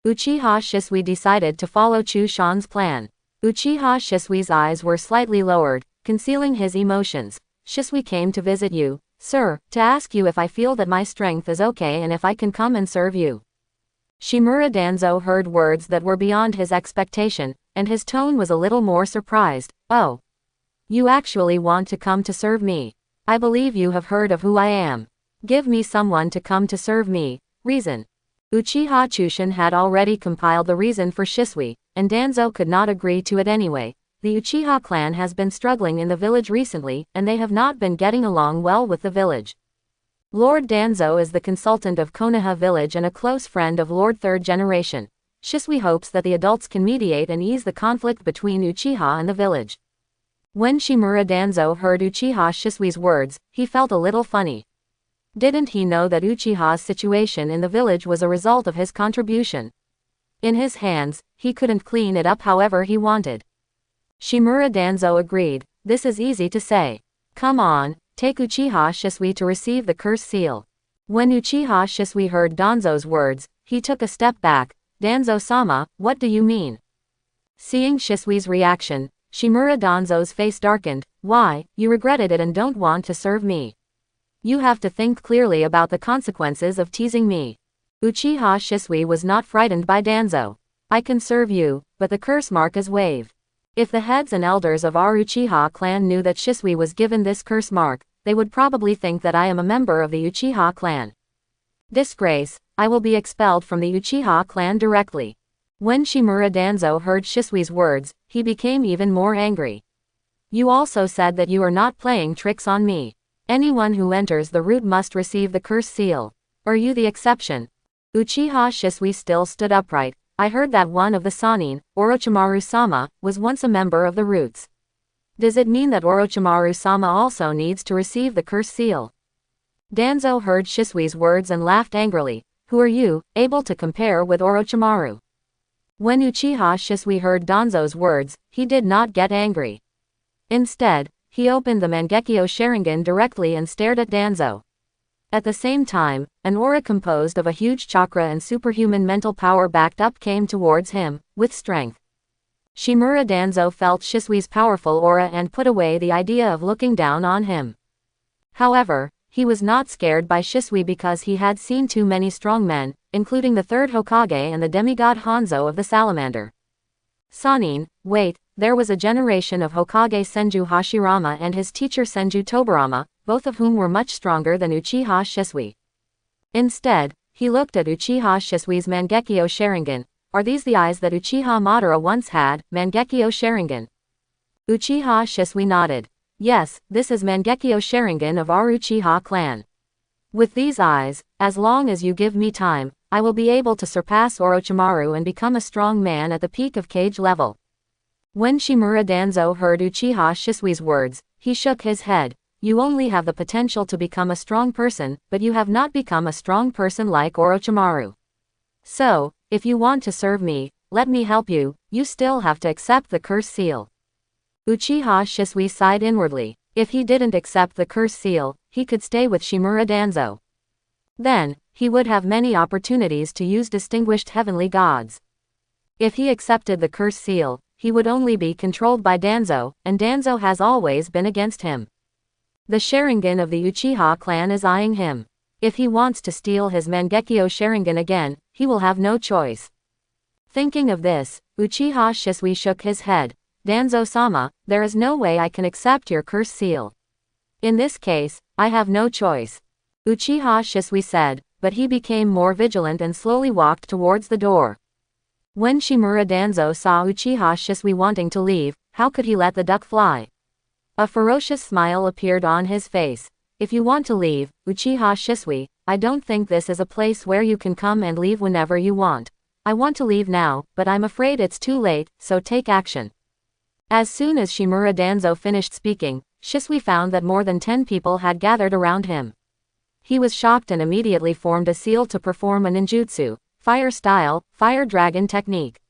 Uchiha Shisui decided to follow Chushan's plan. Uchiha Shisui's eyes were slightly lowered, concealing his emotions. "Shisui came to visit you, sir, to ask you if I feel that my strength is okay and if I can come and serve you." Shimura Danzo heard words that were beyond his expectation, and his tone was a little more surprised. "Oh. You actually want to come to serve me? I believe you have heard of who I am. Give me someone to come to serve me." Reason. Uchiha Chushan had already compiled the reason for Shisui, and Danzo could not agree to it anyway. The Uchiha clan has been struggling in the village recently, and they have not been getting along well with the village. Lord Danzo is the consultant of Konoha village and a close friend of Lord Third Generation. Shisui hopes that the adults can mediate and ease the conflict between Uchiha and the village. When Shimura Danzo heard Uchiha Shisui's words, he felt a little funny. Didn't he know that Uchiha's situation in the village was a result of his contribution? In his hands, he couldn't clean it up however he wanted. Shimura Danzo agreed, this is easy to say. Come on, take Uchiha Shisui to receive the curse seal. When Uchiha Shisui heard Danzo's words, he took a step back. Danzo-sama, what do you mean? Seeing Shisui's reaction, Shimura Danzo's face darkened. Why, you regretted it and don't want to serve me? You have to think clearly about the consequences of teasing me. Uchiha Shisui was not frightened by Danzo. I can serve you, but the curse mark is wave. If the heads and elders of our Uchiha clan knew that Shisui was given this curse mark, they would probably think that I am a member of the Uchiha clan. Disgrace, I will be expelled from the Uchiha clan directly. When Shimura Danzo heard Shisui's words, he became even more angry. You also said that you are not playing tricks on me. Anyone who enters the route must receive the curse seal. Are you the exception? Uchiha Shisui still stood upright. I heard that one of the Sannin, Orochimaru-sama, was once a member of the roots. Does it mean that Orochimaru-sama also needs to receive the curse seal? Danzo heard Shisui's words and laughed angrily. Who are you, able to compare with Orochimaru? When Uchiha Shisui heard Danzo's words, he did not get angry. Instead, he opened the Mangekyo Sharingan directly and stared at Danzo. At the same time, an aura composed of a huge chakra and superhuman mental power backed up came towards him, with strength. Shimura Danzo felt Shisui's powerful aura and put away the idea of looking down on him. However, he was not scared by Shisui because he had seen too many strong men, including the third Hokage and the demigod Hanzo of the Salamander. Sannin, wait, there was a generation of Hokage Senju Hashirama and his teacher Senju Tobirama, both of whom were much stronger than Uchiha Shisui. Instead, he looked at Uchiha Shisui's Mangekyo Sharingan. Are these the eyes that Uchiha Madara once had, Mangekyo Sharingan? Uchiha Shisui nodded. Yes, this is Mangekyo Sharingan of our Uchiha clan. With these eyes, as long as you give me time, I will be able to surpass Orochimaru and become a strong man at the peak of Kage level. When Shimura Danzo heard Uchiha Shisui's words, he shook his head. You only have the potential to become a strong person, but you have not become a strong person like Orochimaru. So, if you want to serve me, let me help you, you still have to accept the curse seal. Uchiha Shisui sighed inwardly. If he didn't accept the curse seal, he could stay with Shimura Danzo. Then, he would have many opportunities to use distinguished heavenly gods. If he accepted the curse seal, he would only be controlled by Danzo, and Danzo has always been against him. The Sharingan of the Uchiha clan is eyeing him. If he wants to steal his Mangekyo Sharingan again, he will have no choice. Thinking of this, Uchiha Shisui shook his head. Danzo-sama, there is no way I can accept your curse seal. In this case, I have no choice. Uchiha Shisui said, but he became more vigilant and slowly walked towards the door. When Shimura Danzo saw Uchiha Shisui wanting to leave, how could he let the duck fly? A ferocious smile appeared on his face. If you want to leave, Uchiha Shisui, I don't think this is a place where you can come and leave whenever you want. I want to leave now, but I'm afraid it's too late, so take action. As soon as Shimura Danzo finished speaking, Shisui found that more than 10 people had gathered around him. He was shocked and immediately formed a seal to perform a ninjutsu, fire style, fire dragon technique.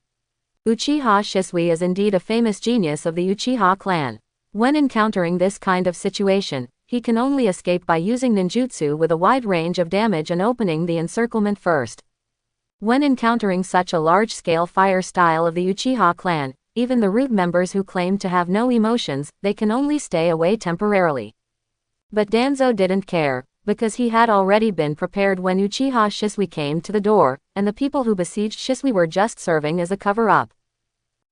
Uchiha Shisui is indeed a famous genius of the Uchiha clan. When encountering this kind of situation, he can only escape by using ninjutsu with a wide range of damage and opening the encirclement first. When encountering such a large-scale fire style of the Uchiha clan, even the root members who claim to have no emotions, they can only stay away temporarily. But Danzo didn't care, because he had already been prepared when Uchiha Shisui came to the door, and the people who besieged Shisui were just serving as a cover-up.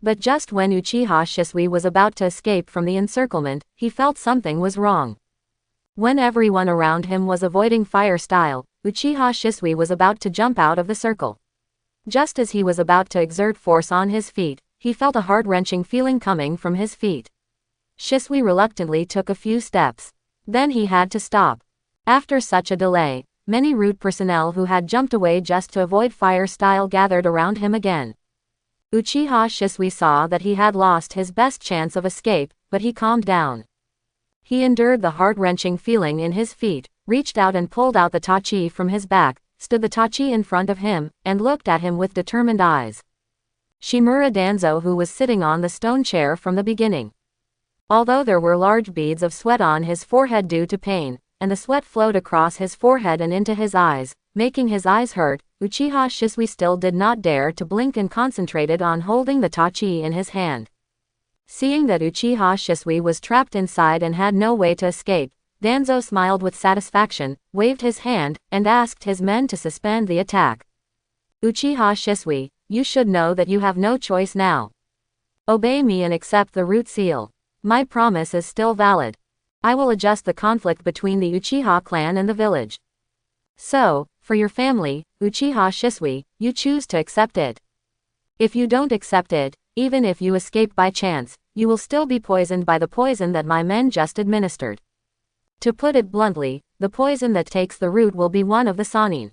But just when Uchiha Shisui was about to escape from the encirclement, he felt something was wrong. When everyone around him was avoiding fire style, Uchiha Shisui was about to jump out of the circle. Just as he was about to exert force on his feet, he felt a heart-wrenching feeling coming from his feet. Shisui reluctantly took a few steps. Then he had to stop. After such a delay, many root personnel who had jumped away just to avoid fire style gathered around him again. Uchiha Shisui saw that he had lost his best chance of escape, but he calmed down. He endured the heart-wrenching feeling in his feet, reached out and pulled out the tachi from his back, stood the tachi in front of him, and looked at him with determined eyes. Shimura Danzo, who was sitting on the stone chair from the beginning. Although there were large beads of sweat on his forehead due to pain, and the sweat flowed across his forehead and into his eyes, making his eyes hurt, Uchiha Shisui still did not dare to blink and concentrated on holding the tachi in his hand. Seeing that Uchiha Shisui was trapped inside and had no way to escape, Danzo smiled with satisfaction, waved his hand, and asked his men to suspend the attack. Uchiha Shisui, you should know that you have no choice now. Obey me and accept the root seal. My promise is still valid. I will adjust the conflict between the Uchiha clan and the village. So, for your family, Uchiha Shisui, you choose to accept it. If you don't accept it, even if you escape by chance, you will still be poisoned by the poison that my men just administered. To put it bluntly, the poison that takes the root will be one of the Sannin.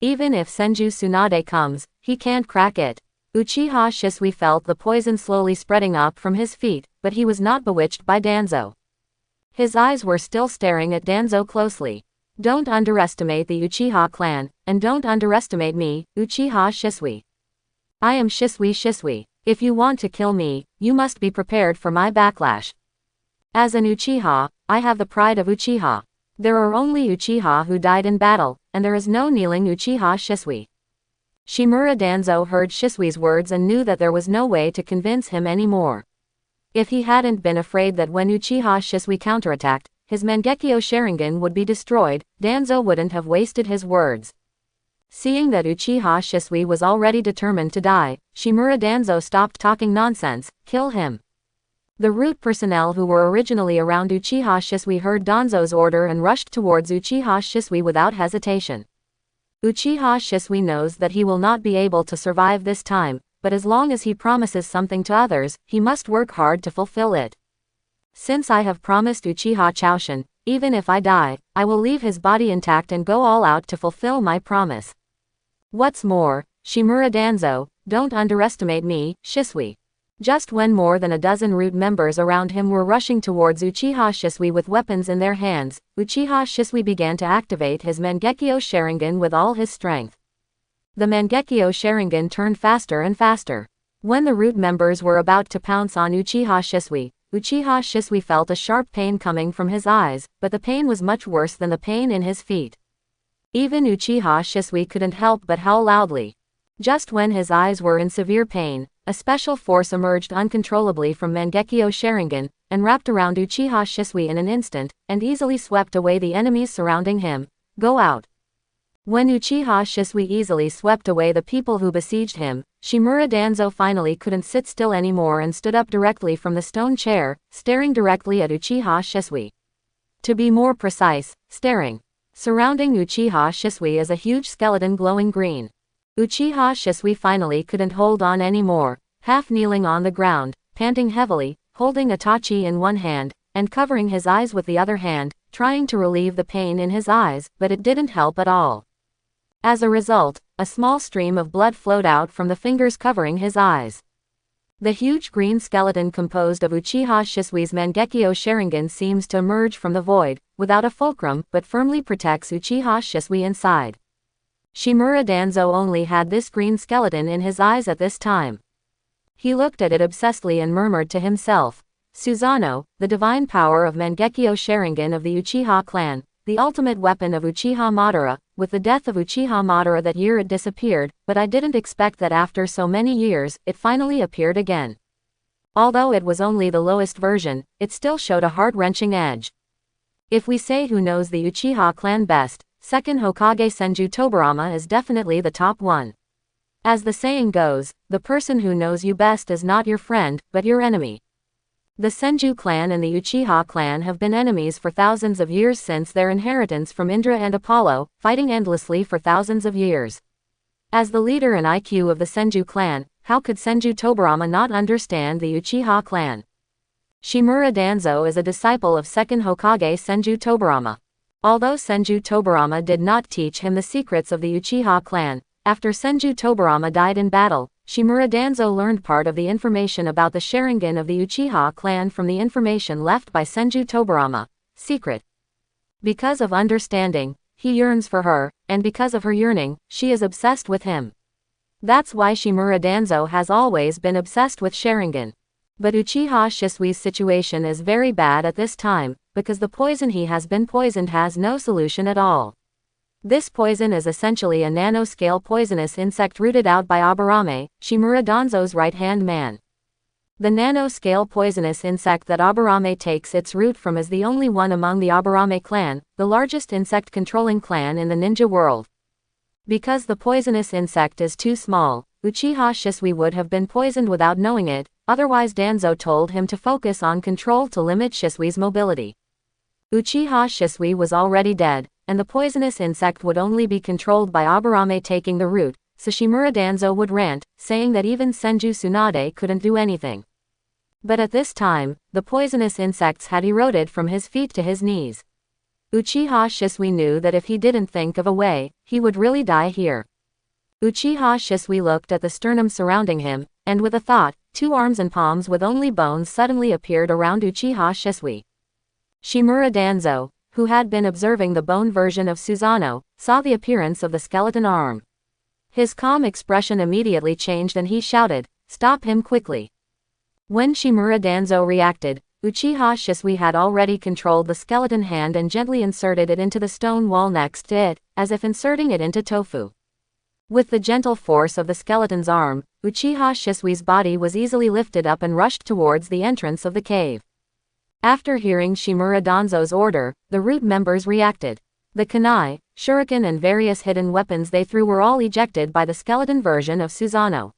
Even if Senju Tsunade comes, he can't crack it. Uchiha Shisui felt the poison slowly spreading up from his feet, but he was not bewitched by Danzo. His eyes were still staring at Danzo closely. Don't underestimate the Uchiha clan, and don't underestimate me, Uchiha Shisui. I am Shisui. If you want to kill me, you must be prepared for my backlash. As an Uchiha, I have the pride of Uchiha. There are only Uchiha who died in battle, and there is no kneeling Uchiha Shisui. Shimura Danzo heard Shisui's words and knew that there was no way to convince him anymore. If he hadn't been afraid that when Uchiha Shisui counterattacked, his Mangekyo Sharingan would be destroyed, Danzo wouldn't have wasted his words. Seeing that Uchiha Shisui was already determined to die, Shimura Danzo stopped talking nonsense. Kill him. The root personnel who were originally around Uchiha Shisui heard Danzo's order and rushed towards Uchiha Shisui without hesitation. Uchiha Shisui knows that he will not be able to survive this time, but as long as he promises something to others, he must work hard to fulfill it. Since I have promised Uchiha Chaoshin, even if I die, I will leave his body intact and go all out to fulfill my promise. What's more, Shimura Danzo, don't underestimate me, Shisui. Just when more than a dozen root members around him were rushing towards Uchiha Shisui with weapons in their hands, Uchiha Shisui began to activate his Mangekyo Sharingan with all his strength. The Mangekyo Sharingan turned faster and faster. When the root members were about to pounce on Uchiha Shisui felt a sharp pain coming from his eyes, but the pain was much worse than the pain in his feet. Even Uchiha Shisui couldn't help but howl loudly. Just when his eyes were in severe pain, a special force emerged uncontrollably from Mangekyo Sharingan, and wrapped around Uchiha Shisui in an instant, and easily swept away the enemies surrounding him. Go out. When Uchiha Shisui easily swept away the people who besieged him, Shimura Danzo finally couldn't sit still anymore and stood up directly from the stone chair, staring directly at Uchiha Shisui. To be more precise, staring. Surrounding Uchiha Shisui is a huge skeleton glowing green. Uchiha Shisui finally couldn't hold on anymore, half kneeling on the ground, panting heavily, holding a tachi in one hand, and covering his eyes with the other hand, trying to relieve the pain in his eyes, but it didn't help at all. As a result, a small stream of blood flowed out from the fingers covering his eyes. The huge green skeleton composed of Uchiha Shisui's Mangekyo Sharingan seems to emerge from the void, without a fulcrum, but firmly protects Uchiha Shisui inside. Shimura Danzo only had this green skeleton in his eyes at this time. He looked at it obsessively and murmured to himself, Susanoo, the divine power of Mangekyo Sharingan of the Uchiha clan, the ultimate weapon of Uchiha Madara. With the death of Uchiha Madara that year it disappeared, but I didn't expect that after so many years, it finally appeared again. Although it was only the lowest version, it still showed a heart-wrenching edge. If we say who knows the Uchiha clan best, second Hokage Senju Tobirama is definitely the top one. As the saying goes, the person who knows you best is not your friend, but your enemy. The Senju clan and the Uchiha clan have been enemies for thousands of years since their inheritance from Indra and Apollo, fighting endlessly for thousands of years. As the leader and IQ of the Senju clan, how could Senju Tobirama not understand the Uchiha clan? Shimura Danzo is a disciple of second Hokage Senju Tobirama. Although Senju Tobirama did not teach him the secrets of the Uchiha clan, after Senju Tobirama died in battle, Shimura Danzo learned part of the information about the Sharingan of the Uchiha clan from the information left by Senju Tobirama. Secret. Because of understanding, he yearns for her, and because of her yearning, she is obsessed with him. That's why Shimura Danzo has always been obsessed with Sharingan. But Uchiha Shisui's situation is very bad at this time, because the poison he has been poisoned has no solution at all. This poison is essentially a nanoscale poisonous insect rooted out by Aburame, Shimura Danzo's right-hand man. The nanoscale poisonous insect that Aburame takes its root from is the only one among the Aburame clan, the largest insect-controlling clan in the ninja world. Because the poisonous insect is too small, Uchiha Shisui would have been poisoned without knowing it, otherwise Danzo told him to focus on control to limit Shisui's mobility. Uchiha Shisui was already dead, and the poisonous insect would only be controlled by Aburame taking the root, so Shimura Danzo would rant, saying that even Senju Tsunade couldn't do anything. But at this time, the poisonous insects had eroded from his feet to his knees. Uchiha Shisui knew that if he didn't think of a way, he would really die here. Uchiha Shisui looked at the sternum surrounding him, and with a thought, 2 arms and palms with only bones suddenly appeared around Uchiha Shisui. Shimura Danzo, who had been observing the bone version of Susanoo, saw the appearance of the skeleton arm. His calm expression immediately changed and he shouted, "Stop him quickly." When Shimura Danzo reacted, Uchiha Shisui had already controlled the skeleton hand and gently inserted it into the stone wall next to it, as if inserting it into tofu. With the gentle force of the skeleton's arm, Uchiha Shisui's body was easily lifted up and rushed towards the entrance of the cave. After hearing Shimura Danzo's order, the root members reacted. The kunai, shuriken and various hidden weapons they threw were all ejected by the skeleton version of Susanoo.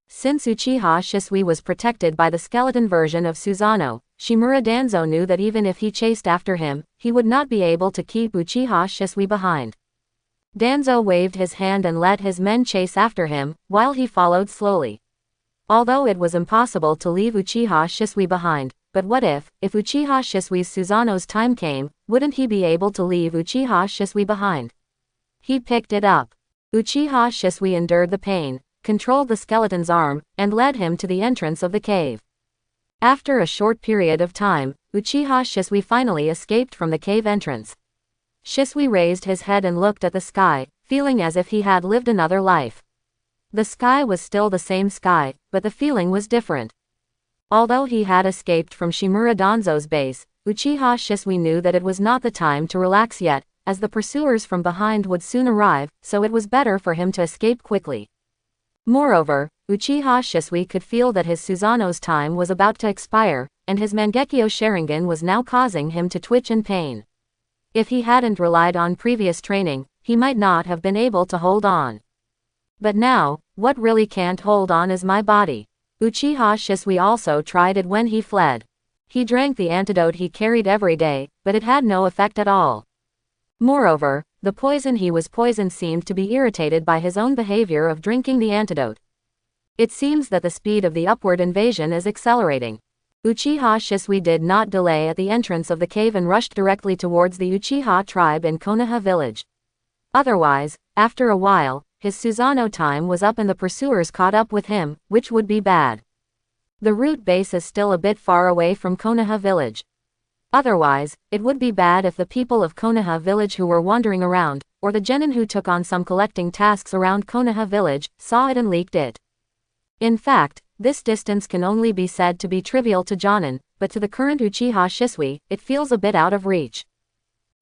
Since Uchiha Shisui was protected by the skeleton version of Susanoo, Shimura Danzo knew that even if he chased after him, he would not be able to keep Uchiha Shisui behind. Danzo waved his hand and let his men chase after him, while he followed slowly. Although it was impossible to leave Uchiha Shisui behind, but what if Uchiha Shisui's Susanoo's time came, wouldn't he be able to leave Uchiha Shisui behind? He picked it up. Uchiha Shisui endured the pain, controlled the skeleton's arm, and led him to the entrance of the cave. After a short period of time, Uchiha Shisui finally escaped from the cave entrance. Shisui raised his head and looked at the sky, feeling as if he had lived another life. The sky was still the same sky, but the feeling was different. Although he had escaped from Shimura Danzo's base, Uchiha Shisui knew that it was not the time to relax yet, as the pursuers from behind would soon arrive, so it was better for him to escape quickly. Moreover, Uchiha Shisui could feel that his Susanoo's time was about to expire, and his Mangekyo Sharingan was now causing him to twitch in pain. If he hadn't relied on previous training, he might not have been able to hold on. But now, what really can't hold on is my body. Uchiha Shisui also tried it when he fled. He drank the antidote he carried every day, but it had no effect at all. Moreover, the poison he was poisoned seemed to be irritated by his own behavior of drinking the antidote. It seems that the speed of the upward invasion is accelerating. Uchiha Shisui did not delay at the entrance of the cave and rushed directly towards the Uchiha tribe in Konoha village. Otherwise, after a while, his Susanoo time was up and the pursuers caught up with him, which would be bad. The root base is still a bit far away from Konoha village. Otherwise, it would be bad if the people of Konoha village who were wandering around, or the genin who took on some collecting tasks around Konoha village, saw it and leaked it. In fact, this distance can only be said to be trivial to Jonin, but to the current Uchiha Shisui, it feels a bit out of reach.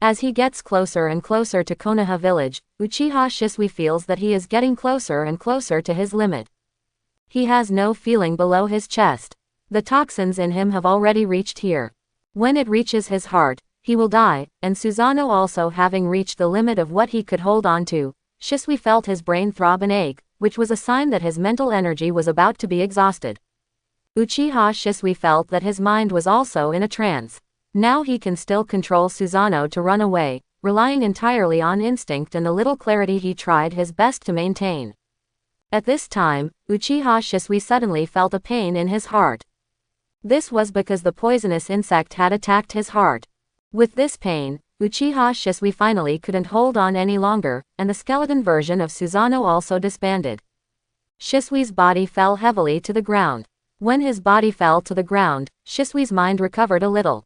As he gets closer and closer to Konoha village, Uchiha Shisui feels that he is getting closer and closer to his limit. He has no feeling below his chest. The toxins in him have already reached here. When it reaches his heart, he will die, and Susanoo also having reached the limit of what he could hold on to, Shisui felt his brain throb and ache, which was a sign that his mental energy was about to be exhausted. Uchiha Shisui felt that his mind was also in a trance. Now he can still control Susanoo to run away, relying entirely on instinct and the little clarity he tried his best to maintain. At this time, Uchiha Shisui suddenly felt a pain in his heart. This was because the poisonous insect had attacked his heart. With this pain, Uchiha Shisui finally couldn't hold on any longer, and the skeleton version of Susanoo also disbanded. Shisui's body fell heavily to the ground. When his body fell to the ground, Shisui's mind recovered a little.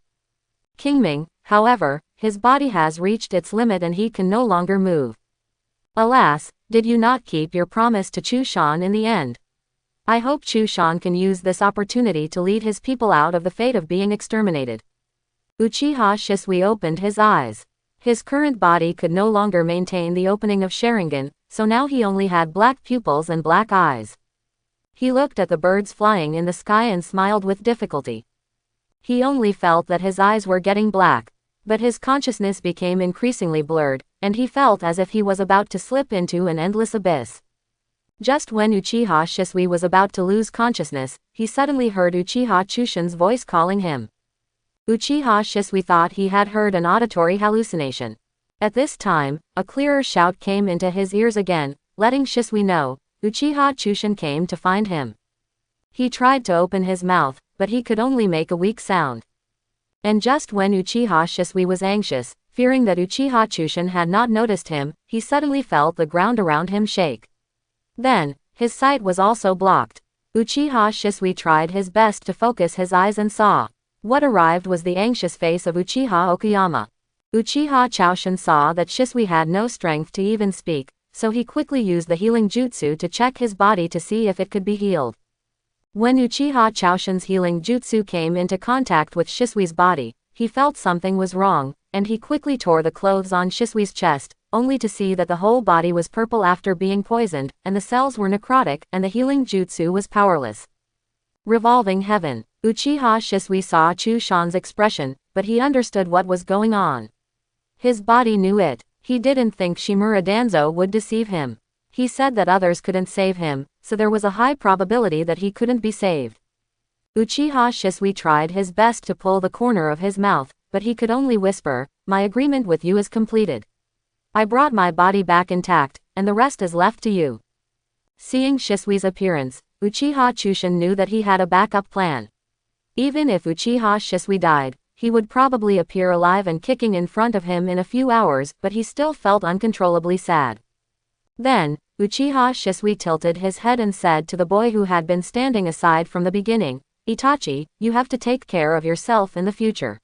Kingming, however, his body has reached its limit and he can no longer move. Alas, did you not keep your promise to Chu Shan in the end? I hope Chu Shan can use this opportunity to lead his people out of the fate of being exterminated. Uchiha Shisui opened his eyes. His current body could no longer maintain the opening of Sharingan, so now he only had black pupils and black eyes. He looked at the birds flying in the sky and smiled with difficulty. He only felt that his eyes were getting black, but his consciousness became increasingly blurred, and he felt as if he was about to slip into an endless abyss. Just when Uchiha Shisui was about to lose consciousness, he suddenly heard Uchiha Chushin's voice calling him. Uchiha Shisui thought he had heard an auditory hallucination. At this time, a clearer shout came into his ears again, letting Shisui know, Uchiha Chushin came to find him. He tried to open his mouth, but he could only make a weak sound. And just when Uchiha Shisui was anxious, fearing that Uchiha Chushin had not noticed him, he suddenly felt the ground around him shake. Then, his sight was also blocked. Uchiha Shisui tried his best to focus his eyes and saw. What arrived was the anxious face of Uchiha Okuyama. Uchiha Chushin saw that Shisui had no strength to even speak, so he quickly used the healing jutsu to check his body to see if it could be healed. When Uchiha Chushin's healing jutsu came into contact with Shisui's body, he felt something was wrong, and he quickly tore the clothes on Shisui's chest, only to see that the whole body was purple after being poisoned, and the cells were necrotic, and the healing jutsu was powerless. Revolving heaven. Uchiha Shisui saw Chu Shan's expression, but he understood what was going on. His body knew it. He didn't think Shimura Danzo would deceive him. He said that others couldn't save him, so there was a high probability that he couldn't be saved. Uchiha Shisui tried his best to pull the corner of his mouth, but he could only whisper, "My agreement with you is completed. I brought my body back intact, and the rest is left to you." Seeing Shisui's appearance, Uchiha Chushin knew that he had a backup plan. Even if Uchiha Shisui died, he would probably appear alive and kicking in front of him in a few hours, but he still felt uncontrollably sad. Then, Uchiha Shisui tilted his head and said to the boy who had been standing aside from the beginning, "Itachi, you have to take care of yourself in the future.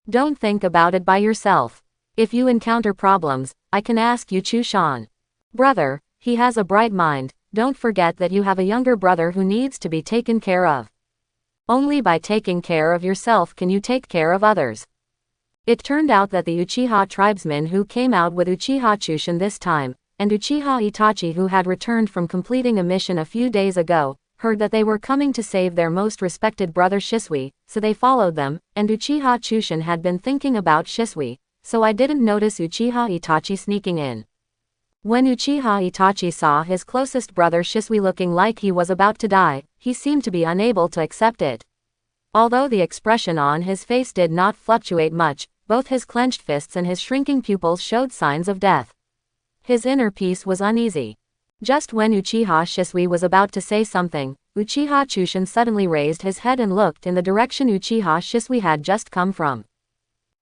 Don't think about it by yourself. If you encounter problems, I can ask you Chu Shan. Brother, he has a bright mind, don't forget that you have a younger brother who needs to be taken care of. Only by taking care of yourself can you take care of others." It turned out that the Uchiha tribesmen who came out with Uchiha Chushin this time, and Uchiha Itachi who had returned from completing a mission a few days ago, heard that they were coming to save their most respected brother Shisui, so they followed them, and Uchiha Chushin had been thinking about Shisui, so I didn't notice Uchiha Itachi sneaking in. When Uchiha Itachi saw his closest brother Shisui looking like he was about to die, he seemed to be unable to accept it. Although the expression on his face did not fluctuate much, both his clenched fists and his shrinking pupils showed signs of death. His inner peace was uneasy. Just when Uchiha Shisui was about to say something, Uchiha Chushin suddenly raised his head and looked in the direction Uchiha Shisui had just come from.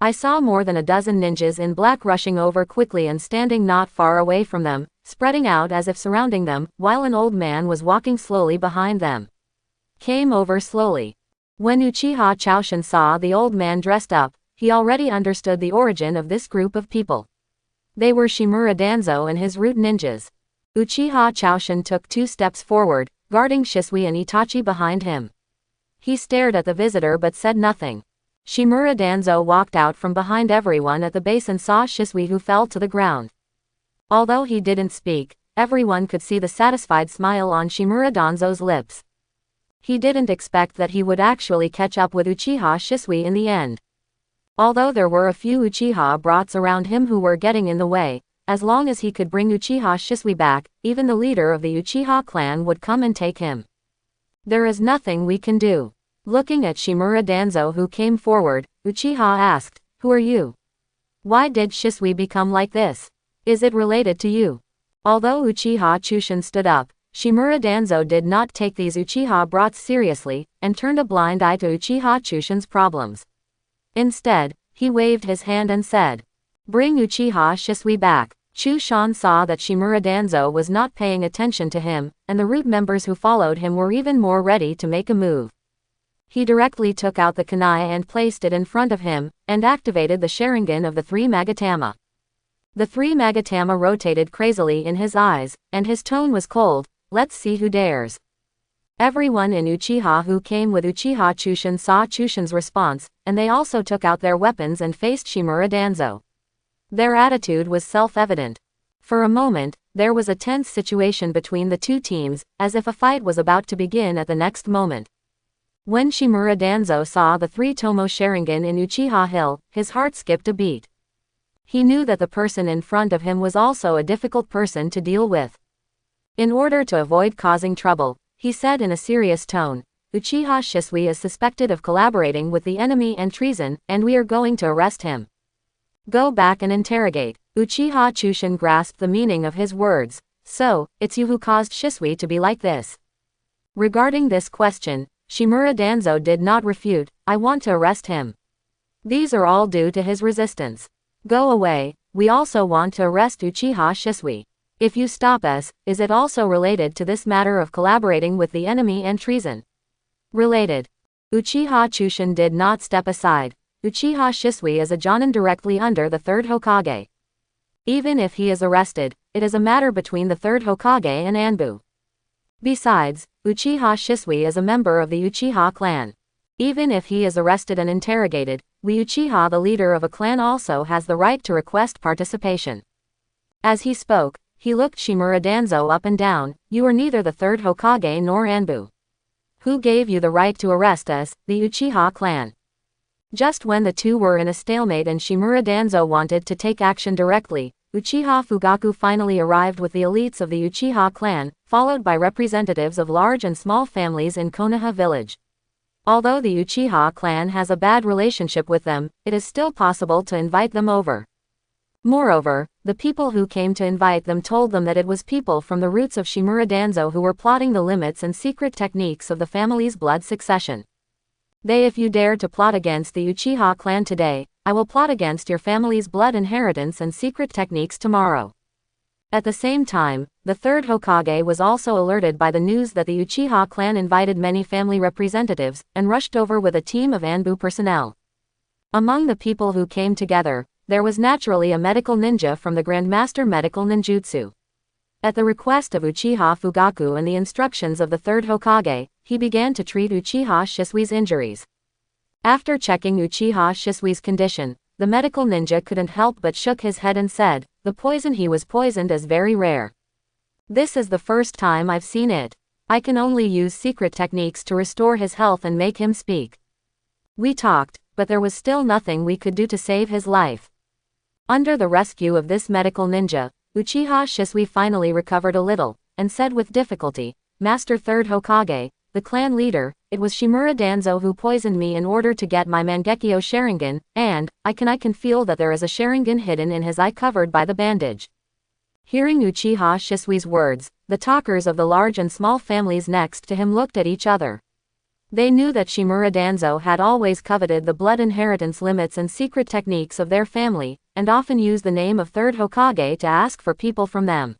I saw more than a dozen ninjas in black rushing over quickly and standing not far away from them, spreading out as if surrounding them, while an old man was walking slowly behind them. Came over slowly. When Uchiha Chushin saw the old man dressed up, he already understood the origin of this group of people. They were Shimura Danzo and his root ninjas. Uchiha Chushin took 2 steps forward, guarding Shisui and Itachi behind him. He stared at the visitor but said nothing. Shimura Danzo walked out from behind everyone at the base and saw Shisui who fell to the ground. Although he didn't speak, everyone could see the satisfied smile on Shimura Danzo's lips. He didn't expect that he would actually catch up with Uchiha Shisui in the end. Although there were a few Uchiha brats around him who were getting in the way, as long as he could bring Uchiha Shisui back, even the leader of the Uchiha clan would come and take him. There is nothing we can do. Looking at Shimura Danzo who came forward, Uchiha asked, "Who are you? Why did Shisui become like this? Is it related to you?" Although Uchiha Chushin stood up, Shimura Danzo did not take these Uchiha brats seriously, and turned a blind eye to Uchiha Chushin's problems. Instead, he waved his hand and said, "Bring Uchiha Shisui back." Chu Shan saw that Shimura Danzo was not paying attention to him, and the root members who followed him were even more ready to make a move. He directly took out the kunai and placed it in front of him, and activated the Sharingan of the three Magatama. The three Magatama rotated crazily in his eyes, and his tone was cold. Let's see who dares. Everyone in Uchiha who came with Uchiha Chushin saw Chushin's response, and they also took out their weapons and faced Shimura Danzo. Their attitude was self-evident. For a moment, there was a tense situation between the two teams, as if a fight was about to begin at the next moment. When Shimura Danzo saw the three Tomo Sharingan in Uchiha Hill, his heart skipped a beat. He knew that the person in front of him was also a difficult person to deal with. In order to avoid causing trouble, he said in a serious tone, Uchiha Shisui is suspected of collaborating with the enemy and treason, and we are going to arrest him. Go back and interrogate. Uchiha Chushin grasped the meaning of his words. So, it's you who caused Shisui to be like this. Regarding this question, Shimura Danzo did not refute. I want to arrest him. These are all due to his resistance. Go away. We also want to arrest Uchiha Shisui. If you stop us, is it also related to this matter of collaborating with the enemy and treason? Related. Uchiha Chushin did not step aside. Uchiha Shisui is a Jonin directly under the third Hokage. Even if he is arrested, it is a matter between the third Hokage and Anbu. Besides, Uchiha Shisui is a member of the Uchiha clan. Even if he is arrested and interrogated, we Uchiha, the leader of a clan, also has the right to request participation. As he spoke, he looked Shimura Danzo up and down. You are neither the third Hokage nor Anbu. Who gave you the right to arrest us, the Uchiha clan? Just when the two were in a stalemate and Shimura Danzo wanted to take action directly, Uchiha Fugaku finally arrived with the elites of the Uchiha clan, followed by representatives of large and small families in Konoha village. Although the Uchiha clan has a bad relationship with them, it is still possible to invite them over. Moreover, the people who came to invite them told them that it was people from the roots of Shimura Danzo who were plotting the limits and secret techniques of the family's blood succession. If you dare to plot against the Uchiha clan today, I will plot against your family's blood inheritance and secret techniques tomorrow. At the same time, the third Hokage was also alerted by the news that the Uchiha clan invited many family representatives, and rushed over with a team of Anbu personnel. Among the people who came together, there was naturally a medical ninja from the Grandmaster Medical Ninjutsu. At the request of Uchiha Fugaku and the instructions of the third Hokage, he began to treat Uchiha Shisui's injuries. After checking Uchiha Shisui's condition, the medical ninja couldn't help but shook his head and said, the poison he was poisoned is very rare. This is the first time I've seen it. I can only use secret techniques to restore his health and make him speak. We talked, but there was still nothing we could do to save his life. Under the rescue of this medical ninja, Uchiha Shisui finally recovered a little, and said with difficulty, Master Third Hokage, the clan leader, it was Shimura Danzo who poisoned me in order to get my Mangekyo Sharingan, and, I can feel that there is a Sharingan hidden in his eye covered by the bandage. Hearing Uchiha Shisui's words, the talkers of the large and small families next to him looked at each other. They knew that Shimura Danzo had always coveted the blood inheritance limits and secret techniques of their family, and often used the name of Third Hokage to ask for people from them.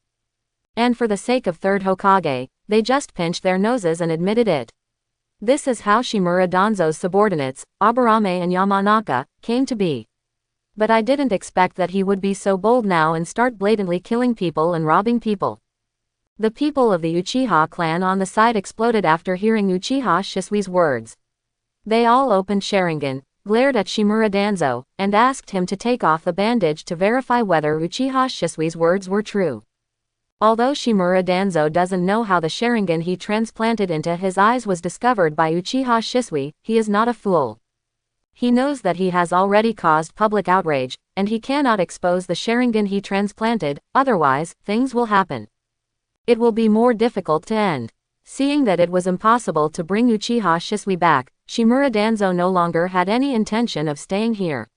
And for the sake of Third Hokage, they just pinched their noses and admitted it. This is how Shimura Danzo's subordinates, Aburame and Yamanaka, came to be. But I didn't expect that he would be so bold now and start blatantly killing people and robbing people. The people of the Uchiha clan on the side exploded after hearing Uchiha Shisui's words. They all opened Sharingan, glared at Shimura Danzo, and asked him to take off the bandage to verify whether Uchiha Shisui's words were true. Although Shimura Danzo doesn't know how the Sharingan he transplanted into his eyes was discovered by Uchiha Shisui, he is not a fool. He knows that he has already caused public outrage, and he cannot expose the Sharingan he transplanted, otherwise, things will happen. It will be more difficult to end. Seeing that it was impossible to bring Uchiha Shisui back, Shimura Danzo no longer had any intention of staying here.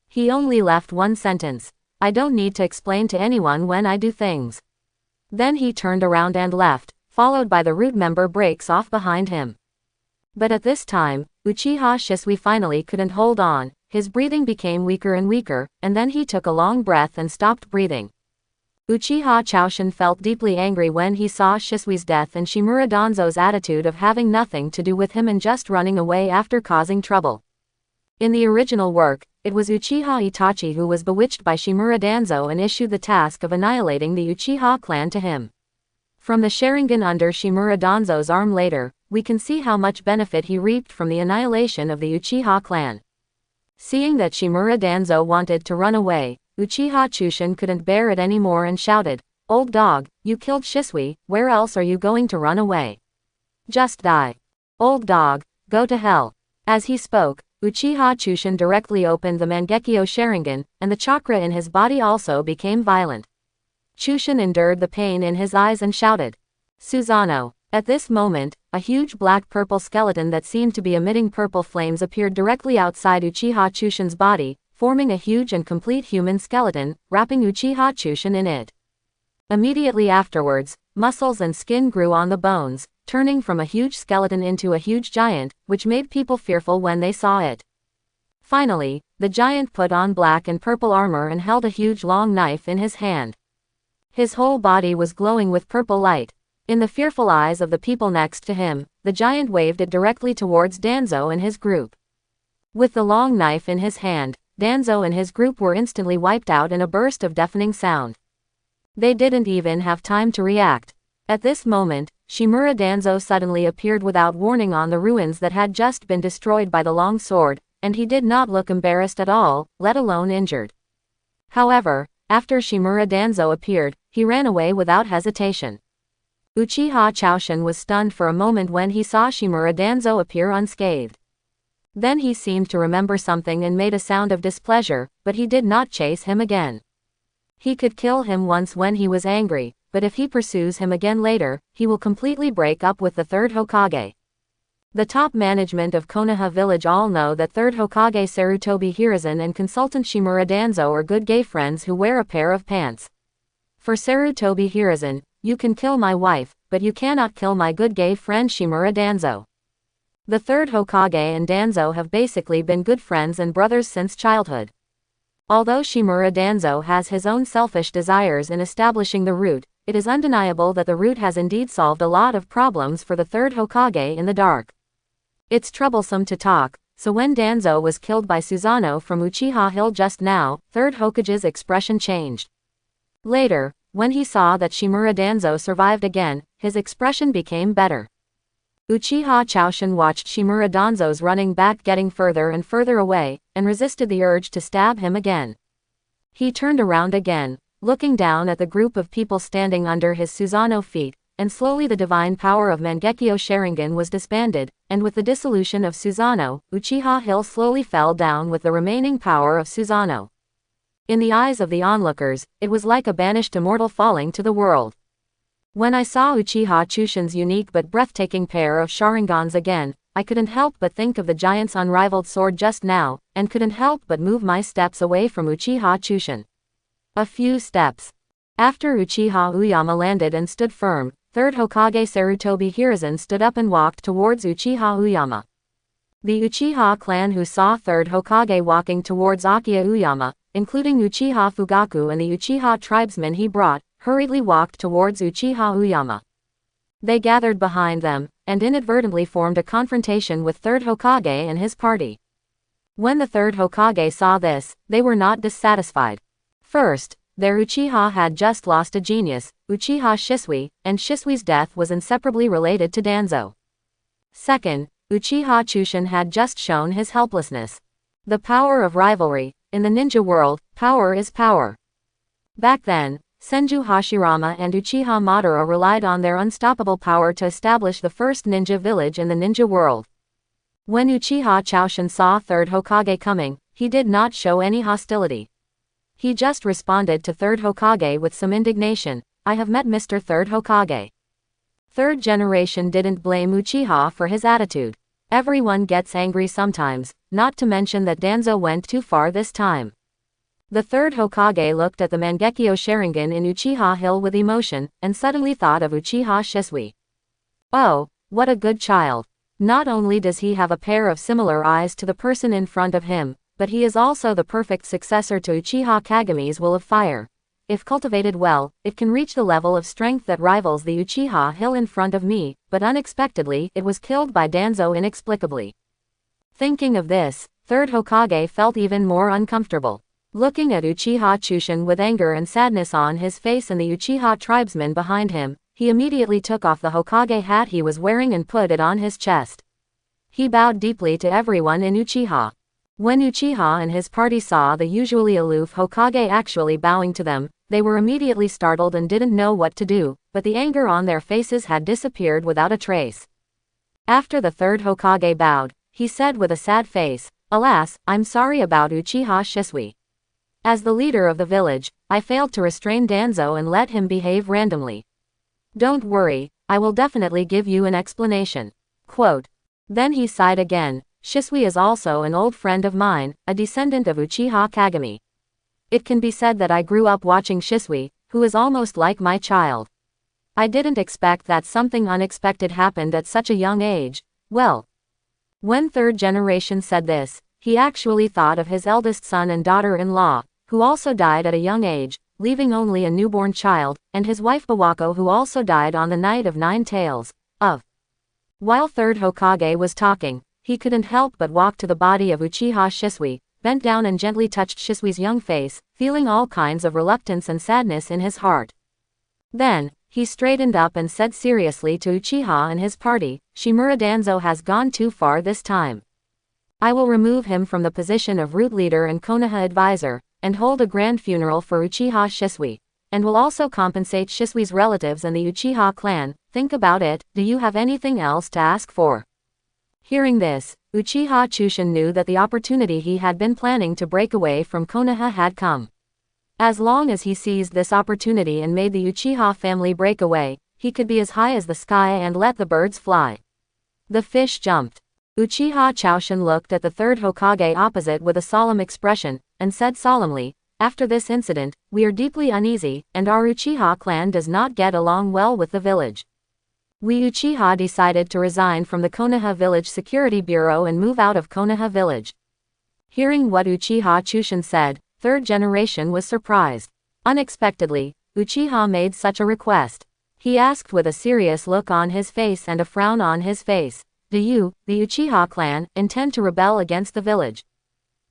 He only left one sentence. I don't need to explain to anyone when I do things. Then he turned around and left, followed by the root member breaks off behind him. But at this time, Uchiha Shisui finally couldn't hold on, his breathing became weaker and weaker, and then he took a long breath and stopped breathing. Uchiha Chaoshin felt deeply angry when he saw Shisui's death and Shimura Danzo's attitude of having nothing to do with him and just running away after causing trouble. In the original work, it was Uchiha Itachi who was bewitched by Shimura Danzo and issued the task of annihilating the Uchiha clan to him. From the Sharingan under Shimura Danzo's arm later, we can see how much benefit he reaped from the annihilation of the Uchiha clan. Seeing that Shimura Danzo wanted to run away, Uchiha Chushin couldn't bear it anymore and shouted, "Old dog, you killed Shisui, where else are you going to run away? Just die. Old dog, go to hell." As he spoke, Uchiha Chushin directly opened the Mangekyo Sharingan, and the chakra in his body also became violent. Chushin endured the pain in his eyes and shouted, "Susanoo." At this moment, a huge black-purple skeleton that seemed to be emitting purple flames appeared directly outside Uchiha Chushin's body, forming a huge and complete human skeleton, wrapping Uchiha Chushin in it. Immediately afterwards, muscles and skin grew on the bones, turning from a huge skeleton into a huge giant, which made people fearful when they saw it. Finally, the giant put on black and purple armor and held a huge long knife in his hand. His whole body was glowing with purple light. In the fearful eyes of the people next to him, the giant waved it directly towards Danzo and his group. With the long knife in his hand, Danzo and his group were instantly wiped out in a burst of deafening sound. They didn't even have time to react. At this moment, Shimura Danzo suddenly appeared without warning on the ruins that had just been destroyed by the long sword, and he did not look embarrassed at all, let alone injured. However, after Shimura Danzo appeared, he ran away without hesitation. Uchiha Chaoshin was stunned for a moment when he saw Shimura Danzo appear unscathed. Then he seemed to remember something and made a sound of displeasure, but he did not chase him again. He could kill him once when he was angry, but if he pursues him again later, he will completely break up with the third Hokage. The top management of Konoha village all know that third Hokage Sarutobi Hiruzen and consultant Shimura Danzo are good gay friends who wear a pair of pants. For Sarutobi Hiruzen, "You can kill my wife, but you cannot kill my good gay friend Shimura Danzo." The third Hokage and Danzo have basically been good friends and brothers since childhood. Although Shimura Danzo has his own selfish desires in establishing the root, it is undeniable that the root has indeed solved a lot of problems for the third Hokage in the dark. It's troublesome to talk, so when Danzo was killed by Susanoo from Uchiha Hill just now, third Hokage's expression changed. Later, when he saw that Shimura Danzo survived again, his expression became better. Uchiha Chaoshin watched Shimura Danzo's running back getting further and further away, and resisted the urge to stab him again. He turned around again, looking down at the group of people standing under his Susanoo feet, and slowly the divine power of Mangekyo Sharingan was disbanded, and with the dissolution of Susanoo, Uchiha Hill slowly fell down with the remaining power of Susanoo. In the eyes of the onlookers, it was like a banished immortal falling to the world. When I saw Uchiha Chushin's unique but breathtaking pair of Sharingans again, I couldn't help but think of the giant's unrivaled sword just now, and couldn't help but move my steps away from Uchiha Chushin. A few steps. After Uchiha Uyama landed and stood firm, third Hokage Sarutobi Hiruzen stood up and walked towards Uchiha Uyama. The Uchiha clan who saw third Hokage walking towards Akiya Uyama, including Uchiha Fugaku and the Uchiha tribesmen he brought, hurriedly walked towards Uchiha Uyama. They gathered behind them, and inadvertently formed a confrontation with third Hokage and his party. When the third Hokage saw this, they were not dissatisfied. First, their Uchiha had just lost a genius, Uchiha Shisui, and Shisui's death was inseparably related to Danzo. Second, Uchiha Chushin had just shown his helplessness. The power of rivalry. In the ninja world, power is power. Back then, Senju Hashirama and Uchiha Madara relied on their unstoppable power to establish the first ninja village in the ninja world. When Uchiha Chaoshin saw third Hokage coming, he did not show any hostility. He just responded to third Hokage with some indignation, "I have met Mr. Third Hokage." Third generation didn't blame Uchiha for his attitude. Everyone gets angry sometimes, not to mention that Danzo went too far this time. The third Hokage looked at the Mangekyo Sharingan in Uchiha Hill with emotion, and suddenly thought of Uchiha Shisui. Oh, what a good child. Not only does he have a pair of similar eyes to the person in front of him, but he is also the perfect successor to Uchiha Kageme's Will of Fire. if cultivated well, it can reach the level of strength that rivals the Uchiha hill in front of me, but unexpectedly it was killed by Danzo inexplicably. Thinking of this, third Hokage felt even more uncomfortable. Looking at Uchiha Chushin with anger and sadness on his face and the Uchiha tribesmen behind him, he immediately took off the Hokage hat he was wearing and put it on his chest. He bowed deeply to everyone in Uchiha. When Uchiha and his party saw the usually aloof Hokage actually bowing to them, they were immediately startled and didn't know what to do, but the anger on their faces had disappeared without a trace. After the third Hokage bowed, he said with a sad face, "Alas, I'm sorry about Uchiha Shisui. As the leader of the village, I failed to restrain Danzo and let him behave randomly. Don't worry, I will definitely give you an explanation." Quote. Then he sighed again. Shisui is also an old friend of mine, a descendant of Uchiha Kagami. It can be said that I grew up watching Shisui, who is almost like my child. I didn't expect that something unexpected happened at such a young age. Well, when third generation said this, he actually thought of his eldest son and daughter-in-law, who also died at a young age, leaving only a newborn child, and his wife Bawako, who also died on the night of 9 Tails. While third Hokage was talking, he couldn't help but walk to the body of Uchiha Shisui, bent down and gently touched Shisui's young face, feeling all kinds of reluctance and sadness in his heart. Then, he straightened up and said seriously to Uchiha and his party, "Shimura Danzo has gone too far this time. I will remove him from the position of root leader and Konoha advisor, and hold a grand funeral for Uchiha Shisui, and will also compensate Shisui's relatives and the Uchiha clan. Think about it, do you have anything else to ask for?" Hearing this, Uchiha Chushin knew that the opportunity he had been planning to break away from Konoha had come. As long as he seized this opportunity and made the Uchiha family break away, he could be as high as the sky and let the birds fly. The fish jumped. Uchiha Chushin looked at the third Hokage opposite with a solemn expression, and said solemnly, "After this incident, we are deeply uneasy, and our Uchiha clan does not get along well with the village. We Uchiha decided to resign from the Konoha Village Security Bureau and move out of Konoha Village." Hearing what Uchiha Chushin said, third generation was surprised. Unexpectedly, Uchiha made such a request. He asked with a serious look on his face and a frown on his face, "Do you, the Uchiha clan, intend to rebel against the village?"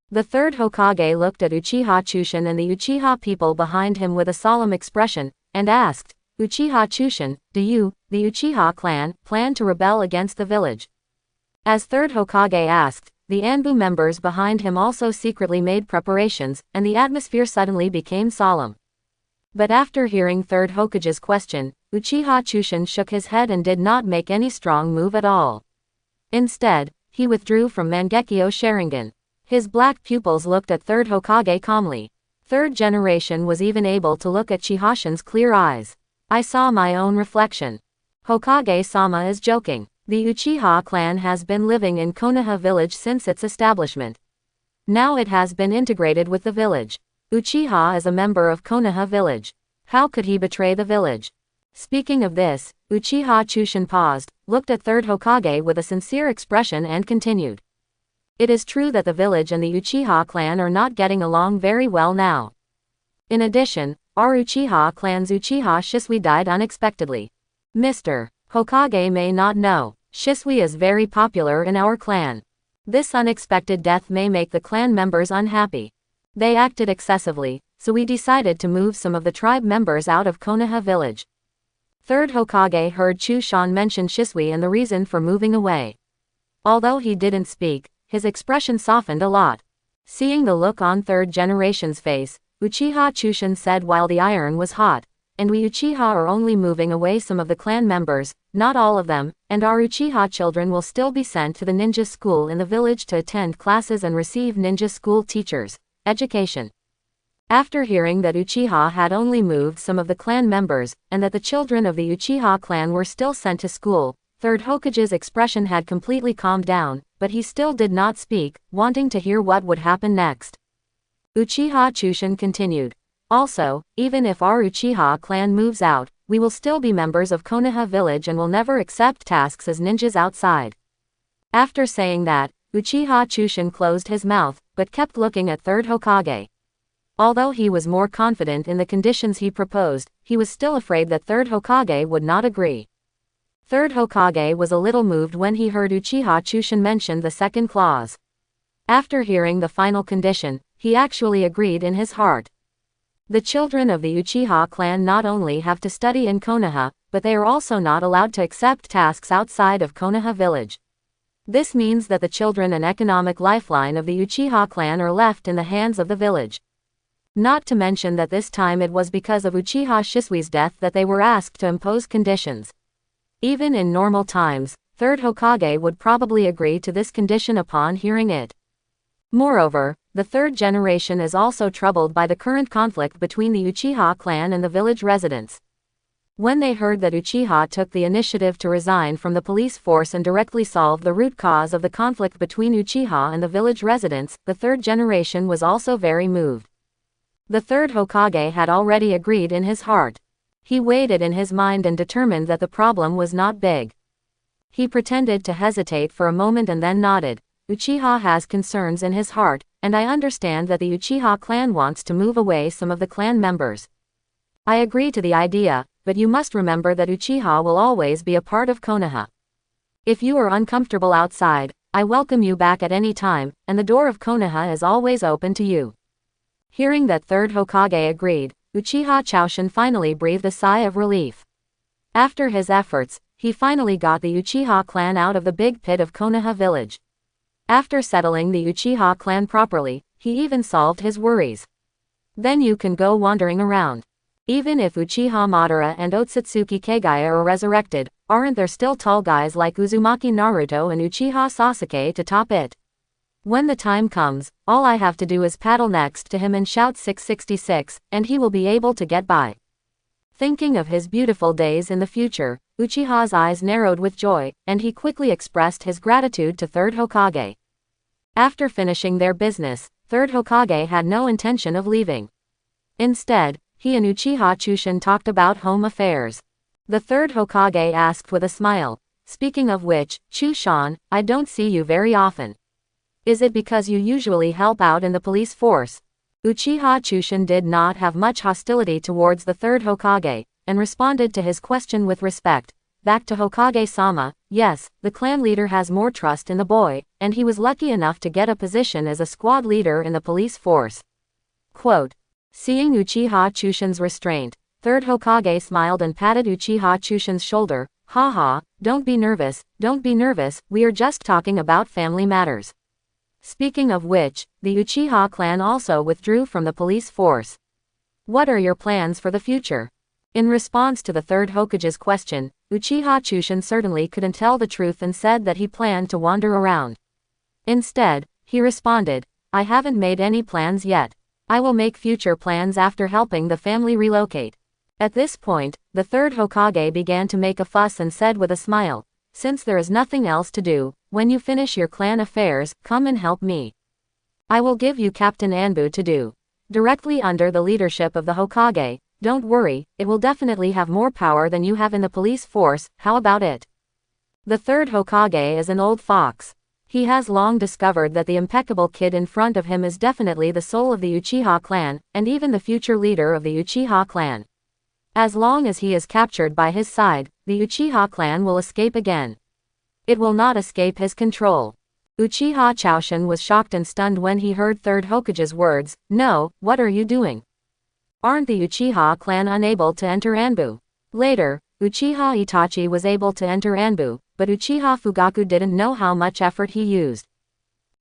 The third Hokage looked at Uchiha Chushin and the Uchiha people behind him with a solemn expression, and asked, "Uchiha Chushin, do you, the Uchiha clan, plan to rebel against the village?" As third Hokage asked, the Anbu members behind him also secretly made preparations, and the atmosphere suddenly became solemn. But after hearing third Hokage's question, Uchiha Chushin shook his head and did not make any strong move at all. Instead, he withdrew from Mangekyo Sharingan. His black pupils looked at third Hokage calmly. Third generation was even able to look at Chihashin's clear eyes. "I saw my own reflection. Hokage-sama is joking. The Uchiha clan has been living in Konoha village since its establishment. Now it has been integrated with the village. Uchiha is a member of Konoha village. How could he betray the village?" Speaking of this, Uchiha Chushin paused, looked at third Hokage with a sincere expression and continued. "It is true that the village and the Uchiha clan are not getting along very well now. In addition, our Uchiha clan's Uchiha Shisui died unexpectedly. Mr. Hokage may not know, Shisui is very popular in our clan. This unexpected death may make the clan members unhappy. They acted excessively, so we decided to move some of the tribe members out of Konoha village." Third Hokage heard Chushin mention Shisui and the reason for moving away. Although he didn't speak, his expression softened a lot. Seeing the look on third generation's face, Uchiha Chushin said, "While the iron was hot, and we Uchiha are only moving away some of the clan members, not all of them, and our Uchiha children will still be sent to the ninja school in the village to attend classes and receive ninja school teachers' education." After hearing that Uchiha had only moved some of the clan members, and that the children of the Uchiha clan were still sent to school, third Hokage's expression had completely calmed down, but he still did not speak, wanting to hear what would happen next. Uchiha Chushin continued, "Also, even if our Uchiha clan moves out, we will still be members of Konoha village and will never accept tasks as ninjas outside." After saying that, Uchiha Chushin closed his mouth, but kept looking at third Hokage. Although he was more confident in the conditions he proposed, he was still afraid that third Hokage would not agree. Third Hokage was a little moved when he heard Uchiha Chushin mention the second clause. After hearing the final condition, he actually agreed in his heart. The children of the Uchiha clan not only have to study in Konoha, but they are also not allowed to accept tasks outside of Konoha village. This means that the children and economic lifeline of the Uchiha clan are left in the hands of the village. Not to mention that this time it was because of Uchiha Shisui's death that they were asked to impose conditions. Even in normal times, third Hokage would probably agree to this condition upon hearing it. Moreover, the third generation is also troubled by the current conflict between the Uchiha clan and the village residents. When they heard that Uchiha took the initiative to resign from the police force and directly solve the root cause of the conflict between Uchiha and the village residents, the third generation was also very moved. The third Hokage had already agreed in his heart. He weighed it in his mind and determined that the problem was not big. He pretended to hesitate for a moment and then nodded. Uchiha has concerns in his heart, and I understand that the Uchiha clan wants to move away some of the clan members. I agree to the idea, but you must remember that Uchiha will always be a part of Konoha. If you are uncomfortable outside, I welcome you back at any time, and the door of Konoha is always open to you. Hearing that third Hokage agreed, Uchiha Choshin finally breathed a sigh of relief. After his efforts, he finally got the Uchiha clan out of the big pit of Konoha village. After settling the Uchiha clan properly, he even solved his worries. Then you can go wandering around. Even if Uchiha Madara and Otsutsuki Kagaya are resurrected, aren't there still tall guys like Uzumaki Naruto and Uchiha Sasuke to top it? When the time comes, all I have to do is paddle next to him and shout 666, and he will be able to get by. Thinking of his beautiful days in the future, Uchiha's eyes narrowed with joy, and he quickly expressed his gratitude to third Hokage. After finishing their business, third Hokage had no intention of leaving. Instead, he and Uchiha Chushin talked about home affairs. The third Hokage asked with a smile, "Speaking of which, Chushan, I don't see you very often. Is it because you usually help out in the police force?" Uchiha Chushin did not have much hostility towards the third Hokage, and responded to his question with respect. Back to Hokage-sama, yes, the clan leader has more trust in the boy, and he was lucky enough to get a position as a squad leader in the police force. Quote. Seeing Uchiha Chushin's restraint, third Hokage smiled and patted Uchiha Chushin's shoulder. Haha, don't be nervous, we are just talking about family matters. Speaking of which, the Uchiha clan also withdrew from the police force. What are your plans for the future? In response to the third Hokage's question, Uchiha Chushin certainly couldn't tell the truth and said that he planned to wander around. Instead, he responded, I haven't made any plans yet. I will make future plans after helping the family relocate. At this point, the third Hokage began to make a fuss and said with a smile, since there is nothing else to do, when you finish your clan affairs, come and help me. I will give you Captain Anbu to do. Directly under the leadership of the Hokage. Don't worry, it will definitely have more power than you have in the police force, how about it? The third Hokage is an old fox. He has long discovered that the impeccable kid in front of him is definitely the soul of the Uchiha clan, and even the future leader of the Uchiha clan. As long as he is captured by his side, the Uchiha clan will escape again. It will not escape his control. Uchiha Choshin was shocked and stunned when he heard third Hokage's words. No, what are you doing? Aren't the Uchiha clan unable to enter Anbu? Later, Uchiha Itachi was able to enter Anbu, but Uchiha Fugaku didn't know how much effort he used.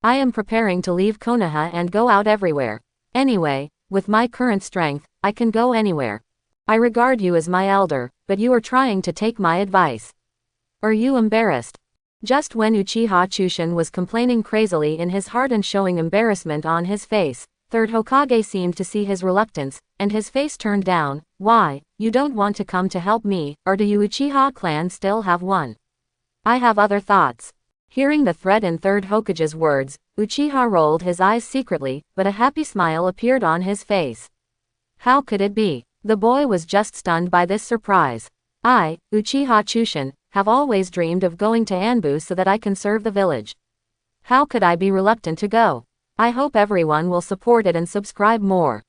I am preparing to leave Konoha and go out everywhere. Anyway, with my current strength, I can go anywhere. I regard you as my elder, but you are trying to take my advice. Are you embarrassed? Just when Uchiha Chushin was complaining crazily in his heart and showing embarrassment on his face, third Hokage seemed to see his reluctance, and his face turned down. Why, you don't want to come to help me, or do you Uchiha clan still have one? I have other thoughts. Hearing the threat in third Hokage's words, Uchiha rolled his eyes secretly, but a happy smile appeared on his face. How could it be? The boy was just stunned by this surprise. I, Uchiha Chushin, have always dreamed of going to Anbu so that I can serve the village. How could I be reluctant to go? I hope everyone will support it and subscribe more.